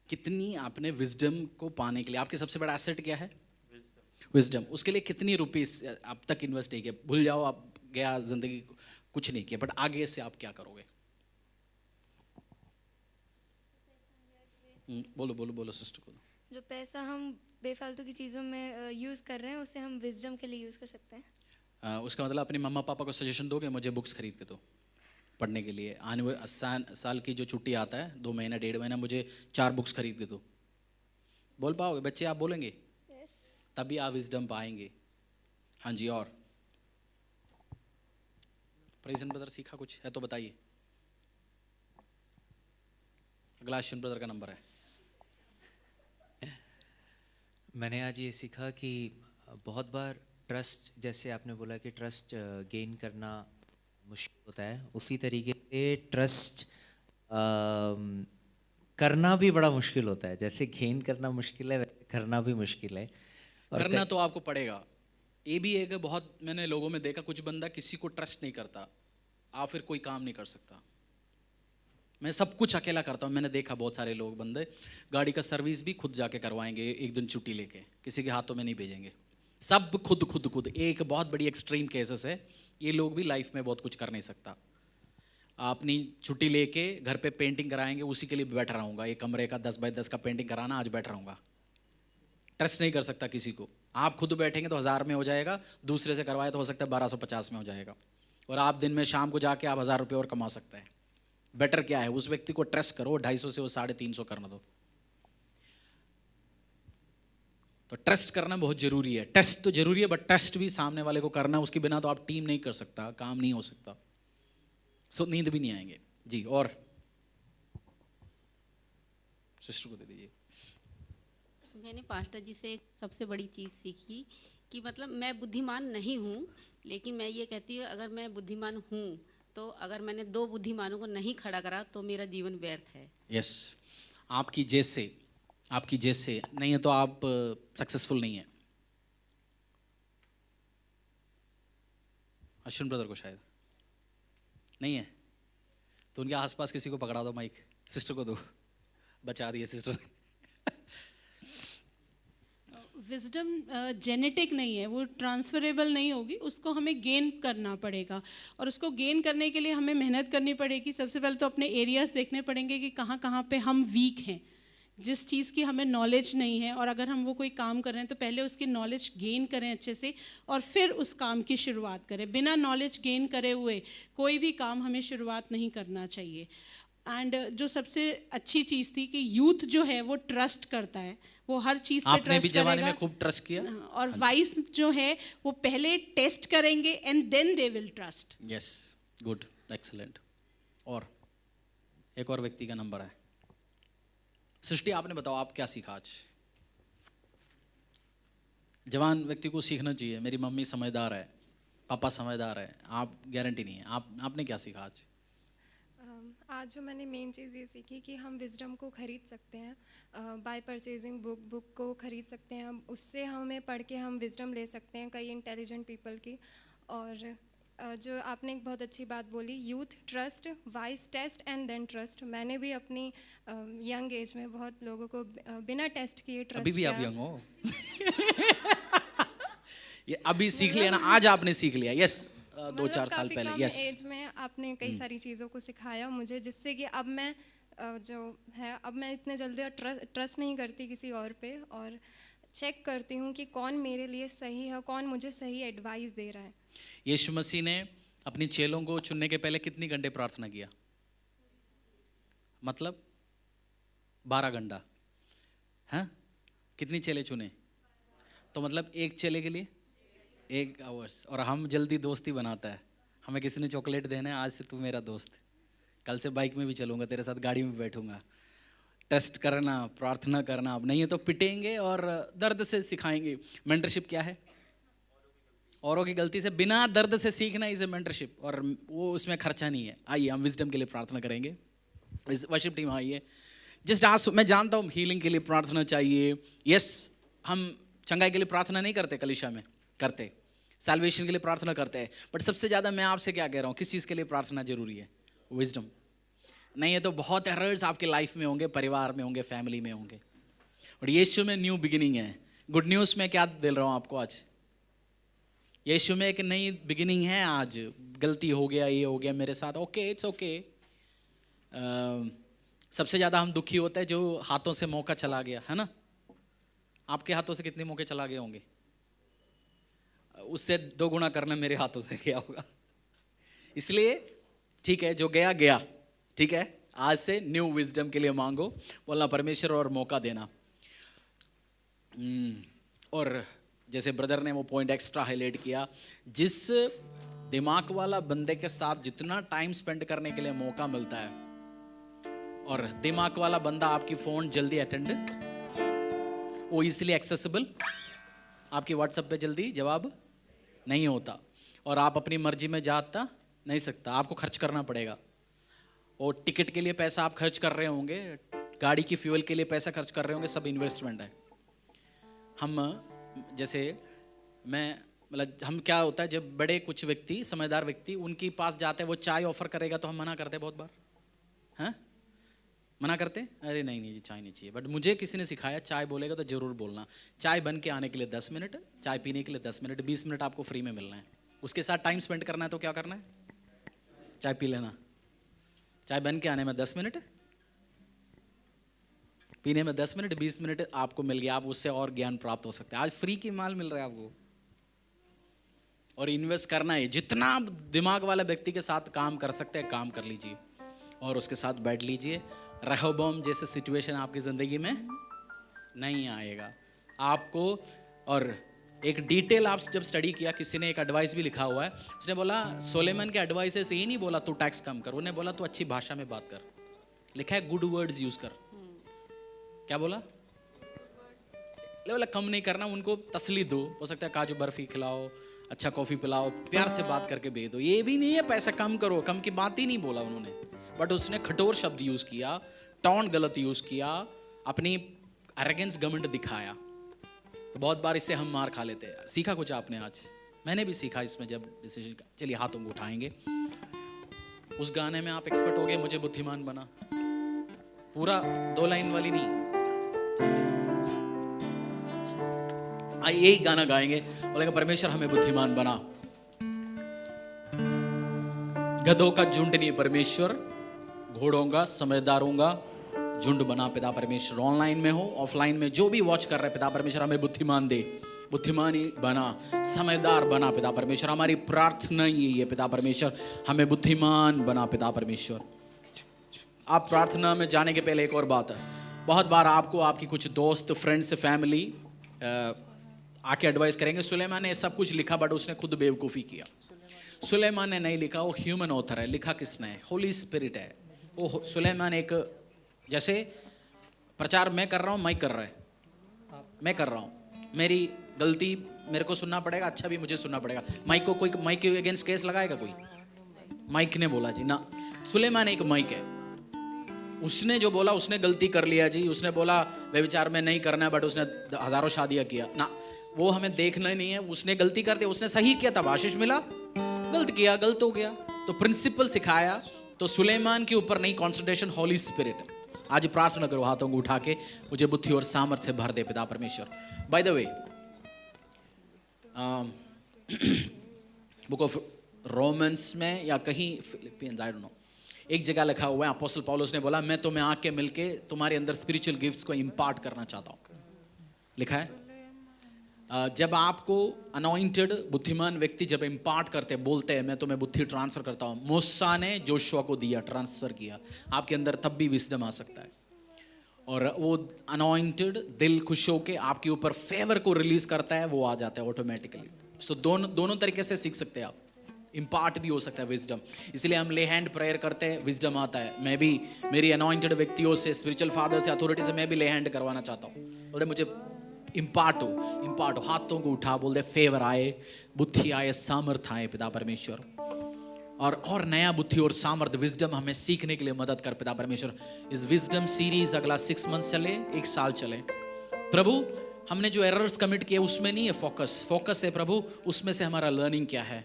कितनी आपने विजडम को पाने के लिए, आपके सबसे बड़ा एसेट क्या है? विजडम। उसके लिए कितनी रुपीस अब तक इन्वेस्ट नहीं किया, भूल जाओ। आप गया ज़िंदगी कुछ नहीं किया, बट आगे से आप क्या करोगे? बोलो बोलो बोलो सिस्टर को। जो पैसा हम बेफालतू की चीज़ों में यूज़ कर रहे हैं उसे हम विजडम के लिए यूज़ कर सकते हैं। उसका मतलब अपने मम्मा पापा को सजेशन दोगे मुझे बुक्स खरीद के दो पढ़ने के लिए, आने साल की जो छुट्टी आता है 2 महीना 1.5 महीना, मुझे 4 बुक्स खरीद के दो। बोल पाओगे बच्चे? आप बोलेंगे? तभी आप विजडम पाएंगे। हाँ जी। और प्रेजेंट ब्रदर सीखा कुछ है तो बताइए। अगला अश्विन ब्रदर का नंबर है। मैंने आज ये सीखा कि बहुत बार ट्रस्ट, जैसे आपने बोला कि ट्रस्ट गेन करना मुश्किल होता है, उसी तरीके से ट्रस्ट करना भी बड़ा मुश्किल होता है। जैसे गेन करना मुश्किल है वैसे करना भी मुश्किल है। और करना तो आपको पड़ेगा। ये भी एक बहुत मैंने लोगों में देखा, कुछ बंदा किसी को ट्रस्ट नहीं करता, आप फिर कोई काम नहीं कर सकता। मैं सब कुछ अकेला करता हूँ। मैंने देखा बहुत सारे लोग बंदे गाड़ी का सर्विस भी खुद जाके करवाएंगे, एक दिन छुट्टी लेके, किसी के हाथों में नहीं भेजेंगे, सब खुद खुद खुद। एक बहुत बड़ी एक्सट्रीम केसेस है, ये लोग भी लाइफ में बहुत कुछ कर नहीं सकता। अपनी छुट्टी लेके घर पे पेंटिंग कराएंगे, उसी के लिए बैठ रहूँगा, एक कमरे का 10 बाय 10 का पेंटिंग कराना, आज बैठ रहूँगा। ट्रस्ट नहीं कर सकता किसी को। आप खुद बैठेंगे तो 1000 में हो जाएगा, दूसरे से करवाए तो हो सकता है 1250 में हो जाएगा, और आप दिन में शाम को जाके आप 1000 रुपये और कमा सकते हैं। बेटर क्या है, उस व्यक्ति को ट्रस्ट करो, 250 से वो 350 करना दो। तो ट्रस्ट करना बहुत जरूरी है। टेस्ट तो जरूरी है, बट ट्रस्ट भी सामने वाले को करना, उसके बिना तो आप टीम नहीं कर सकता, काम नहीं हो सकता, सो नींद भी नहीं आएंगे जी। और सिस्टर को दे दीजिए। मैंने पास्टर जी से एक सबसे बड़ी चीज़ सीखी कि मतलब मैं बुद्धिमान नहीं हूँ, लेकिन मैं ये कहती हूँ अगर मैं बुद्धिमान हूँ तो अगर मैंने 2 बुद्धिमानों को नहीं खड़ा करा तो मेरा जीवन व्यर्थ है। यस, आपकी जैसे नहीं है तो आप सक्सेसफुल नहीं है। अश्विन ब्रदर को शायद नहीं है, तो उनके आसपास किसी को पकड़ा दो माइक, सिस्टर को दो, बचा दिए सिस्टर। विजडम जेनेटिक नहीं है, वो ट्रांसफरेबल नहीं होगी, उसको हमें गेन करना पड़ेगा। और उसको गेन करने के लिए हमें मेहनत करनी पड़ेगी। सबसे पहले तो अपने एरियाज़ देखने पड़ेंगे कि कहाँ कहाँ पे हम वीक हैं, जिस चीज़ की हमें नॉलेज नहीं है, और अगर हम वो कोई काम कर रहे हैं तो पहले उसकी नॉलेज गेन करें अच्छे से और फिर उस काम की शुरुआत करें। बिना नॉलेज गेन करे हुए कोई भी काम हमें शुरुआत नहीं करना चाहिए। एंड जो सबसे अच्छी चीज़ थी कि यूथ जो है वो ट्रस्ट करता है, वो हर चीज़ पे आपने ट्रस्ट भी जमाने करेगा। में खूब ट्रस्ट किया। और वाइस जो है वो पहले टेस्ट करेंगे and then they will trust. Yes, good, excellent. और एक और व्यक्ति का नंबर है। सृष्टि, आपने बताओ आप क्या सीखा आज? जवान व्यक्ति को सीखना चाहिए, मेरी मम्मी समझदार है, पापा समझदार है, आप गारंटी नहीं है। आपने क्या सीखा आज? आज जो मैंने मेन चीज़ ये सीखी कि हम विजडम को ख़रीद सकते हैं बाय परचेजिंग बुक को ख़रीद सकते हैं। उससे हमें पढ़ के हम विजडम ले सकते हैं कई इंटेलिजेंट पीपल की। और जो आपने एक बहुत अच्छी बात बोली, youth trust, wise test and then trust. मैंने भी अपनी यंग एज में बहुत लोगों को बिना टेस्ट किए ट्रस्ट अभी भी किया। आप यंग हो। ये अभी सीख लिया ना, आज आपने सीख लिया। यस, 2-4 साल पहले। यस, एज में आपने कई सारी चीज़ों को सिखाया मुझे, जिससे कि अब मैं जो है अब मैं इतने जल्दी ट्रस्ट नहीं करती किसी और पे, और चेक करती हूँ कि कौन मेरे लिए सही है, कौन मुझे सही एडवाइस दे रहा है। यीशु मसीह ने अपनी चेलों को चुनने के पहले कितनी घंटे प्रार्थना किया? मतलब 12 घंटा। हाँ, कितनी चेले चुने? तो मतलब एक चेले के लिए 1 आवर्स। और हम जल्दी दोस्ती बनाता है, हमें किसी ने चॉकलेट देना है, आज से तू मेरा दोस्त, कल से बाइक में भी चलूँगा, तेरे साथ गाड़ी में बैठूंगा। टेस्ट करना, प्रार्थना करना, अब नहीं है तो पिटेंगे और दर्द से सिखाएंगे। मेंटरशिप क्या है? औरों की गलती से बिना दर्द से सीखना, इसे मेंटरशिप, और वो उसमें खर्चा नहीं है। आइए हम विजडम के लिए प्रार्थना करेंगे। इस वर्शिप टीम आइए। जस्ट आज मैं जानता हूँ हीलिंग के लिए प्रार्थना चाहिए। यस, हम चंगाई के लिए प्रार्थना नहीं करते, कलीसिया में करते, सैल्वेशन के लिए प्रार्थना करते हैं, बट सबसे ज़्यादा मैं आपसे क्या कह रहा हूँ, किस चीज़ के लिए प्रार्थना जरूरी है? विजडम। नहीं है तो बहुत एरर्स आपके लाइफ में होंगे, परिवार में होंगे, फैमिली में होंगे। और यीशु में न्यू बिगिनिंग है। गुड न्यूज़ में क्या दे रहा हूँ आपको आज? यीशु में एक नई बिगिनिंग है आज। गलती हो गया, ये हो गया मेरे साथ, ओके इट्स ओके। सबसे ज़्यादा हम दुखी होते हैं जो हाथों से मौका चला गया, है ना? आपके हाथों से कितने मौके चला गए होंगे? उससे 2 गुना करना मेरे हाथों से गया होगा। इसलिए ठीक है, जो गया गया, ठीक है। आज से न्यू विजडम के लिए मांगो, बोलना परमेश्वर और मौका देना। और जैसे ब्रदर ने वो पॉइंट एक्स्ट्रा हाईलाइट किया, जिस दिमाग वाला बंदे के साथ जितना टाइम स्पेंड करने के लिए मौका मिलता है, और दिमाग वाला बंदा आपकी फोन जल्दी अटेंड, वो इजीली एक्सेसिबल, आपकी व्हाट्सएप पे जल्दी जवाब नहीं होता, और आप अपनी मर्जी में जाता नहीं सकता, आपको खर्च करना पड़ेगा। और टिकट के लिए पैसा आप खर्च कर रहे होंगे, गाड़ी की फ्यूल के लिए पैसा खर्च कर रहे होंगे, सब इन्वेस्टमेंट है। हम जैसे मैं मतलब हम क्या होता है, जब बड़े कुछ व्यक्ति, समझदार व्यक्ति उनके पास जाते हैं, वो चाय ऑफर करेगा तो हम मना करते हैं बहुत बार, हैं? मना करते, अरे नहीं नहीं जी चाय नहीं चाहिए। बट मुझे किसी ने सिखाया, चाय बोलेगा तो जरूर बोलना। चाय बन के आने के लिए 10 मिनट, चाय पीने के लिए 10 मिनट, 20 मिनट आपको फ्री में मिलना है। उसके साथ टाइम स्पेंड करना है तो क्या करना है? चाय पी लेना। चाय बन के आने में 10 मिनट, पीने में 10 मिनट, 20 मिनट आपको मिल गया, आप उससे और ज्ञान प्राप्त हो सकते हैं। आज फ्री की माल मिल रहा है आपको, और इन्वेस्ट करना है। जितना आप दिमाग वाला व्यक्ति के साथ काम कर सकते हैं काम कर लीजिए, और उसके साथ बैठ लीजिए। रहबोम जैसे सिचुएशन आपकी ज़िंदगी में नहीं आएगा आपको। और एक डिटेल आप जब स्टडी किया, किसी ने एक एडवाइस भी लिखा हुआ है, उसने बोला सोलेमन के एडवाइसर से ये नहीं बोला तू टैक्स कम कर, उन्हें बोला तू अच्छी भाषा में बात कर। लिखा है गुड वर्ड्स यूज कर। क्या बोला? बोला कम नहीं करना, उनको तसली दो, हो सकता है काजू बर्फी खिलाओ, अच्छा कॉफी पिलाओ, प्यार से बात करके भेज दो। ये भी नहीं है पैसा कम करो, कम की बात ही नहीं बोला उन्होंने, बट उसने कठोर शब्द यूज किया, टॉन गलत यूज किया, अपनी एरोगेंस घमंड दिखाया। तो बहुत बार इससे हम मार खा लेते हैं। सीखा कुछ आपने आज? मैंने भी सीखा इसमें जब डिसीजन। चलिए हाथों को उठाएंगे। उस गाने में आप एक्सपर्ट हो गए, मुझे बुद्धिमान बना, पूरा 2 लाइन वाली नहीं, यही गाना गाएंगे, बोलेंगे परमेश्वर हमें बुद्धिमान बना। गधों का झुंड नहीं परमेश्वर, घोड़ों का समझदारों का झुंड बना पिता परमेश्वर। ऑनलाइन में हो ऑफलाइन में जो भी वॉच कर रहे पिता परमेश्वर हमें बुद्धिमान दे, बुद्धिमानी बना, समझदार बना पिता परमेश्वर। हमारी प्रार्थना यही है पिता परमेश्वर, हमें बुद्धिमान बना पिता परमेश्वर। आप प्रार्थना में जाने के पहले एक और बात है, बहुत बार आपको आपकी कुछ दोस्त, फ्रेंड्स, फैमिली आके एडवाइस करेंगे सुलेमान ने सब कुछ लिखा बट उसने खुद बेवकूफ़ी किया। सुलेमान ने नहीं लिखा, वो ह्यूमन ऑथर है। लिखा किसने है? होली स्पिरिट है। वो सुलेमान एक, जैसे प्रचार मैं कर रहा हूँ, माइक कर रहा है, मैं कर रहा हूँ, मेरी गलती मेरे को सुनना पड़ेगा, अच्छा भी मुझे सुनना पड़ेगा। माइक को कोई माइक के अगेंस्ट केस लगाएगा कोई? माइक ने बोला जी ना। सुलेमान एक माइक है, उसने जो बोला उसने गलती कर लिया जी। उसने बोला व्यभिचार में नहीं करना है बट उसने हजारों शादियां किया ना, वो हमें देखना ही नहीं है। उसने गलती कर दी, उसने सही किया तब आशीष मिला, गलत किया गलत हो गया। तो प्रिंसिपल सिखाया। तो सुलेमान के ऊपर नहीं कॉन्सेंट्रेशन, होली स्पिरिट। आज प्रार्थना करो हाथों को उठा के, मुझे बुद्धि और सामर्थ्य से भर दे पिता परमेश्वर। By the way book of Romans में या कहीं फिलिपियंस, आई डोंट नो, एक जगह लिखा हुआ है, अपोस्टल पौलुस ने बोला मैं तुम्हें आके मिलके तुम्हारे अंदर स्पिरिचुअल गिफ्ट्स को इंपार्ट करना चाहता हूँ। लिखा है जब आपको अनॉइंटेड बुद्धिमान व्यक्ति जब इंपार्ट करते बोलते हैं मैं तुम्हें बुद्धि ट्रांसफर करता हूँ, मूसा ने जोशुआ को दिया, ट्रांसफर किया, आपके अंदर तब भी विजडम आ सकता है। और वो अनॉइंटेड दिल खुश होके आपके ऊपर फेवर को रिलीज करता है, वो आ जाता है ऑटोमेटिकली। सो दोनों तरीके से सीख सकते हैं आप। इम्पार्ट भी हो सकता है विजडम, इसलिए हम ले हैंड प्रेयर करते हैं, विजडम आता है। मैं भी मेरी अनॉइंटेड व्यक्तियों से, स्पिरिचुअल फादर से, अथॉरिटी से मैं भी ले हैंड करवाना चाहता हूँ। बोले मुझे इम्पार्ट हो, हाथों को उठा, बोल दे फेवर आए, बुद्धि आए, सामर्थ्य आए पिता परमेश्वर। और नया बुद्धि और सामर्थ्य, विजडम हमें सीखने के लिए मदद कर पिता परमेश्वर। इस विजडम सीरीज अगला 6 मंथ चले, 1 साल चले। प्रभु हमने जो एरर्स कमिट किए उसमें नहीं है फोकस है प्रभु, उसमें से हमारा लर्निंग क्या है,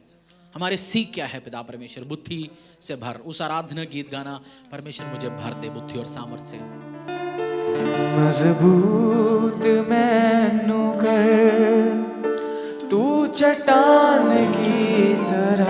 हमारे सीख क्या है पिता परमेश्वर। बुद्धि से भर, उस आराधना गीत गाना, परमेश्वर मुझे भर दे बुद्धि और सामर्थ्य से। मजबूत मैनू कर तू चट्टान की तरह,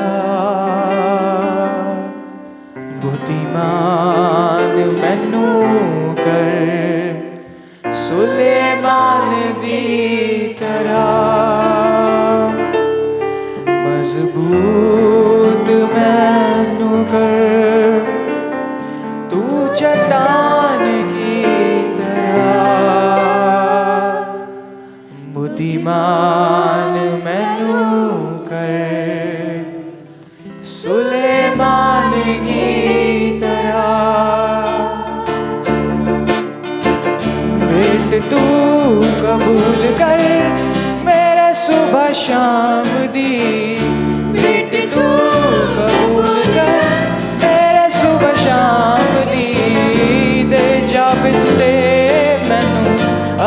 सुलेमान की तरह। भेंट तू कबूल कर मेरे सुबह शाम दी, भेंट तू कबूल कर मेरे सुबह शाम दी। दे जावे तू दे मैनू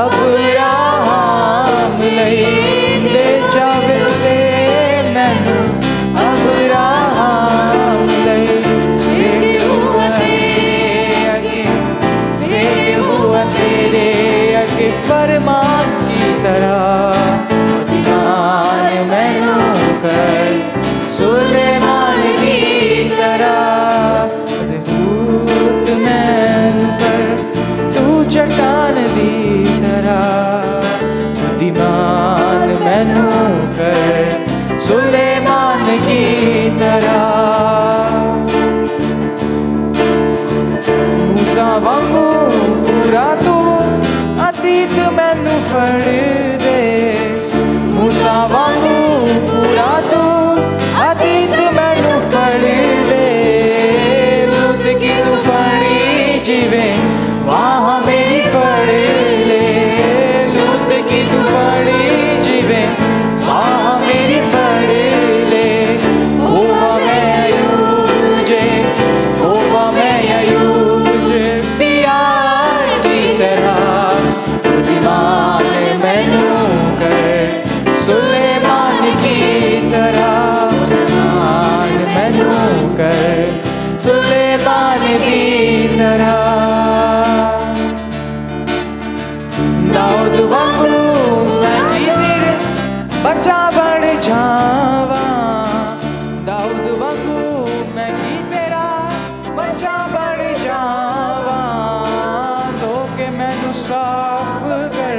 अब राम लई, दे जावे तू दे मैनू अब राम लई। भेंट हुआ तेरे अगे, भेंट हुआ तेरे अगे फरमान की तरह। बुद्धिमान मैनू कर सुलेमान की तरह। अद्भुत मैनू कर तू चट्टान दी तरह। बुद्धिमान मैनू कर सुलेमान की तरह। मूसा वांगू पूरा तू अतीत मैनू फड़ दे, मूसा वांगू पूरा तू अतीत मैनू फड़ दे। लूत की तू फड़ी जिवे वहाँ मेरी फड़ ले, लूत की तू फड़ी जिवे वहाँ मेरी फड़ ले। होवा मैं अयूजे, होवा मैं अयूजे प्यार की तरह। बुद्धिमान मैनू कर सुलेमान की तरह। बुद्धिमान मैनू कर सुलेमान की तरह। दाऊद वांगू मैं की तेरे बच्चा बन जावा, दाऊद वांगू मैं की तेरा बच्चा बन जावा। धोके मैनू साफ कर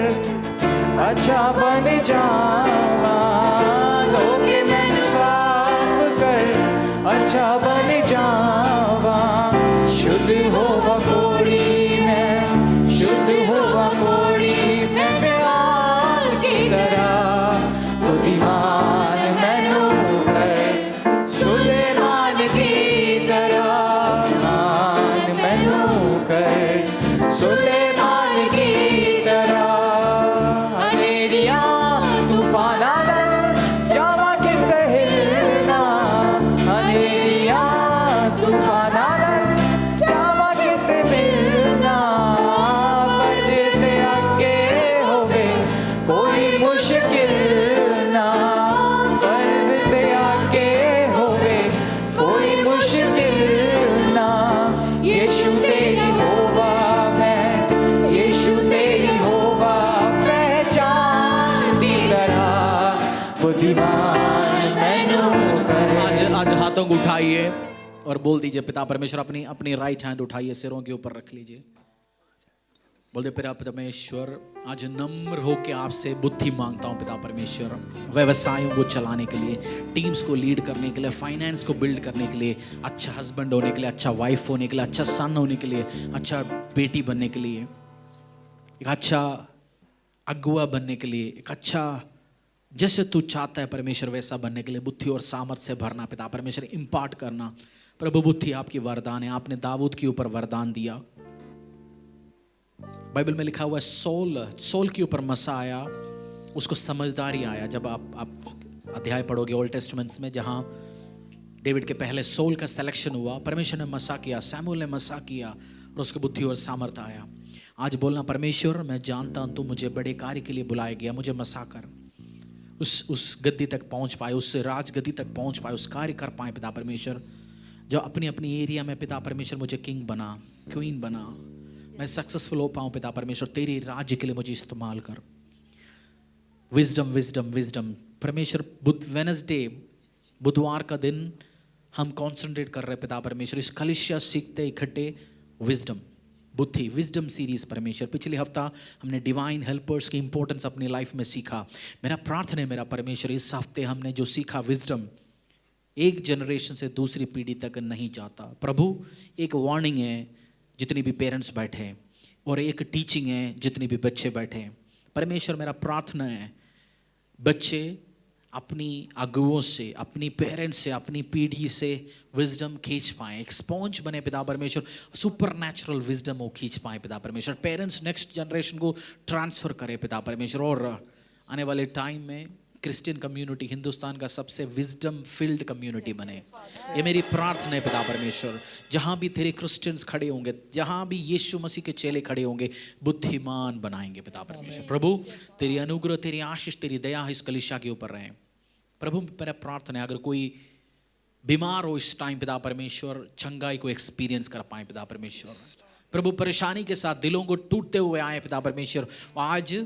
अच्छा बन जावा, धोके मैनू साफ कर अच्छा बन जावा। शुद्ध होवा कोड़ी मैं, शुद्ध होवा कोड़ी मैं प्यार की तरह। बुद्धिमान मैनू कर सुलेमान की तरह। मान मैनू कर सुलेमान की तरह। अनेरिया तूफान आदल जावा किते हिलना, अनेरिया तूफान आदल जावा किते मिलना। पर्दे ते आगे होवे कोई मुश्किल ना, पर्दे ते आगे होवे कोई मुश्किल ना। यीशु तेरी होवा मैं, यीशु तेरी होवा पहचान दी तरह। बुद्धिमान मैनू कर। आज हाथों को उठाइए और बोल दीजिए पिता परमेश्वर, अपनी अपनी राइट हैंड उठाइए, सिरों के ऊपर रख लीजिए। बोल दे पिता परमेश्वर, आज नम्र होके आपसे बुद्धि मांगता हूँ पिता परमेश्वर, व्यवसायों को चलाने के लिए, टीम्स को लीड करने के लिए, फाइनेंस को बिल्ड करने के लिए, अच्छा हस्बैंड होने के लिए, अच्छा वाइफ होने के लिए, अच्छा सन होने के लिए, अच्छा बेटी बनने के लिए, एक अच्छा अगुआ बनने के लिए, एक अच्छा जैसे तू चाहता है परमेश्वर वैसा बनने के लिए बुद्धि और सामर्थ से भरना पिता परमेश्वर, इम्पार्ट करना। प्रभु बुद्धि आपकी वरदान है, आपने दाऊद के ऊपर वरदान दिया। बाइबल में लिखा हुआ है सौल के ऊपर मसा आया, उसको समझदारी आया। जब आप अध्याय पढ़ोगे ओल्ड टेस्टमेंट्स में, जहां डेविड के पहले सौल का सिलेक्शन हुआ, परमेश्वर ने मसा किया, सैमुएल ने मसा किया और उसको बुद्धि और सामर्थ आया। आज बोलना, परमेश्वर मैं जानता हूं तू मुझे बड़े कार्य के लिए बुलाया गया, मुझे मसा कर, उस गद्दी तक पहुंच पाए, उस राज गद्दी तक पहुंच पाए, उस कार्य कर पाए पिता परमेश्वर। जो अपनी अपनी एरिया में पिता परमेश्वर मुझे किंग बना, क्वीन बना, मैं सक्सेसफुल हो पाऊं पिता परमेश्वर, तेरी राज्य के लिए मुझे इस्तेमाल कर। विजडम विजडम विजडम परमेश्वर। वेडनेसडे बुधवार का दिन हम कॉन्सेंट्रेट कर रहे पिता परमेश्वर, इस कलिसिया सीखते इकट्ठे विजडम, बुद्धि, विजडम सीरीज परमेश्वर। पिछले हफ्ता हमने डिवाइन हेल्पर्स की इंपॉर्टेंस अपनी लाइफ में सीखा। मेरा प्रार्थना है मेरा परमेश्वर, इस हफ्ते हमने जो सीखा विजडम एक जनरेशन से दूसरी पीढ़ी तक नहीं जाता। प्रभु एक वार्निंग है जितनी भी पेरेंट्स बैठे हैं, और एक टीचिंग है जितनी भी बच्चे बैठे हैं। परमेश्वर मेरा प्रार्थना है बच्चे अपनी अगुओं से, अपनी पेरेंट्स से, अपनी पीढ़ी से विजडम खींच पाएं, एक स्पॉन्ज बने पिता परमेश्वर, सुपर नेचुरल विजडम वो खींच पाएं पिता परमेश्वर, पेरेंट्स नेक्स्ट जनरेशन को ट्रांसफर करें पिता परमेश्वर। और आने वाले टाइम में क्रिश्चियन कम्युनिटी हिंदुस्तान का सबसे विजडम फील्ड कम्युनिटी बने, ये मेरी प्रार्थना है पिता परमेश्वर। जहाँ भी तेरे क्रिश्चियंस खड़े होंगे, जहाँ भी यीशु मसीह के चेले खड़े होंगे, बुद्धिमान बनाएंगे पिता परमेश्वर। प्रभु तेरी अनुग्रह, तेरी आशीष, तेरी दया इस कलीसिया के ऊपर रहे प्रभु। मेरा प्रार्थना है अगर कोई बीमार हो इस टाइम पिता परमेश्वर, चंगाई को एक्सपीरियंस कर पाए पिता परमेश्वर। प्रभु परेशानी के साथ दिलों को टूटते हुए आए पिता परमेश्वर, आज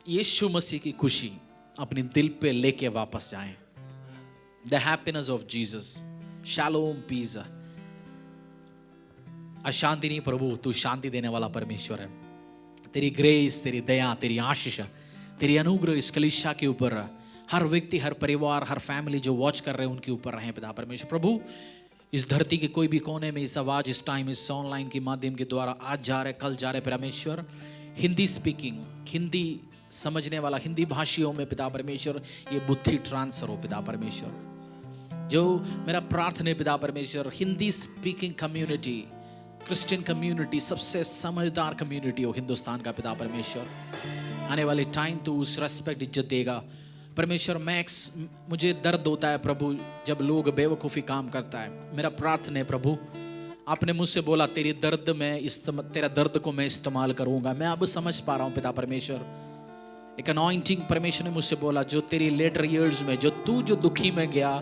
यीशु मसीह की खुशी अपने दिल पे लेके वापस जाएं। The happiness of Jesus, shalom, peace. अशांति नहीं प्रभु, तू शांति देने वाला परमेश्वर है। तेरी ग्रेस, तेरी दया, तेरी आशीष, तेरी अनुग्रह इस कलीसिया के ऊपर, हर व्यक्ति, हर परिवार, हर फैमिली जो वॉच कर रहे हैं उनके ऊपर रहे पिता परमेश्वर। प्रभु इस धरती के कोई भी कोने में इस आवाज, इस टाइम, इस ऑनलाइन के माध्यम के द्वारा आज जा रहे, कल जा रहे परमेश्वर, हिंदी स्पीकिंग, हिंदी समझने वाला, हिंदी भाषियों में पिता परमेश्वर ये बुद्धि ट्रांसफर हो पिता परमेश्वर। जो मेरा प्रार्थना है पिता परमेश्वर, Hindi speaking community, Christian community सबसे समझदार कम्युनिटी हो हिंदुस्तान का पिता परमेश्वर। आने वाले टाइम तो उस रेस्पेक्ट, इज्जत देगा परमेश्वर। मुझे दर्द होता है प्रभु जब लोग बेवकूफ़ी काम करता है। मेरा प्रार्थना है प्रभु, आपने मुझसे बोला तेरी दर्द में तेरा दर्द को मैं इस्तेमाल करूंगा। मैं अब समझ पा रहा हूँ पिता परमेश्वर, एक अनॉइंटिंग परमेश्वर ने मुझसे बोला जो तेरी लेटर ईयर्स में, जो तू जो दुखी में गया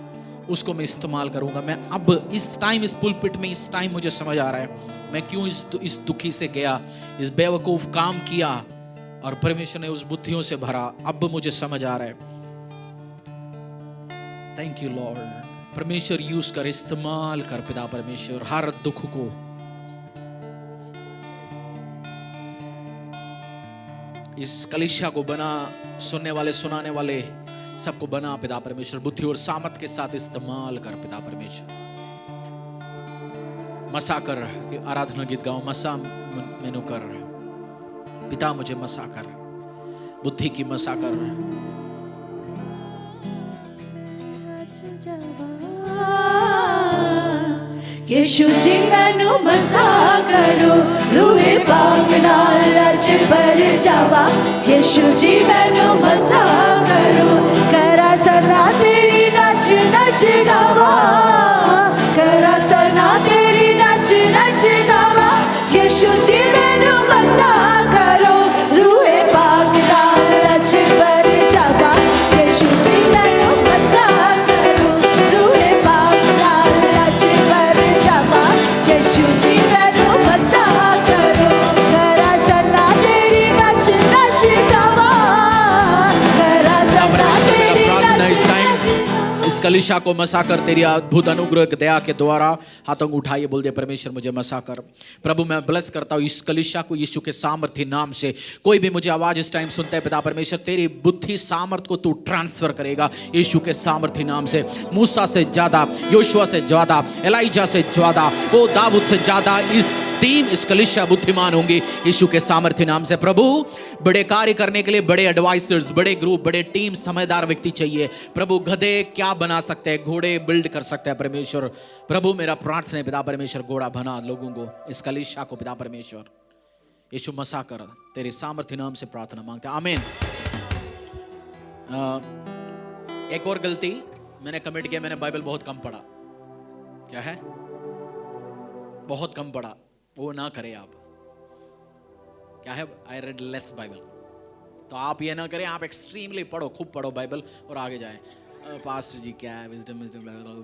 उसको मैं इस्तेमाल करूंगा। मैं अब इस टाइम, इस पुलपिट में इस टाइम मुझे समझ आ रहा है मैं क्यों इस दुखी से गया, इस बेवकूफ काम किया और परमेश्वर ने उस बुद्धियों से भरा। अब मुझे समझ आ रहा है। Thank you Lord. परमेश्वर यूज कर, इस्तेमाल कर पिता परमेश्वर, हर दुख को इस कलीसिया को बना, सुनने वाले, सुनाने वाले सबको बना पिता परमेश्वर, बुद्धि और सामर्थ के साथ इस्तेमाल कर पिता परमेश्वर। मसा कर, आराधना गीत गाओ, मसा मेनू कर पिता, मुझे मसा कर, बुद्धि की मसा कर। यीशु जी मैनू मसा करो, रूहे पाक नाल लच पर जावा। यीशु जी मैनू मसा करो, करा सना तेरी नच नच गावा, करा सना तेरी नच नच गावा। यीशु जी मैनू मसा करो, रूहे पाक नाल लच पर जावा। यीशु जी मैनू मसा करो, रूहे पाक नाल लच पर जावा। यीशु जी मैनू मसा करो, करा सना तेरी नच नच गावा, करा सना तेरी नच नच। इस कलीसिया को मसा कर तेरी अद्भुत अनुग्रह दया के द्वारा। हाथों को उठाइए, बोल दे परमेश्वर मुझे मसा कर। प्रभु मैं ब्लेस करता हूँ इस कलीसिया को यीशु के सामर्थ्य नाम से। कोई भी मुझे आवाज इस टाइम सुनता है पिता परमेश्वर, तेरी बुद्धि सामर्थ को तू ट्रांसफर करेगा यीशु के सामर्थ्य नाम से। मूसा से ज्यादा, योशुआ से ज्यादा, एलाइजा से ज्यादा, वो दाऊद से ज्यादा इस टीम, इस कलीसिया बुद्धिमान होंगी यीशु के सामर्थ्य नाम से। प्रभु बड़े कार्य करने के लिए बड़े एडवाइजर्स, बड़े ग्रुप, बड़े टीम, समझदार व्यक्ति चाहिए प्रभु। गधे क्या बना सकते हैं, घोड़े बिल्ड कर सकते हैं परमेश्वर। प्रभु मेरा प्रार्थना है पिता परमेश्वर, घोड़ा बना लोगों को, इस कलीसिया को पिता परमेश्वर। यीशु मसा कर, तेरे सामर्थ्य नाम से प्रार्थना मांगते हैं, आमीन। एक और गलती मैंने कमिट किया, मैंने बाइबल बहुत कम पढ़ा। क्या है? बहुत कम पढ़ा, वो ना करें आप। क्या है? I read less Bible. तो आप ये ना करें, आप एक्सट्रीमली पढ़ो, खूब पढ़ो बाइबल और आगे जाएं। पास्टर जी क्या है विजडम,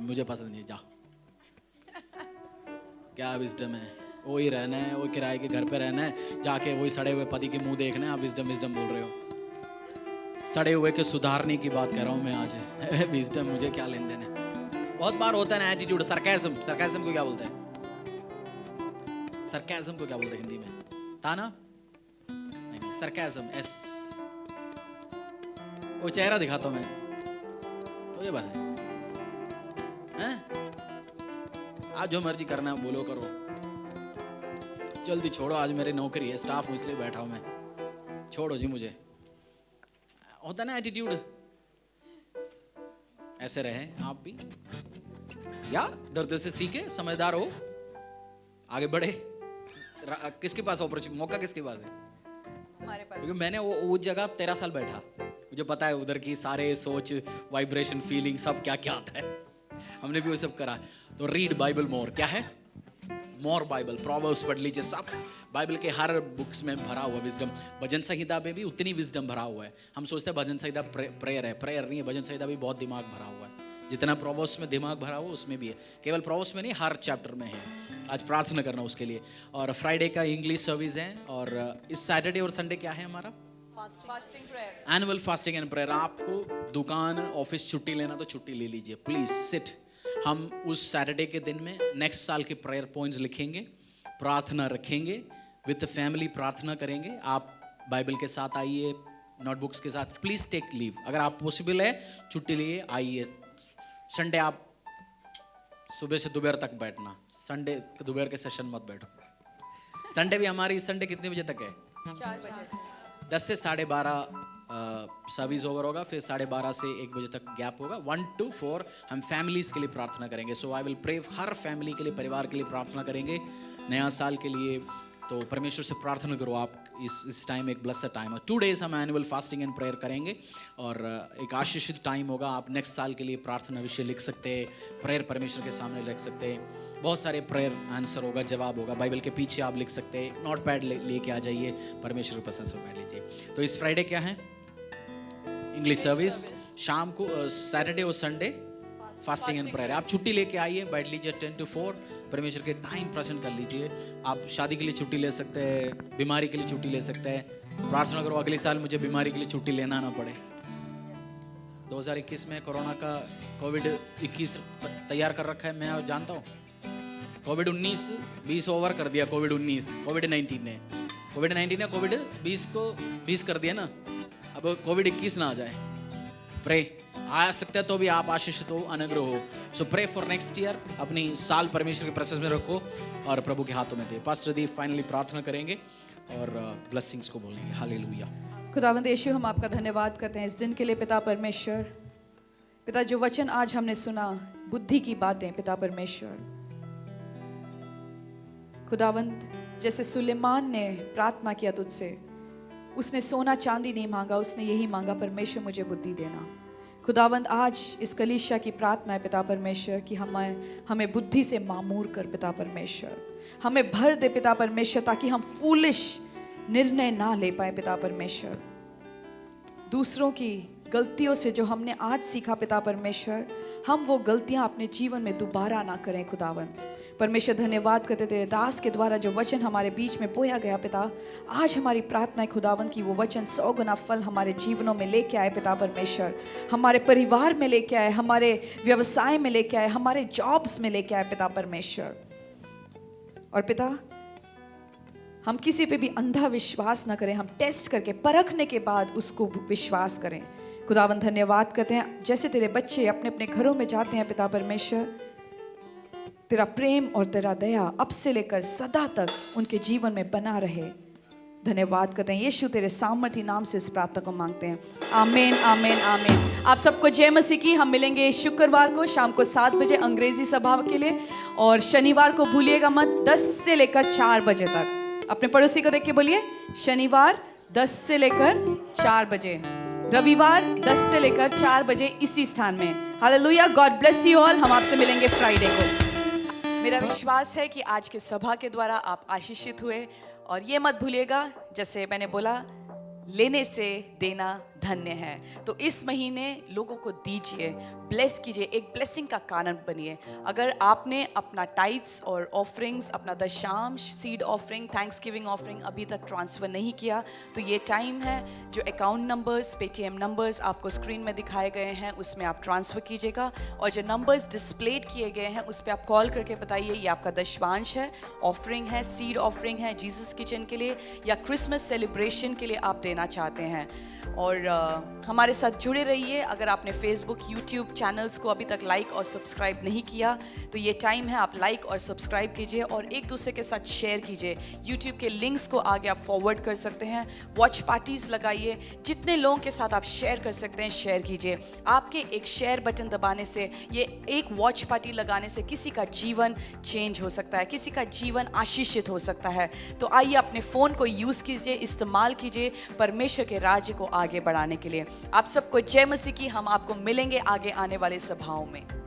मुझे पसंद नहीं, जा क्या विजडम है? वही रहना है, वो किराए के घर पे रहना है, जाके वही सड़े हुए पति के मुंह देखना है। आप विजडम विजडम बोल रहे हो। सड़े हुए के सुधारने की बात कर रहा हूँ मैं आज। विजडम मुझे क्या लेन देन है? बहुत बार होता है ना एटीट्यूड, सरकाज़म। सरकाज़म को क्या बोलते हैं? सरकाज़म को क्या बोलते हैं हिंदी में? ताना? नहीं, सरकाज़म, एस। वो चेहरा दिखाता हूँ मैं, तो ये बात है। आज जो मर्जी करना है बोलो, करो, जल्दी छोड़ो। आज मेरी नौकरी है, स्टाफ हूँ इसलिए बैठा हूँ मैं। छोड़ो जी मुझे, होता ना एटीट्यूड, ऐसे रहे आप भी, या दर्द से सीखे, समझदार हो, आगे बढ़े। किसके पास अपॉर्चुनिटी, मौका किसके पास है? हमारे पास। क्योंकि मैंने वो जगह 13 साल बैठा, मुझे पता है उधर की सारे सोच, वाइब्रेशन, फीलिंग, सब क्या क्या आता है, हमने भी वो सब करा। तो रीड बाइबल मोर, क्या है मोर बाइबल, प्रोवर्ब्स पढ़ लीजिए, सब बाइबल के हर बुक्स में भरा हुआ विजडम। भजन संहिता में भी उतनी विजडम भरा हुआ है। हम सोचते हैं भजन संहिता प्रेयर है, प्रेयर नहीं है, भजन संहिता भी बहुत दिमाग भरा हुआ है। जितना प्रोवर्ब्स में दिमाग भरा हुआ उसमें भी है, केवल प्रोवर्ब्स में नहीं, हर चैप्टर में है। आज प्रार्थना करना उसके लिए। और फ्राइडे का इंग्लिश सर्विस है, और इस सैटरडे और संडे क्या है हमारा? Fasting prayer, annual fasting and prayer. आपको दुकान ऑफिस छुट्टी लेना तो छुट्टी ले लीजिए, प्लीज सिट। हम उस सैटरडे के दिन में नेक्स्ट साल के प्रेयर पॉइंट्स लिखेंगे, प्रार्थना रखेंगे, विद फैमिली प्रार्थना करेंगे। आप बाइबल के साथ आइए, नोटबुक्स के साथ। प्लीज टेक लीव, अगर आप पॉसिबल है छुट्टी लिए आइए। संडे आप सुबह से दोपहर तक बैठना, संडे दोपहर के सेशन मत बैठो। संडे भी हमारी, संडे कितने बजे तक है? 4 बजे, 10 से 12:30 सर्विस ओवर होगा, फिर 12:30 से 1 बजे तक गैप होगा। 1 to 4 हम फैमिलीज के लिए प्रार्थना करेंगे। सो आई विल प्रे, हर फैमिली के लिए, परिवार के लिए प्रार्थना करेंगे नया साल के लिए। तो परमेश्वर से प्रार्थना करो आप इस टाइम, एक ब्लेस्ड टाइम है। 2 days हम एनुअल फास्टिंग एंड प्रेयर करेंगे, और एक आशीषित टाइम होगा। आप नेक्स्ट साल के लिए प्रार्थना विषय लिख सकते हैं, प्रेयर परमेश्वर के सामने रख सकते हैं। बहुत सारे प्रेयर आंसर होगा, जवाब होगा। बाइबल के पीछे आप लिख सकते हैं, नोट पैड लेके आ जाइए, परमेश्वर की प्रसन्न में बैठ लीजिए। तो इस फ्राइडे क्या है? English service. शाम को सैटरडे और संडे फास्टिंग एंड प्रेयर। आप छुट्टी लेके आइए, बैठ लीजिए 10 to 4, परमेश्वर के टाइम प्रेजेंट कर लीजिए। आप शादी के लिए छुट्टी ले सकते हैं, बीमारी के लिए छुट्टी ले सकते हैं। प्रार्थना करो अगले साल मुझे बीमारी के लिए छुट्टी लेना ना पड़े। 2021 में कोरोना का कोविड-19 तैयार कर रखा है, मैं जानता हूँ। कोविड-19 20 ओवर कर दिया, कोविड-19 ने कोविड-20 को 20 कर दिया ना। अब कोविड-21 ना आ जाए। प्रे, आ सकते हैं तो भी आप आशीषित हो, अनुग्रह हो। सो प्रे फॉर नेक्स्ट ईयर। अपनी साल परमेश्वर के प्रेजेंस में रखो और प्रभु के हाथों में दे। पास्टर दी फाइनली प्रार्थना करेंगे और ब्लेसिंग्स को बोलेंगे। हालेलुया। खुदावंद यीशु, हम आपका धन्यवाद करते हैं इस दिन के लिए पिता परमेश्वर। पिता, जो वचन आज हमने सुना, बुद्धि की बातें पिता परमेश्वर। खुदावंद, जैसे सुलेमान ने प्रार्थना किया तुझसे, उसने सोना चांदी नहीं मांगा, उसने यही मांगा, परमेश्वर मुझे बुद्धि देना। खुदावंद, आज इस कलीसिया की प्रार्थना है पिता परमेश्वर कि हमें बुद्धि से मामूर कर पिता परमेश्वर, हमें भर दे पिता परमेश्वर, ताकि हम फूलिश निर्णय ना ले पाए पिता परमेश्वर। दूसरों की गलतियों से जो हमने आज सीखा पिता परमेश्वर, हम वो गलतियां अपने जीवन में दोबारा ना करें। खुदावंद परमेश्वर, धन्यवाद करते तेरे दास के द्वारा जो वचन हमारे बीच में बोया गया पिता, आज हमारी प्रार्थना है खुदावंद की वो वचन 100 गुना फल हमारे जीवनों में लेके आए पिता परमेश्वर, हमारे परिवार में लेके आए, हमारे व्यवसाय में लेके आए, हमारे जॉब्स में लेके आए पिता परमेश्वर। और पिता, हम किसी पे भी अंधा विश्वास ना करें, हम टेस्ट करके परखने के बाद उसको विश्वास करें। खुदावंद धन्यवाद करते हैं, जैसे तेरे बच्चे अपने अपने घरों में जाते हैं पिता परमेश्वर, तेरा प्रेम और तेरा दया अब से लेकर सदा तक उनके जीवन में बना रहे। धन्यवाद करते हैं यीशु, तेरे सामर्थी नाम से इस प्रार्थना को मांगते हैं। आमीन, आमीन, आमीन। आप सबको जय मसीह की। हम मिलेंगे शुक्रवार को शाम को 7 बजे अंग्रेजी सभा के लिए, और शनिवार को भूलिएगा मत 10 से लेकर 4 बजे तक। अपने पड़ोसी को देख के बोलिए, शनिवार 10 से लेकर 4 बजे, रविवार 10 से लेकर 4 बजे इसी स्थान में। Hallelujah. God bless you all. हम आपसे मिलेंगे फ्राइडे को। मेरा विश्वास है कि आज के सभा के द्वारा आप आशीषित हुए, और ये मत भूलिएगा, जैसे मैंने बोला, लेने से देना धन्य है। तो इस महीने लोगों को दीजिए, ब्लेस कीजिए, एक ब्लेसिंग का कारण बनिए। अगर आपने अपना टाइट्स और ऑफरिंग्स, अपना दशांश, सीड ऑफरिंग, थैंक्सगिविंग ऑफरिंग अभी तक ट्रांसफ़र नहीं किया, तो ये टाइम है। जो अकाउंट नंबर्स, पेटीएम नंबर्स आपको स्क्रीन में दिखाए गए हैं, उसमें आप ट्रांसफ़र कीजिएगा, और जो नंबर्स डिस्प्लेड किए गए हैं उस पर आप कॉल करके बताइए ये आपका दशवांश है, ऑफरिंग है, सीड ऑफरिंग है जीसस किचन के लिए, या क्रिसमस सेलिब्रेशन के लिए आप देना चाहते हैं। और हमारे साथ जुड़े रहिए। अगर आपने फेसबुक, यूट्यूब चैनल्स को अभी तक लाइक और सब्सक्राइब नहीं किया तो ये टाइम है, आप लाइक और सब्सक्राइब कीजिए और एक दूसरे के साथ शेयर कीजिए। यूट्यूब के लिंक्स को आगे आप फॉरवर्ड कर सकते हैं, वॉच पार्टीज लगाइए, जितने लोगों के साथ आप शेयर कर सकते हैं शेयर कीजिए। आपके एक शेयर बटन दबाने से, ये एक वॉच पार्टी लगाने से किसी का जीवन चेंज हो सकता है, किसी का जीवन आशीषित हो सकता है। तो आइए अपने फ़ोन को यूज़ कीजिए, इस्तेमाल कीजिए परमेश्वर के राज्य को आगे बढ़ाने के लिए। आप सबको जय मसीह की। हम आपको मिलेंगे आगे आने वाले सभाओं में।